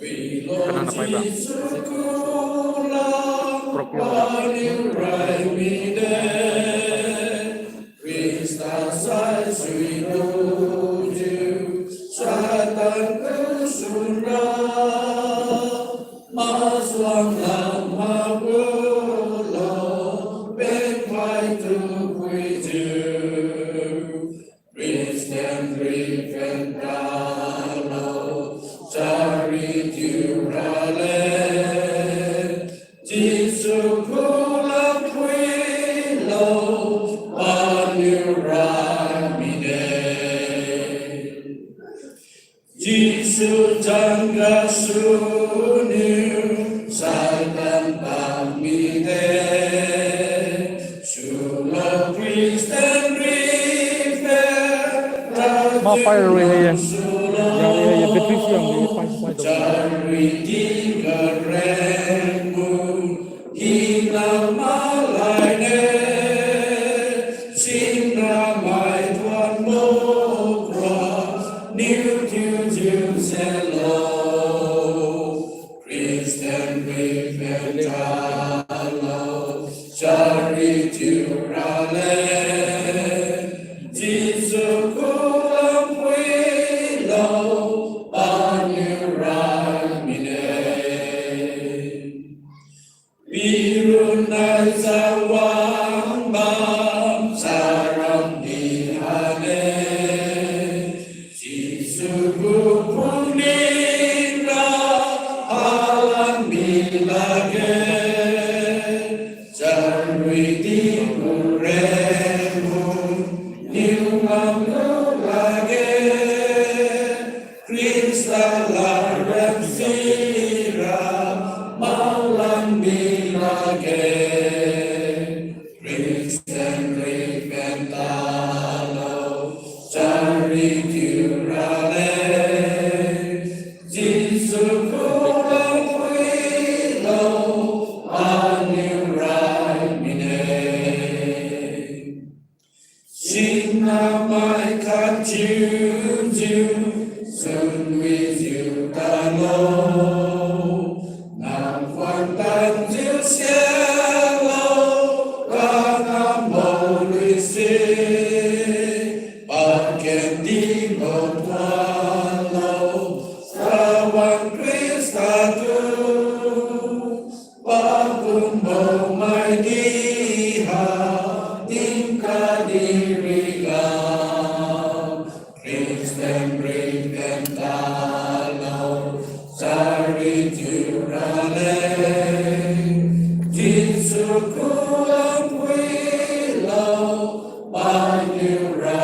we Lord Jesus, Christus, I sweet you, Satan, Kusunda, Maswang Magulo, Ben Pai to quit you, Christian Rivendalo, Charity Rale, Jesus Kula Quilo, Jesus Janga Sunu Satan Pamide Sula Christian River fire away here. Yeah, Patricia, Charity Garemu Hina Malaine Sinra Mai Tuan Mokra New Hello, Christian Rivendalo, Charity Rale, Jesus Kulam Wilo, Aniramine, Birunai Zawang Bam Saram Dihane, Jesus Kupunira Alam Bilage, Charity Kuremu, Niumam Nulage, Krista Larem Sira, Malam Bilage, Christian Rivendalo, Charity Rale, Jesus Kulam Wilo, Aniramine, Sina Mai Kajuju, soon with you Talo, Nam Kwan Tan Jiu Cielo, Kana Morisi, Bakken di Botwalo, Sawan Kristatu, Bakun Bo Mai Diha, Tingka Diriga, Kristen Rivendalo, Sari Jurale, Jinsu Kulam Wilo, Aniramine.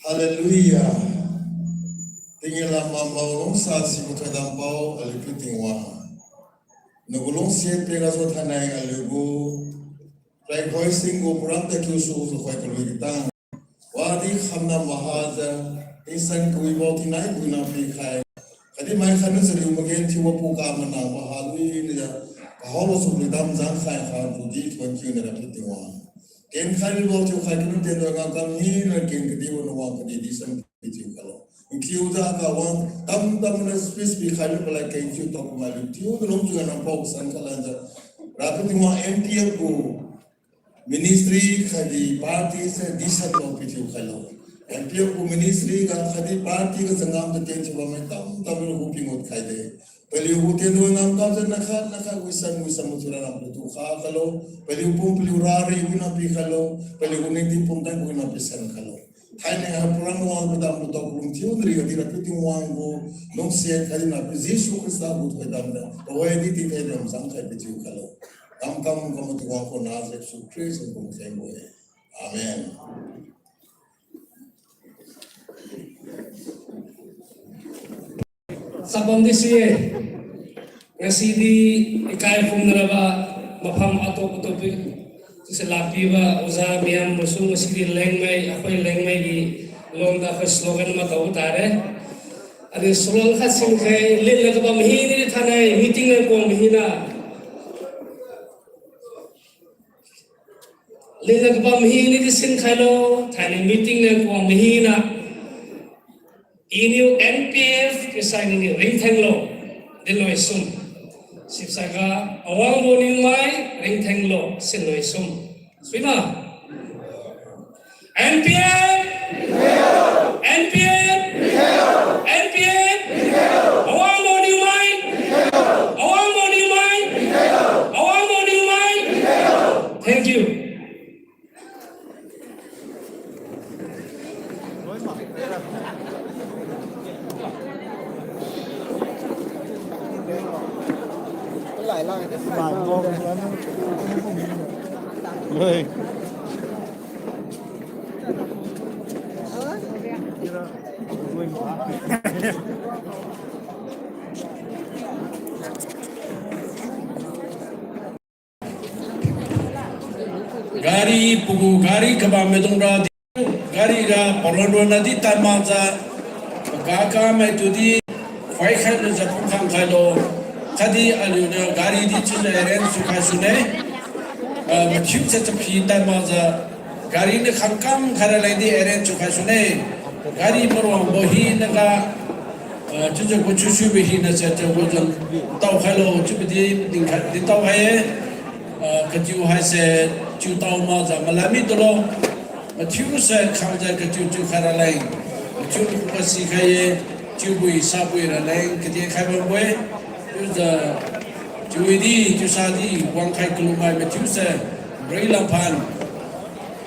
Hallelujah. Tinggal mamau sa si mutadang pau alipiting wa. Nagulong siya pera so tanay alugo. Like hoisting go purang ta kyu su so kwai kalui kita. Wadi khamna mahaza insan kui bau tinai kui na pi khai. Kadi mai khanu sari umagen ti wa puka mana mahalui ni da. Kaholo so lidam zang khai kha budi tuan kyu na alipiting wa. Ken khai bau tu khai kunu ten do ngam ni na ken kedi wo no wa kedi disam kedi kalau. Includa kawan tam na space bi khai ko like ken kyu to ko malu tiu no long tu na pau san kalanja. Rapiting wa NPF ko ministry khadi party se disat lo pitiu khalo NPF ko ministry ga khadi party ga sangam de ten chwa me tam no pingot khai de pali u ten no nam kam na kha wisan mutura na tu kha khalo pali pum pali ra ri u na pi khalo pali u ne ti pum tan ko na pi san khalo thai ne ha puran wa ko dam to ko tiu dri ga di rapiting wa go long se khadi na pi jisu krista bu ko dam da o e di ti te dam sang khai pitiu khalo Kam kamu tuan ko nazar sukses untuk semua. Amen. Sabam disiye ngasidi ikai pum naraba mafam atop topi selapiba uza miam musu ngasidi lengmai apa lengmai di lom da slogan matau tare Ada soal khasin kai len la ba mhi ni thanai meeting le ko mhi na len la ba mhi ni sin khai lo thani meeting le ko mhi na inu NPF ke signing ni ring thang lo den lo sum sip saga awang bo ni mai ring thang lo sin lo sum suina NPF NPF NPF awang bo ni mai awang bo ni mai awang bo ni mai thank you. Gari pugu gari kaba medungra gari ga polondo nadi tamaza gaka metudi fai khai no japu kham khai lo kadi aluna gari di chule ren sukha sune mathiu cha phi tamaza gari ne khangkam khara lai di ren sukha sune gari morwang bohi naga chujo ko chushu behi na cha cha bojan tau khai lo chubdi ding kha di tau hai katiu hai se chu tau ma za malami dolo mathiu se khangja katiu chu khara lai chu ko si khai chu bui sa bui ra lai kati khai ba boi the chu di chu sa di wang khai kulumai mathiu se rei lam phan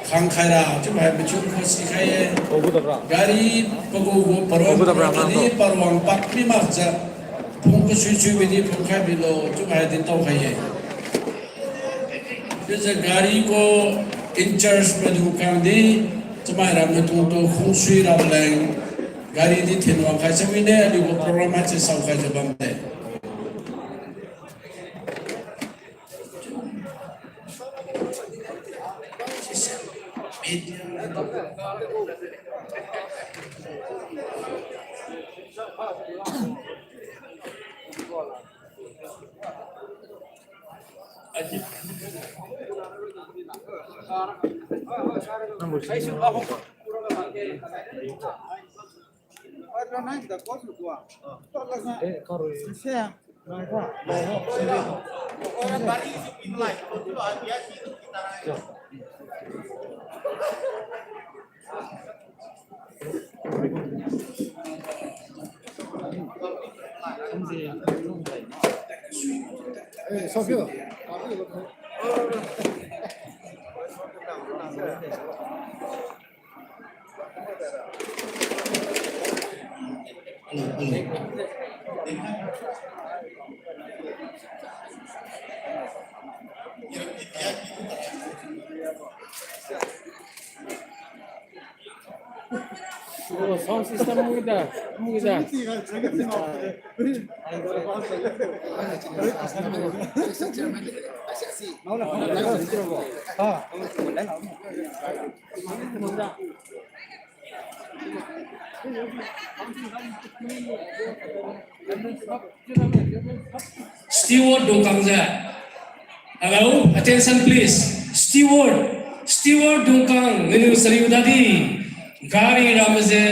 khang khai ra chu bai mathiu ko si khai gari pago go parwang di parwang pak mi ma cha phung ko chu chu di phung khai bi lo chu bai din tau khai There's a gari ko in charge madu kandi chamai ram na tu to khung sui ram lang gari di thinwa khai samine ali ko program ha che sau khai jabam te Sound system muda. Steward Dongkangja. Hello, attention please. Steward Dongkang, menu Sariudadi. Gari Ramaze,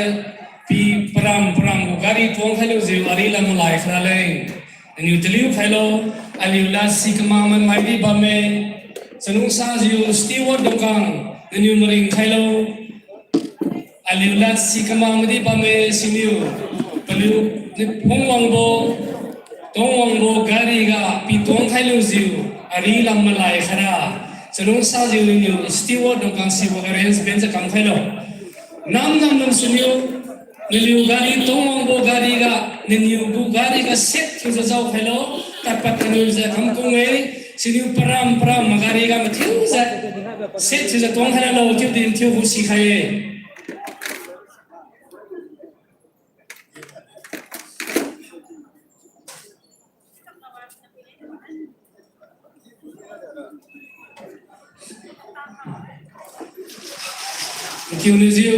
P. Pram, Gari Pong Hello, Arila Mulai Fraleng. And you tell hello, and you last sick mom and my bame. Sanung Saz you, Steward Dongkang, the new marine hello. And you last sick mom and bame, sinu. Palu, the Pongwangbo. Tongwangbo Gariga, Pitong Hailuziu, Arila Malai Hara, Salon Sazu, Steward Dongkang Sivo Arens Benza Kamphelo. Nam Sunyu, Nilu Gari, Tongwangbo Gariga, Nilu Gariga set to the Zau Hello, Tapatanuza Kamkunge, Sinu Param, Magariga Matilza, set to the Tong Hello, to the Intubusi Haye. Tunisia,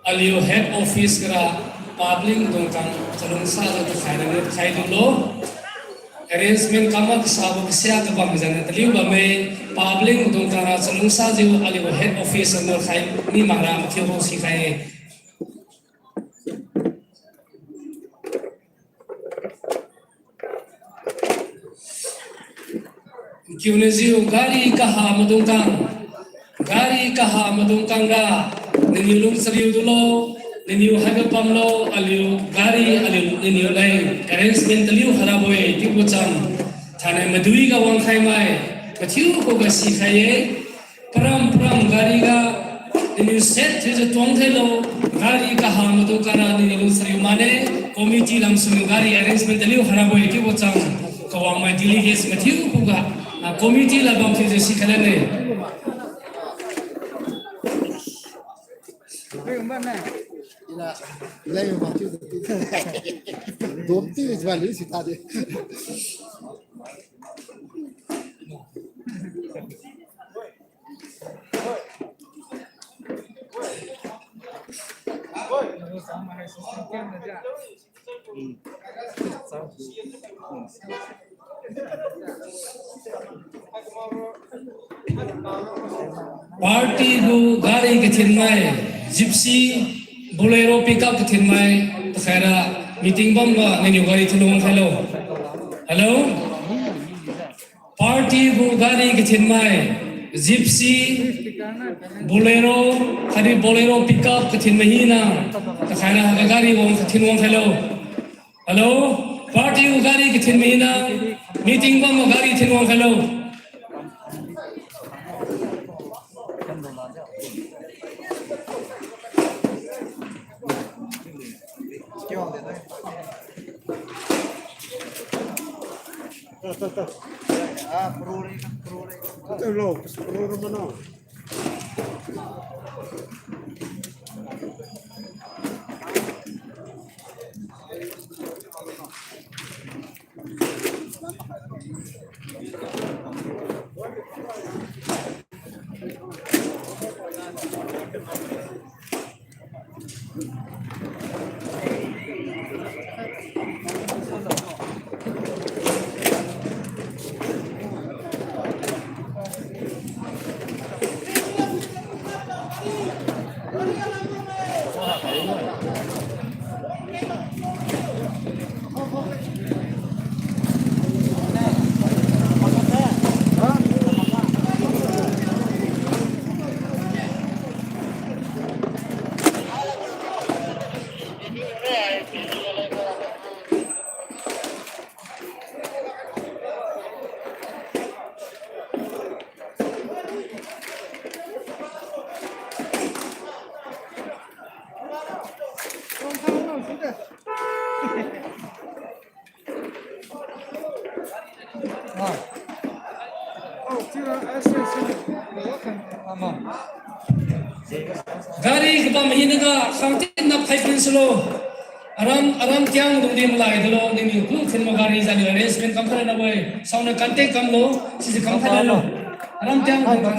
aliyo head office kara public dongkang calung sa to khai lo arrangement kamak sabuk sia ka bang jana taliu ba me public dongkang ra calung sa jiu ali head office no khai ni mara ma thio si khai क्यों जियो गाड़ी कहा मदुंकांग रा निलुम सरियो दुलो निन्यू हागा पमलो अलियो गाड़ी निन्यू line arrangement लियो हराबोए तिबुचम थाने मदुई का वंखाई my कथियो को गसी खाये परम गाड़ी का निन्यू सेट थे तोंथेलो गाड़ी कहा मदुंकारा निलुम सरियो माने कमिटी लमसुम गाड़ी अरेंजमेंट लियो हराबोए तिबुचम कवांग माय डिलीगेट्स मथियो को गा कमिटी लाबाम थे जसी खलने Lei ma tu dotti sbagli si tade party को गाड़ी के थिनमाय जिप्सी बोलेरो पिकअप के थिनमाय तो खैरा मीटिंग बम ने गाड़ी थुलुंग हेलो हेलो पार्टी को गाड़ी के थिनमाय जिप्सी बोलेरो हरी बोलेरो पिकअप के थिनमहीना तो खैरा गाड़ी वो थिनवंग हेलो हेलो पार्टी को गाड़ी के थिनमहीना मीटिंग बम गाड़ी थिनवंग हेलो गाड़ी के बम महीने का खांतिन न फाइपिन स्लो आराम त्याग दुंदी मलाई दलो निनी कु फिल्म गाड़ी जाली अरेंजमेंट कम करे न बोए साउंड कांटेक्ट कम लो सिज कम करे लो आराम त्याग दुंदी